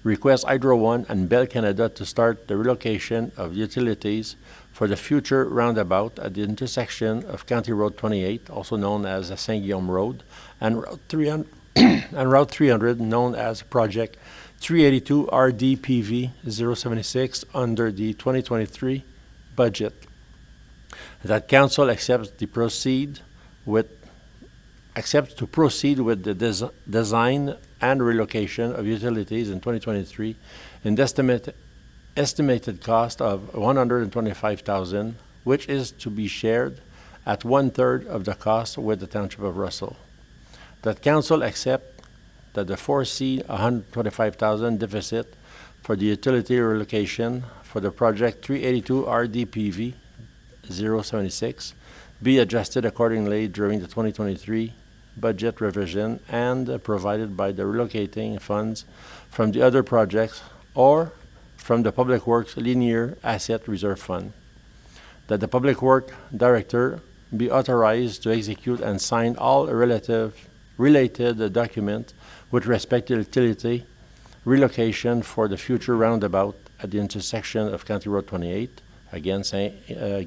request Hydro One and Bell Canada to start the relocation of utilities for the future roundabout at the intersection of County Road 28, also known as Saint-Guillaume Road, and Route 300, and Route 300, known as Project 382 RDPV 076 under the 2023 budget. That council accepts to proceed with the design and relocation of utilities in 2023 in the estimated cost of $125,000, which is to be shared at 1/3 of the cost with the Township of Russell. That council accept that the foreseen $125,000 deficit for the utility relocation for the project 382 RDPV 076 be adjusted accordingly during the 2023 budget revision and provided by the relocating funds from the other projects or from the Public Works Linear Asset Reserve Fund. That the Public Work Director be authorized to execute and sign all related documents with respect to utility relocation for the future roundabout at the intersection of County Road 28, again Saint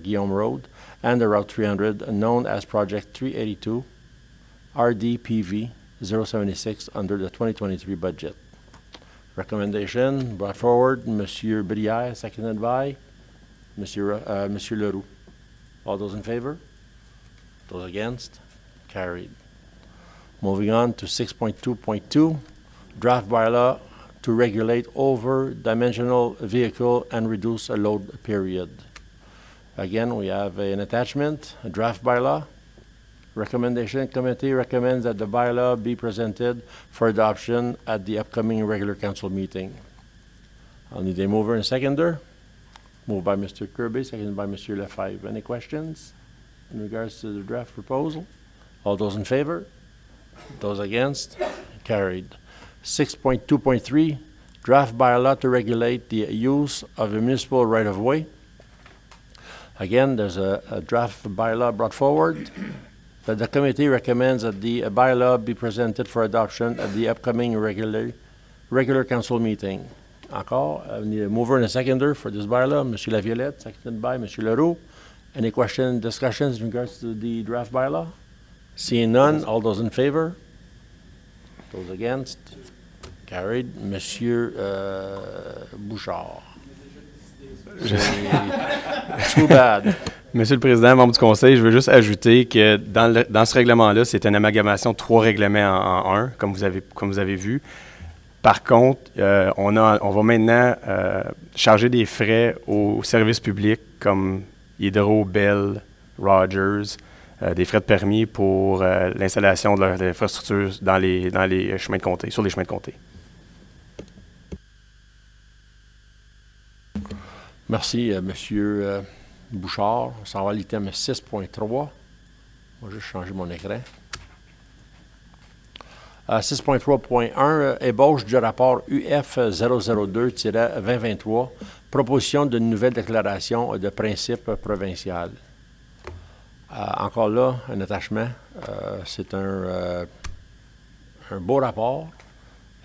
Guillaume Road, and the Route 300, known as Project 382 RDPV 076 under the 2023 budget. Recommendation brought forward, Monsieur Brière, seconded by Monsieur Leroux. All those in favor? Those against? Carried. Moving on to 6.2.2, draft bylaw to regulate over-dimensional vehicle and reduce a load period. Again, we have an attachment, a draft bylaw. Recommendation committee recommends that the bylaw be presented for adoption at the upcoming regular council meeting. I'll need a mover and seconder. Moved by Mr. Kirby, seconded by Mr. Lefebvre. Any questions in regards to the draft proposal? All those in favor? Those against? Carried. 6.2.3, draft bylaw to regulate the use of a municipal right-of-way. Again, there's a draft bylaw brought forward. That the committee recommends that the bylaw be presented for adoption at the upcoming regular council meeting. Encore, I need a mover and a seconder for this bylaw. Monsieur Laviolette, seconded by Monsieur Leroux. Any questions, discussions in regards to the draft bylaw? Seeing none, all those in favor? Those against? Carried. Monsieur Bouchard. Too bad. Monsieur le Président, membre du Conseil, je veux juste ajouter que dans ce règlement-là, c'est une amalgamation de 3 règlements en un, comme vous avez vu. Par contre, on va maintenant charger des frais aux services publics comme Hydro, Bell, Rogers, des frais de permis pour l'installation de leurs infrastructures dans les chemins de comté, sur les chemins de comté. Merci, Monsieur Bouchard. On s'en va à l'item 6.3. On va juste changer mon écran. 6.3.1, ébauche du rapport UF 002-2023, proposition d'une nouvelle déclaration de principe provincial. Encore là, un attachement. C'est un beau rapport.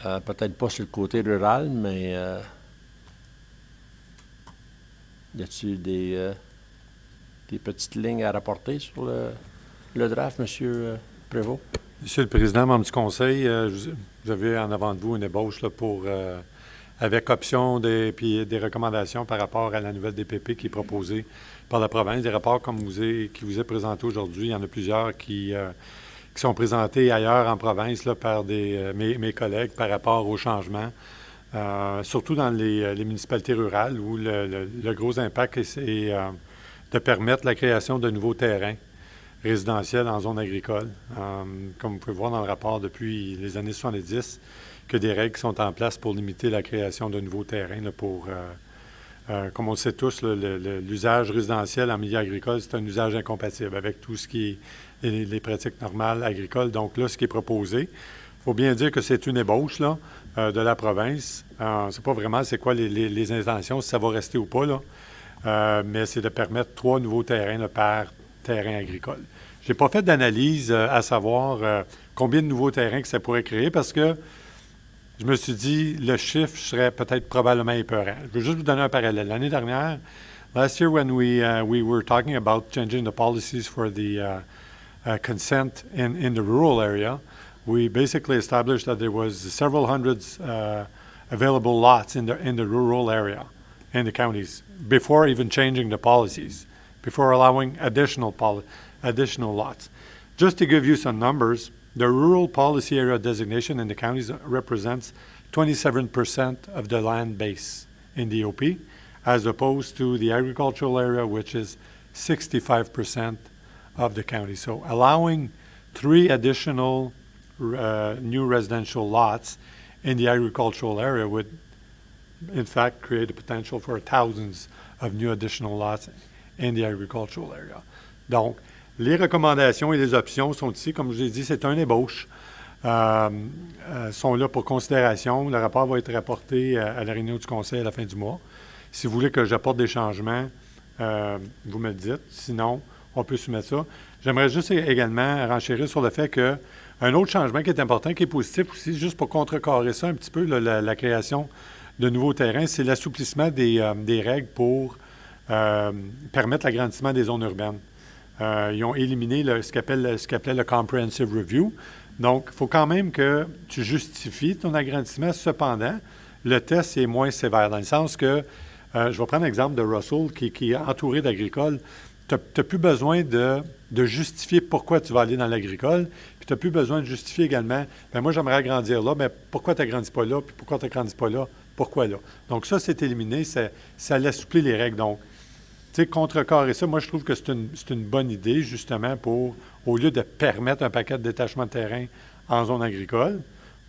Peut-être pas sur le côté rural, mais y a-t-il des petites lignes à rapporter sur le draft, M. Prévost? Monsieur le Président, membre du Conseil, vous avez en avant de vous une ébauche là, avec option puis des recommandations par rapport à la nouvelle DPP qui est proposée par la province. Des rapports qui vous est présenté aujourd'hui, il y en a plusieurs qui sont présentés ailleurs en province là, par mes collègues par rapport au changement. Surtout dans les municipalités rurales où le gros impact est de permettre la création de nouveaux terrains résidentiels en zone agricole. Comme vous pouvez voir dans le rapport depuis les années 70, que des règles sont en place pour limiter la création de nouveaux terrains là, comme on le sait tous, l'usage résidentiel en milieu agricole, c'est un usage incompatible avec tout ce qui est les pratiques normales agricoles. Donc là, ce qui est proposé, il faut bien dire que c'est une ébauche là, de la province. On ne sait pas vraiment c'est quoi les intentions, si ça va rester ou pas, là. Mais c'est de permettre 3 nouveaux terrains là, par terrain agricole. Je n'ai pas fait d'analyse à savoir combien de nouveaux terrains que ça pourrait créer parce que je me suis dit le chiffre serait peut-être probablement épeurant. Je veux juste vous donner un parallèle. L'année dernière, last year when we were talking about changing the policies for the consent in the rural area, we basically established that there was several hundreds available lots in the rural area in the counties before even changing the policies, before allowing additional lots. Just to give you some numbers, the rural policy area designation in the counties represents 27% of the land base in the OP, as opposed to the agricultural area, which is 65% of the county. So allowing 3 additional new residential lots in the agricultural area would in fact create a potential for thousands of new additional lots in the agricultural area. Donc, les recommandations et les options sont ici. Comme je vous ai dit, c'est un ébauche. Sont là pour considération. Le rapport va être rapporté à la réunion du Conseil à la fin du mois. Si vous voulez que j'apporte des changements, vous me le dites. Sinon, on peut soumettre ça. J'aimerais juste également renchérir sur le fait qu'un autre changement qui est important, qui est positif aussi, juste pour contrecarrer ça un petit peu, la création de nouveaux terrains, c'est l'assouplissement des règles pour permettre l'agrandissement des zones urbaines. Ils ont éliminé ce qu'appelait le Comprehensive Review. Donc, il faut quand même que tu justifies ton agrandissement. Cependant, le test est moins sévère, dans le sens que, je vais prendre l'exemple de Russell, qui est entouré d'agricoles. Tu n'as plus besoin de justifier pourquoi tu vas aller dans l'agricole, puis tu n'as plus besoin de justifier également, bien moi j'aimerais agrandir là, mais pourquoi tu n'agrandis pas là, puis pourquoi tu n'agrandis pas là, pourquoi là. Donc ça, c'est éliminé, ça assouplit les règles. Donc, tu sais, contrecarrer ça, moi je trouve que c'est une bonne idée, justement, pour, au lieu de permettre un paquet de détachement de terrain en zone agricole,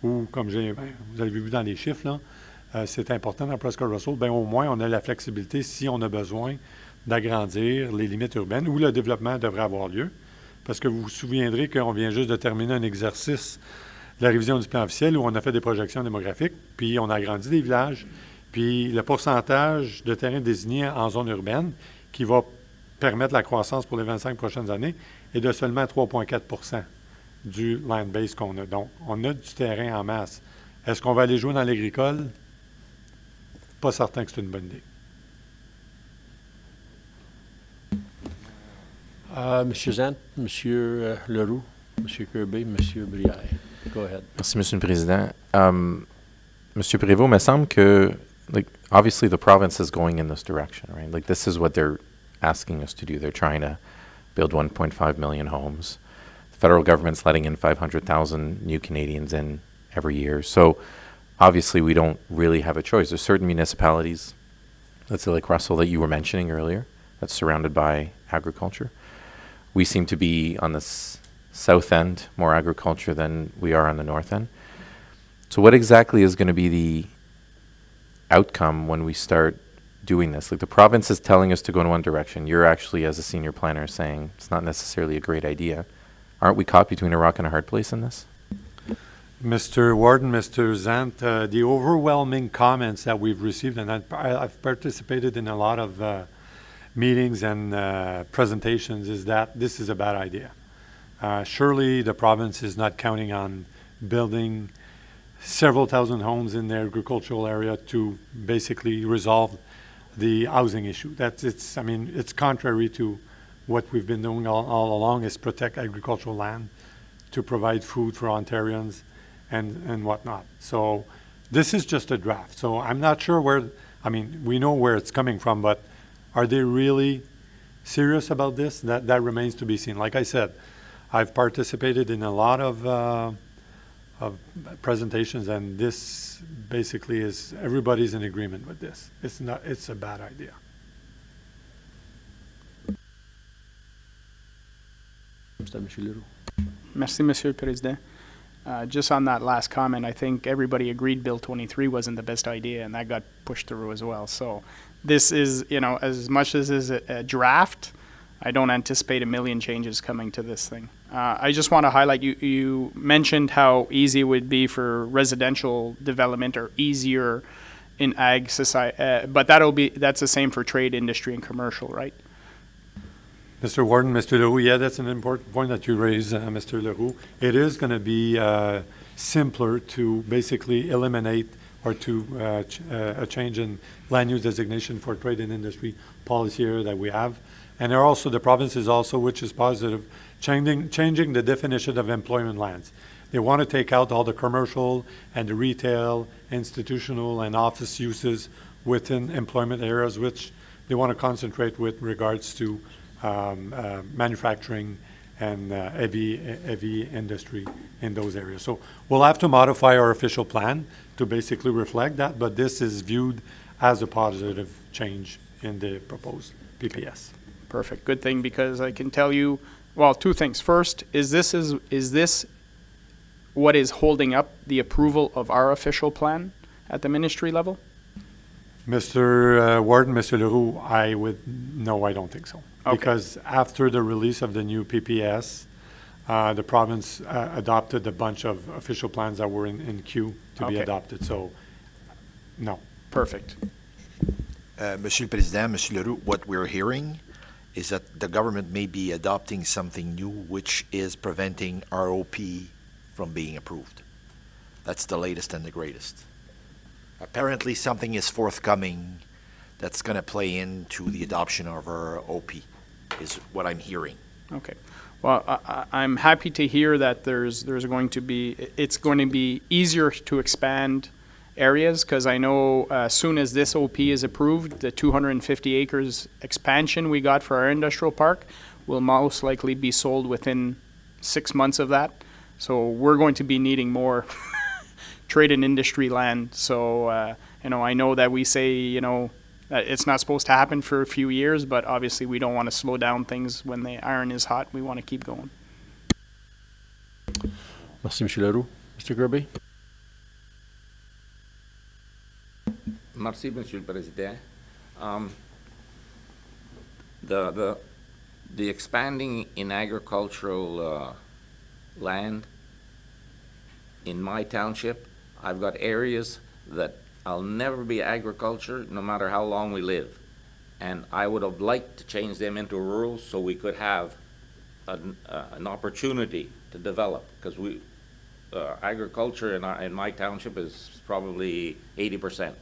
ou comme vous avez vu dans les chiffres, là, c'est important dans Prescott-Russell, bien au moins on a la flexibilité si on a besoin d'agrandir les limites urbaines où le développement devrait avoir lieu. Parce que vous vous souviendrez qu'on vient juste de terminer un exercice de la révision du plan officiel où on a fait des projections démographiques, puis on a agrandi des villages, puis le pourcentage de terrains désignés en zone urbaine qui va permettre la croissance pour les 25 prochaines années est de seulement 3,4 % du land base qu'on a. Donc, on a du terrain en masse. Est-ce qu'on va aller jouer dans l'agricole? Pas certain que c'est une bonne idée. Monsieur Zant, Monsieur Leroux, Monsieur Kirby, Monsieur Brière. Go ahead. Merci, Monsieur le Président. Monsieur Prévost, il me semble que, like, obviously the province is going in this direction, right? Like, this is what they're asking us to do. They're trying to build 1.5 million homes. The federal government's letting in 500,000 new Canadians in every year. So, obviously, we don't really have a choice. There's certain municipalities, let's say like Russell that you were mentioning earlier, that's surrounded by agriculture. We seem to be on the south end, more agriculture than we are on the north end. So what exactly is going to be the outcome when we start doing this? Like, the province is telling us to go in one direction. You're actually, as a senior planner, saying it's not necessarily a great idea. Aren't we caught between a rock and a hard place in this? Mr. Warden, Mr. Zant, the overwhelming comments that we've received, and I've participated in a lot of meetings and presentations, is that this is a bad idea. Surely the province is not counting on building several thousand homes in the agricultural area to basically resolve the housing issue. It's contrary to what we've been doing all along, is protect agricultural land to provide food for Ontarians and whatnot. So this is just a draft. So I'm not sure we know where it's coming from, but are they really serious about this? That remains to be seen. Like I said, I've participated in a lot of presentations, and this basically is, everybody's in agreement with this. It's a bad idea. Merci, Monsieur le Président. Just on that last comment, I think everybody agreed Bill 23 wasn't the best idea, and that got pushed through as well. So this is, as much as is a draft, I don't anticipate a million changes coming to this thing. I just want to highlight, you mentioned how easy it would be for residential development, or easier in ag society, but that's the same for trade, industry, and commercial, right? Mr. Warden, Mr. Leroux, yeah, that's an important point that you raised, Mr. Leroux. It is going to be simpler to basically eliminate or to a change in land use designation for trade and industry policy area that we have. And there are also, the province is also, which is positive, changing the definition of employment lands. They want to take out all the commercial and the retail, institutional, and office uses within employment areas, which they want to concentrate with regards to manufacturing and heavy industry in those areas. So we'll have to modify our official plan to basically reflect that, but this is viewed as a positive change in the proposed PPS. Perfect. Good thing, because I can tell you, well, two things. First, is this what is holding up the approval of our official plan at the ministry level? Mr. Warden, Mr. Leroux, I don't think so. Okay. Because after the release of the new PPS, the province adopted a bunch of official plans that were in queue to be Okay. adopted, so, no. Perfect. Monsieur le Président, Monsieur Leroux, what we're hearing is that the government may be adopting something new which is preventing ROP from being approved. That's the latest and the greatest. Apparently something is forthcoming that's going to play into the adoption of our OP, is what I'm hearing. Okay. Well, I'm happy to hear that it's going to be easier to expand areas, because I know as soon as this OP is approved, the 250 acres expansion we got for our industrial park will most likely be sold within 6 months of that. So we're going to be needing more trade and industry land. So, I know that we say, that it's not supposed to happen for a few years, but obviously we don't want to slow down things when the iron is hot. We want to keep going. Merci, M. Leroux. Mr. Kirby? Merci, Monsieur le Président. The expanding in agricultural land in my township, I've got areas that I'll never be agriculture no matter how long we live. And I would have liked to change them into rural so we could have an opportunity to develop, because agriculture in my township is probably 80%.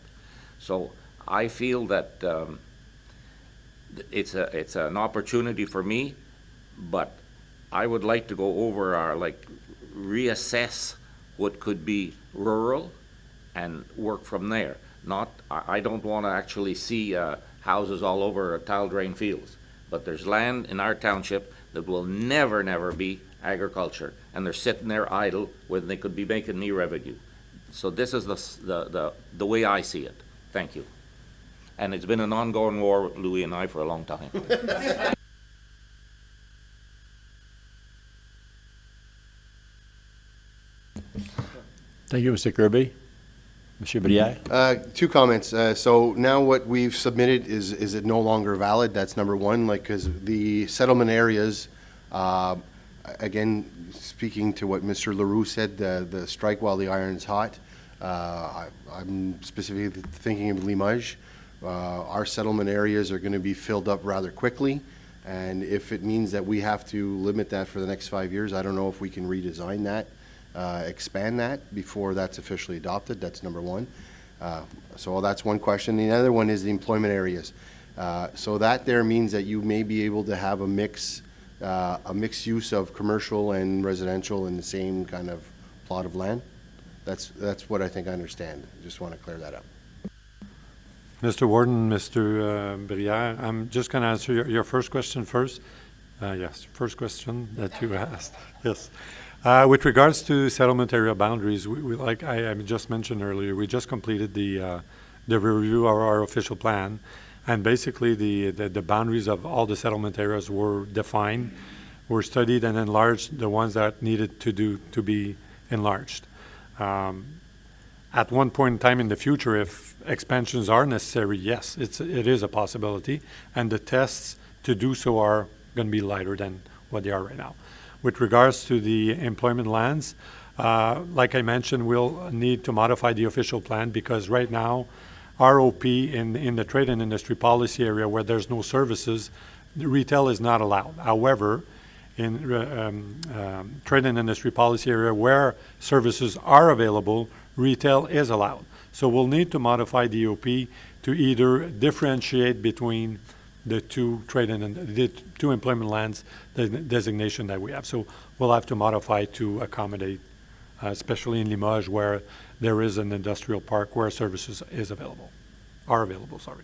So I feel that it's an opportunity for me, but I would like to go over reassess what could be rural and work from there. I don't want to actually see houses all over tile drain fields, but there's land in our township that will never be agriculture, and they're sitting there idle when they could be making me revenue. So this is the way I see it. Thank you. And it's been an ongoing war with Louis and I for a long time. Thank you, Mr. Kirby. Monsieur Brière? Two comments. So now what we've submitted, is it no longer valid? That's number one, because the settlement areas, again, speaking to what Mr. Leroux said, the strike while the iron's hot, I'm specifically thinking of Limoges. Our settlement areas are going to be filled up rather quickly, and if it means that we have to limit that for the next 5 years, I don't know if we can redesign that, expand that before that's officially adopted. That's number one. So that's one question. The other one is the employment areas. So that there means that you may be able to have a mixed use of commercial and residential in the same kind of plot of land. That's what I think I understand. I just want to clear that up. Mr. Warden, Mr. Brière, I'm just going to answer your first question first. Yes, first question that you asked. Yes. With regards to settlement area boundaries, we like I just mentioned earlier, we just completed the review of our official plan, and basically the boundaries of all the settlement areas were defined, were studied and enlarged, the ones that needed to be enlarged. At one point in time in the future, if expansions are necessary, yes, it is a possibility, and the tests to do so are going to be lighter than what they are right now. With regards to the employment lands, like I mentioned, we'll need to modify the official plan, because right now, ROP in the trade and industry policy area where there's no services, retail is not allowed. However, in trade and industry policy area where services are available, retail is allowed. So we'll need to modify the OP to either differentiate between the two the two employment lands designation that we have. So we'll have to modify to accommodate, especially in Limoges where there is an industrial park where services are available. Sorry.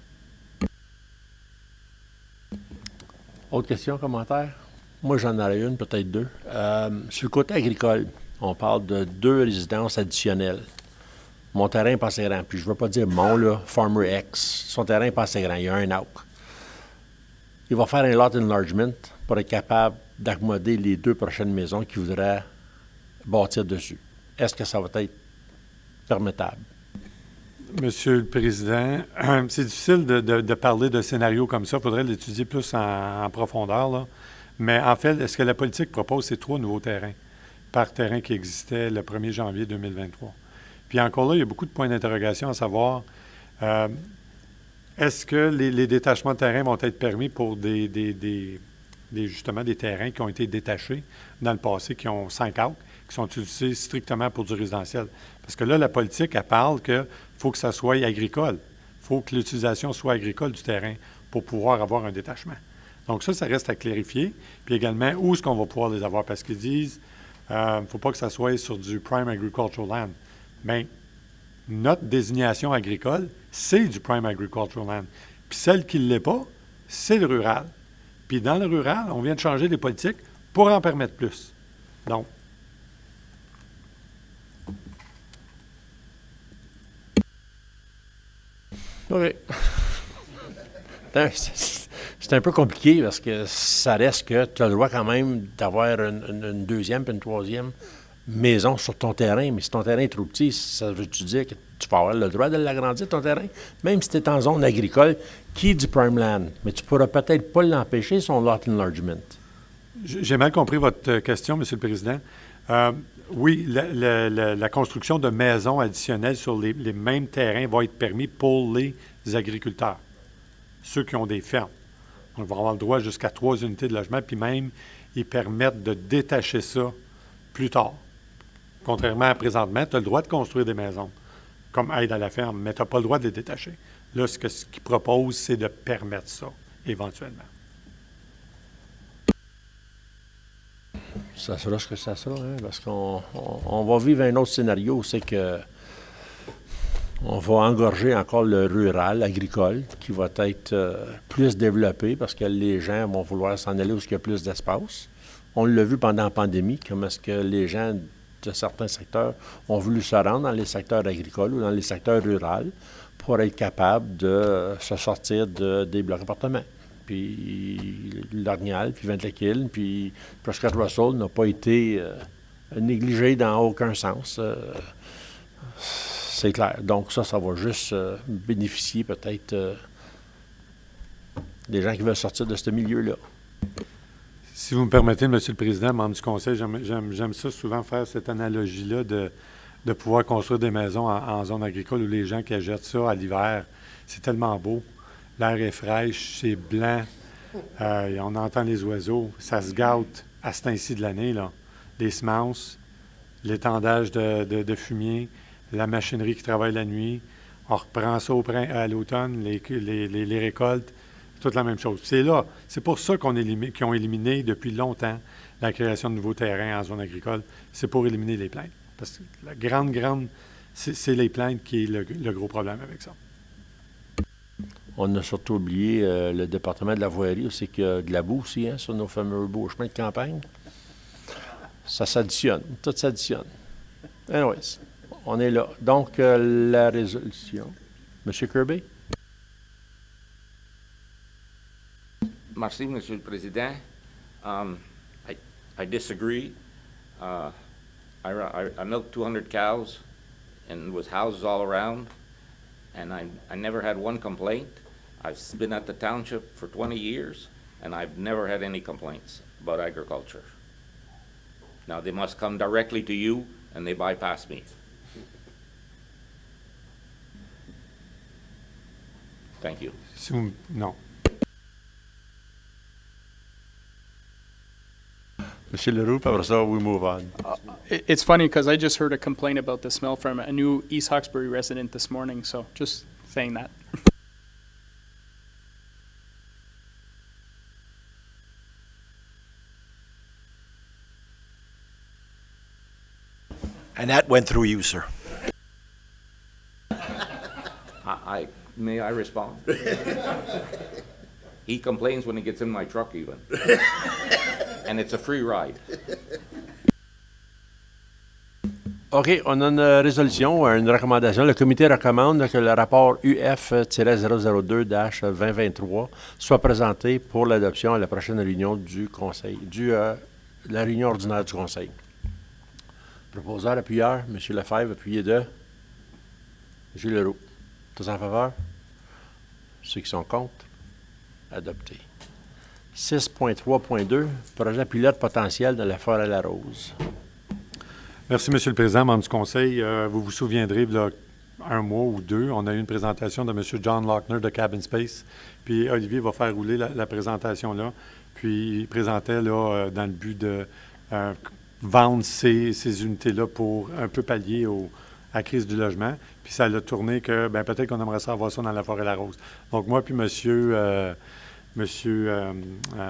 Autre question, commentaire? Moi, j'en aurais une, peut-être deux. Sur le côté agricole, on parle de 2 résidences additionnelles. Mon terrain n'est pas assez grand. Puis je ne veux pas dire mon, là, Farmer X. Son terrain n'est pas assez grand. Il y a 1 acre. Il va faire un lot enlargement pour être capable d'accommoder les 2 prochaines maisons qu'il voudrait bâtir dessus. Est-ce que ça va être permettable? Monsieur le Président, c'est difficile de parler de scénario comme ça. Il faudrait l'étudier plus en profondeur, là. Mais en fait, ce que la politique propose, c'est 3 nouveaux terrains par terrain qui existait le 1er janvier 2023. Puis encore là, il y a beaucoup de points d'interrogation à savoir, est-ce que les détachements de terrain vont être permis pour justement des terrains qui ont été détachés dans le passé, qui ont 5 acres, qui sont utilisés strictement pour du résidentiel? Parce que là, la politique, elle parle qu'il faut que ça soit agricole. Il faut que l'utilisation soit agricole du terrain pour pouvoir avoir un détachement. Donc ça reste à clarifier. Puis également, où est-ce qu'on va pouvoir les avoir? Parce qu'ils disent, il ne faut pas que ça soit sur du prime agricultural land. Bien, notre désignation agricole, c'est du prime agricultural land. Puis celle qui ne l'est pas, c'est le rural. Puis dans le rural, on vient de changer les politiques pour en permettre plus. Donc, OK. C'est un peu compliqué parce que ça reste que tu as le droit quand même d'avoir une deuxième et une troisième maison sur ton terrain. Mais si ton terrain est trop petit, ça veut-tu dire que tu vas avoir le droit de l'agrandir, ton terrain? Même si tu es en zone agricole, qui est du prime land? Mais tu pourras peut-être pas l'empêcher, son lot enlargement. J'ai mal compris votre question, Monsieur le Président. Oui, la construction de maisons additionnelles sur les mêmes terrains va être permis pour les agriculteurs, ceux qui ont des fermes. On va avoir le droit jusqu'à 3 unités de logement, puis même, ils permettent de détacher ça plus tard. Contrairement à présentement, tu as le droit de construire des maisons comme aide à la ferme, mais tu n'as pas le droit de les détacher. Là, ce qu'ils proposent, c'est de permettre ça, éventuellement. Ça sera ce que ça sera, hein, parce qu'on va vivre un autre scénario, c'est que on va engorger encore le rural, agricole, qui va être plus développé parce que les gens vont vouloir s'en aller où il y a plus d'espace. On l'a vu pendant la pandémie, comment est-ce que les gens de certains secteurs ont voulu se rendre dans les secteurs agricoles ou dans les secteurs ruraux pour être capables de se sortir des blocs appartements. Puis l'Orignal, puis Ventlequille, puis Prescott-Russell n'a pas été négligé dans aucun sens. C'est clair. Donc ça va juste bénéficier peut-être des gens qui veulent sortir de ce milieu-là. Si vous me permettez, Monsieur le Président, membre du Conseil, j'aime ça souvent faire cette analogie-là de pouvoir construire des maisons en zone agricole où les gens qui achètent ça à l'hiver, c'est tellement beau. L'air est fraîche, c'est blanc, on entend les oiseaux, ça se gâte à ce temps-ci de l'année, là. Les semences, l'étendage de fumier, la machinerie qui travaille la nuit, on reprend ça à l'automne, les récoltes, toute la même chose. C'est pour ça qu'ils ont éliminé depuis longtemps la création de nouveaux terrains en zone agricole. C'est pour éliminer les plaintes. Parce que la grande, c'est les plaintes qui est le gros problème avec ça. On a surtout oublié le département de la voirie, c'est qu'il y a de la boue aussi, hein, sur nos fameux beaux chemins de campagne. Ça s'additionne, tout s'additionne. Anyways, on est là. Donc, la résolution. Monsieur Kirby? Merci, Monsieur le Président. I disagree. I milked 200 cows and was houses all around, and I never had one complaint. I've been at the township for 20 years, and I've never had any complaints about agriculture. Now, they must come directly to you, and they bypass me. Thank you. Non. Monsieur Leroux, après ça, we move on. It's funny because I just heard a complaint about the smell from a new East Hawkesbury resident this morning, so just saying that. And that went through you, sir. May I respond? He complains when he gets in my truck even. And it's a free ride. OK, on a une résolution, une recommandation. Le comité recommande que le rapport UF-002-2023 soit présenté pour l'adoption à la prochaine réunion du Conseil, la réunion ordinaire du Conseil. Proposeur, appuyeur, M. Lefebvre, appuyé de M. Leroux. Tous en faveur? Ceux qui sont contre? Adopté. 6.3.2, projet pilote potentiel de la forêt La Rose. Merci, M. le Président, membre du Conseil. Vous vous souviendrez, il y a un mois ou deux, on a eu une présentation de M. John Lochner de Cabin Space. Puis Olivier va faire rouler la présentation là. Puis il présentait là, dans le but de vendre ces unités-là pour un peu pallier à la crise du logement. Puis ça a tourné que peut-être qu'on aimerait ça avoir ça dans la forêt La Rose. Donc moi puis Monsieur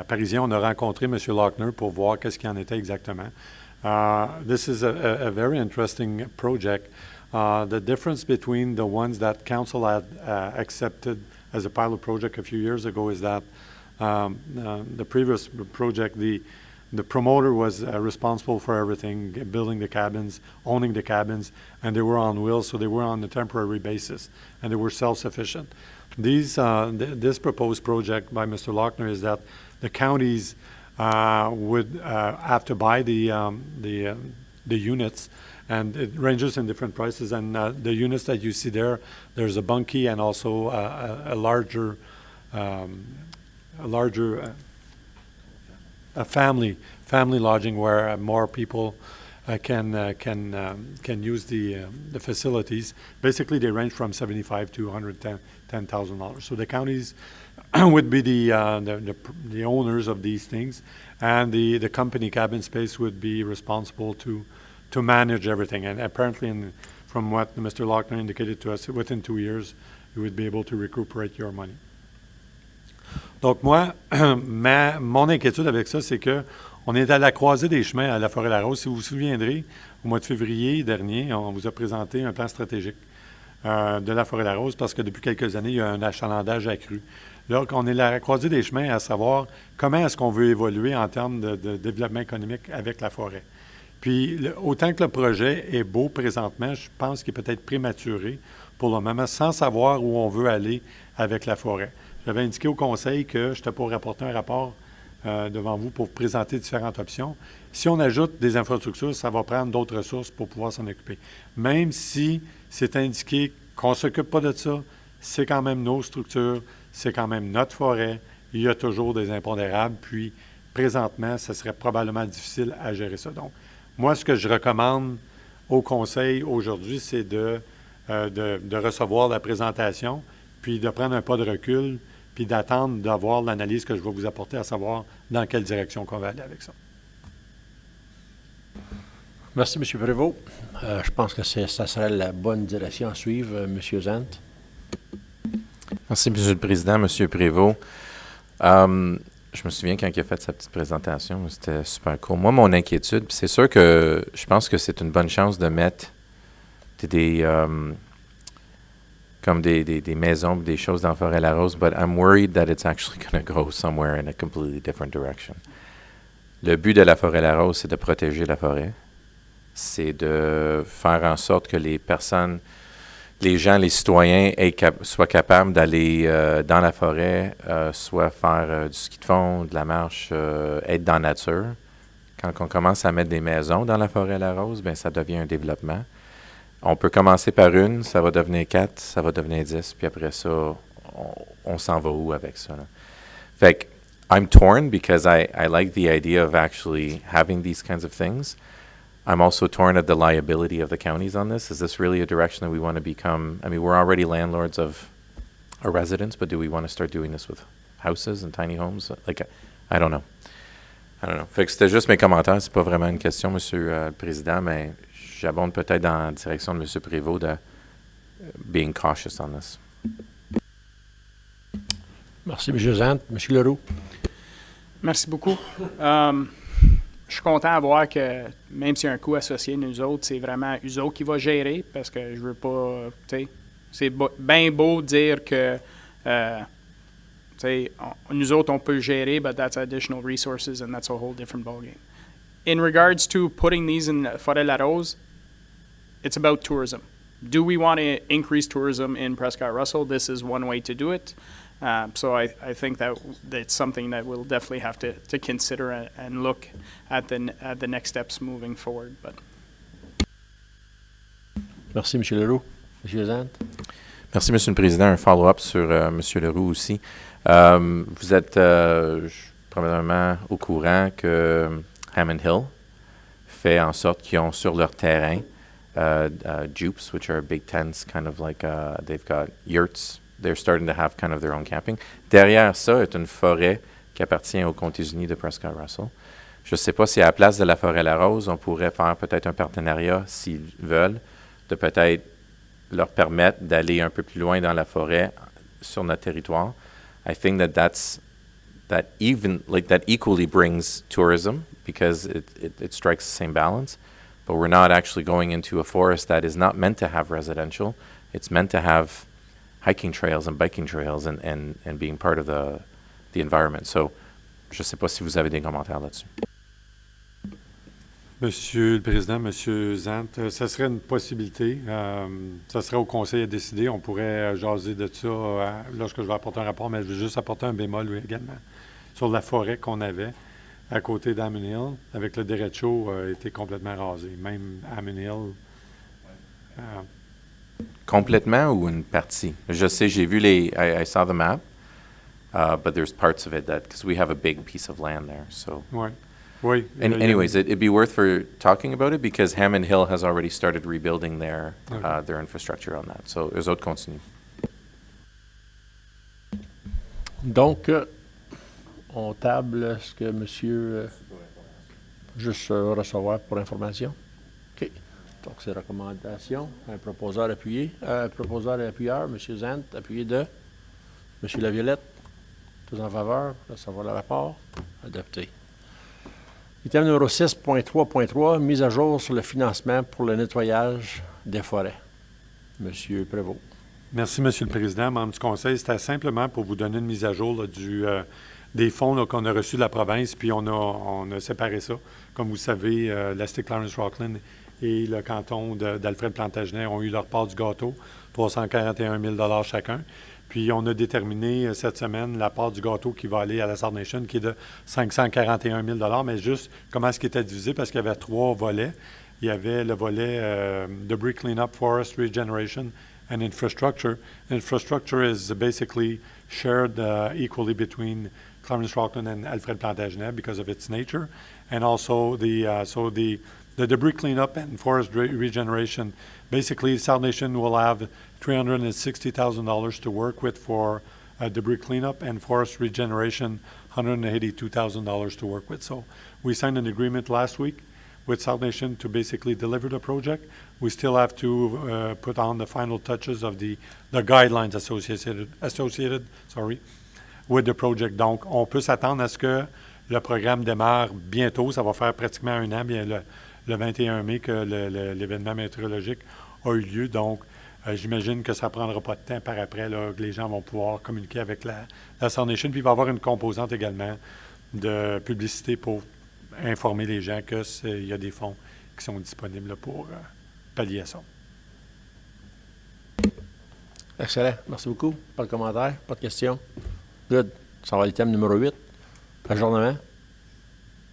Parisien, on a rencontré M. Lochner pour voir qu'est-ce qu'il en était exactement. This is a very interesting project. The difference between the ones that council had accepted as a pilot project a few years ago is that the previous project, the promoter was responsible for everything, building the cabins, owning the cabins, and they were on wheels, so they were on a temporary basis, and they were self-sufficient. This proposed project by Mr. Lochner is that the counties would have to buy the units, and it ranges in different prices. And the units that you see there's a bunkie and also a larger family lodging where more people can use the facilities. Basically, they range from $75,000 to $110,000. So the counties would be the owners of these things, and the company Cabin Space would be responsible to manage everything. And apparently, from what Mr. Lochner indicated to us, within 2 years, you would be able to recuperate your money. Donc moi, mon inquiétude avec ça, c'est que on est à la croisée des chemins à la Forêt-la-Rose. Si vous vous souviendrez, au mois de février dernier, on vous a présenté un plan stratégique de la Forêt-la-Rose parce que depuis quelques années, il y a un achalandage accru. Là, on est à la croisée des chemins à savoir comment est-ce qu'on veut évoluer en termes de développement économique avec la forêt. Puis, autant que le projet est beau présentement, je pense qu'il est peut-être prématuré pour le moment, sans savoir où on veut aller avec la forêt. J'avais indiqué au Conseil que j'étais pour rapporter un rapport devant vous pour présenter différentes options. Si on ajoute des infrastructures, ça va prendre d'autres ressources pour pouvoir s'en occuper. Même si c'est indiqué qu'on ne s'occupe pas de ça, c'est quand même nos structures, c'est quand même notre forêt, il y a toujours des impondérables, puis présentement, ce serait probablement difficile à gérer ça. Donc, moi, ce que je recommande au Conseil aujourd'hui, c'est de recevoir la présentation, puis de prendre un pas de recul, puis d'attendre d'avoir l'analyse que je vais vous apporter, à savoir dans quelle direction qu'on va aller avec ça. Merci, M. Prévost. Je pense que ça serait la bonne direction à suivre, M. Zant. Merci, M. le Président, M. Prévost. Je me souviens quand il a fait sa petite présentation, c'était super cool. Moi, mon inquiétude, c'est sûr que je pense que c'est une bonne chance de mettre comme des maisons, des choses dans Forêt-la-Rose, but I'm worried that it's actually going to go somewhere in a completely different direction. Le but de la Forêt-la-Rose, c'est de protéger la forêt. C'est de faire en sorte que les personnes, les gens, les citoyens soient capables d'aller dans la forêt, soit faire du ski de fond, de la marche, être dans la nature. Quand on commence à mettre des maisons dans la Forêt-la-Rose, bien, ça devient un développement. On peut commencer par une, ça va devenir 4, ça va devenir 10, puis après ça, on s'en va où avec ça? Là? Fait que, I'm torn because I like the idea of actually having these kinds of things. I'm also torn at the liability of the counties on this. Is this really a direction that we want to become? I mean, we're already landlords of our residents, but do we want to start doing this with houses and tiny homes? Like, I don't know. Fait que c'était juste mes commentaires. C'est pas vraiment une question, Monsieur le Président, mais j'abonde peut-être dans la direction de M. Prévost de being cautious on this. Merci, M. Zant. M. Leroux. Merci beaucoup. Je suis content de voir que même s'il y a un coût associé à nous autres, c'est vraiment eux autres qui va gérer parce que je veux pas, tu sais, c'est bien beau de dire que, tu sais, nous autres on peut gérer, but that's additional resources and that's a whole different ballgame. In regards to putting these in Forêt-la-Rose, it's about tourism. Do we want to increase tourism in Prescott-Russell? This is one way to do it. So I think that's something that we'll definitely have to consider and look at the next steps moving forward. But. Merci, M. Leroux. M. Zant. Merci, Monsieur le Président. Un follow-up sur Monsieur Leroux aussi. Vous êtes probablement au courant que Hammond Hill fait en sorte qu'ils ont sur leur terrain jupes, which are big tents, kind of like they've got yurts. They're starting to have kind of their own camping. Derrière ça est une forêt qui appartient aux comtés unis de Prescott-Russell. Je ne sais pas si à la place de la forêt La Rose, on pourrait faire peut-être un partenariat, s'ils veulent, de peut-être leur permettre d'aller un peu plus loin dans la forêt sur notre territoire. I think that equally brings tourism because it strikes the same balance. But we're not actually going into a forest that is not meant to have residential. It's meant to have hiking trails and biking trails and being part of the environment. So, je ne sais pas si vous avez des commentaires là-dessus. Monsieur le Président, Monsieur Zant, ça serait une possibilité. Ça serait au Conseil à décider. On pourrait jaser de ça lorsque je vais apporter un rapport, mais je vais juste apporter un bémol également sur la forêt qu'on avait à côté d'Hammond Hill, avec le derecho, a été complètement rasé. Même Hammond Hill. Complètement ou une partie? Je sais, j'ai vu I saw the map, but there's parts of it that, because we have a big piece of land there, so. Ouais. Oui. Anyways, it'd be worth for talking about it because Hammond Hill has already started rebuilding their infrastructure on that. So, eux autres continuent. Donc, on table ce que monsieur juste recevoir pour information. OK. Donc, c'est recommandation. Un proposeur appuyé. Proposeur et appuyeur. Monsieur Zant, appuyé de monsieur Laviolette. Tous en faveur. Recevoir le rapport. Adopté. Item numéro 6.3.3, mise à jour sur le financement pour le nettoyage des forêts. Monsieur Prévost. Merci, Monsieur le Président. Membre du Conseil, c'était simplement pour vous donner une mise à jour là, des fonds qu'on a reçus de la province, puis on a séparé ça. Comme vous savez, l'Est Clarence-Rockland et le canton d'Alfred Plantagenet ont eu leur part du gâteau, 341 000 chacun. Puis on a déterminé cette semaine la part du gâteau qui va aller à la South Nation, qui est de 541 000 mais juste comment est-ce qui était divisé, parce qu'il y avait 3 volets. Il y avait le volet Debris Cleanup, Forest Regeneration and Infrastructure. Infrastructure is basically shared equally between Clarence-Rockland and Alfred Plantagenet because of its nature. And also the debris cleanup and forest regeneration, basically South Nation will have $360,000 to work with for debris cleanup, and forest regeneration, $182,000 to work with. So we signed an agreement last week with South Nation to basically deliver the project. We still have to put on the final touches of the guidelines associated with the project. Donc, on peut s'attendre à ce que le programme démarre bientôt. Ça va faire pratiquement un an, bien le 21 mai que l'événement météorologique a eu lieu. Donc, j'imagine que ça ne prendra pas de temps par après, là, que les gens vont pouvoir communiquer avec la South Nation. Puis il va y avoir une composante également de publicité pour informer les gens qu'il y a des fonds qui sont disponibles là, pour pallier à ça. Excellent. Merci beaucoup. Pas de commentaires, pas de questions. Good. Ça va l'item numéro 8. Ajournement.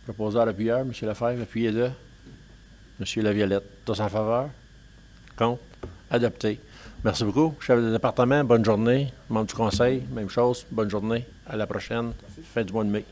Proposeur appuyeur, M. Lefebvre, appuyé de M. Laviolette. Tous en faveur? Contre? Adopté. Merci beaucoup. Chef de département, bonne journée. Membre du conseil, même chose. Bonne journée. À la prochaine. Fin du mois de mai.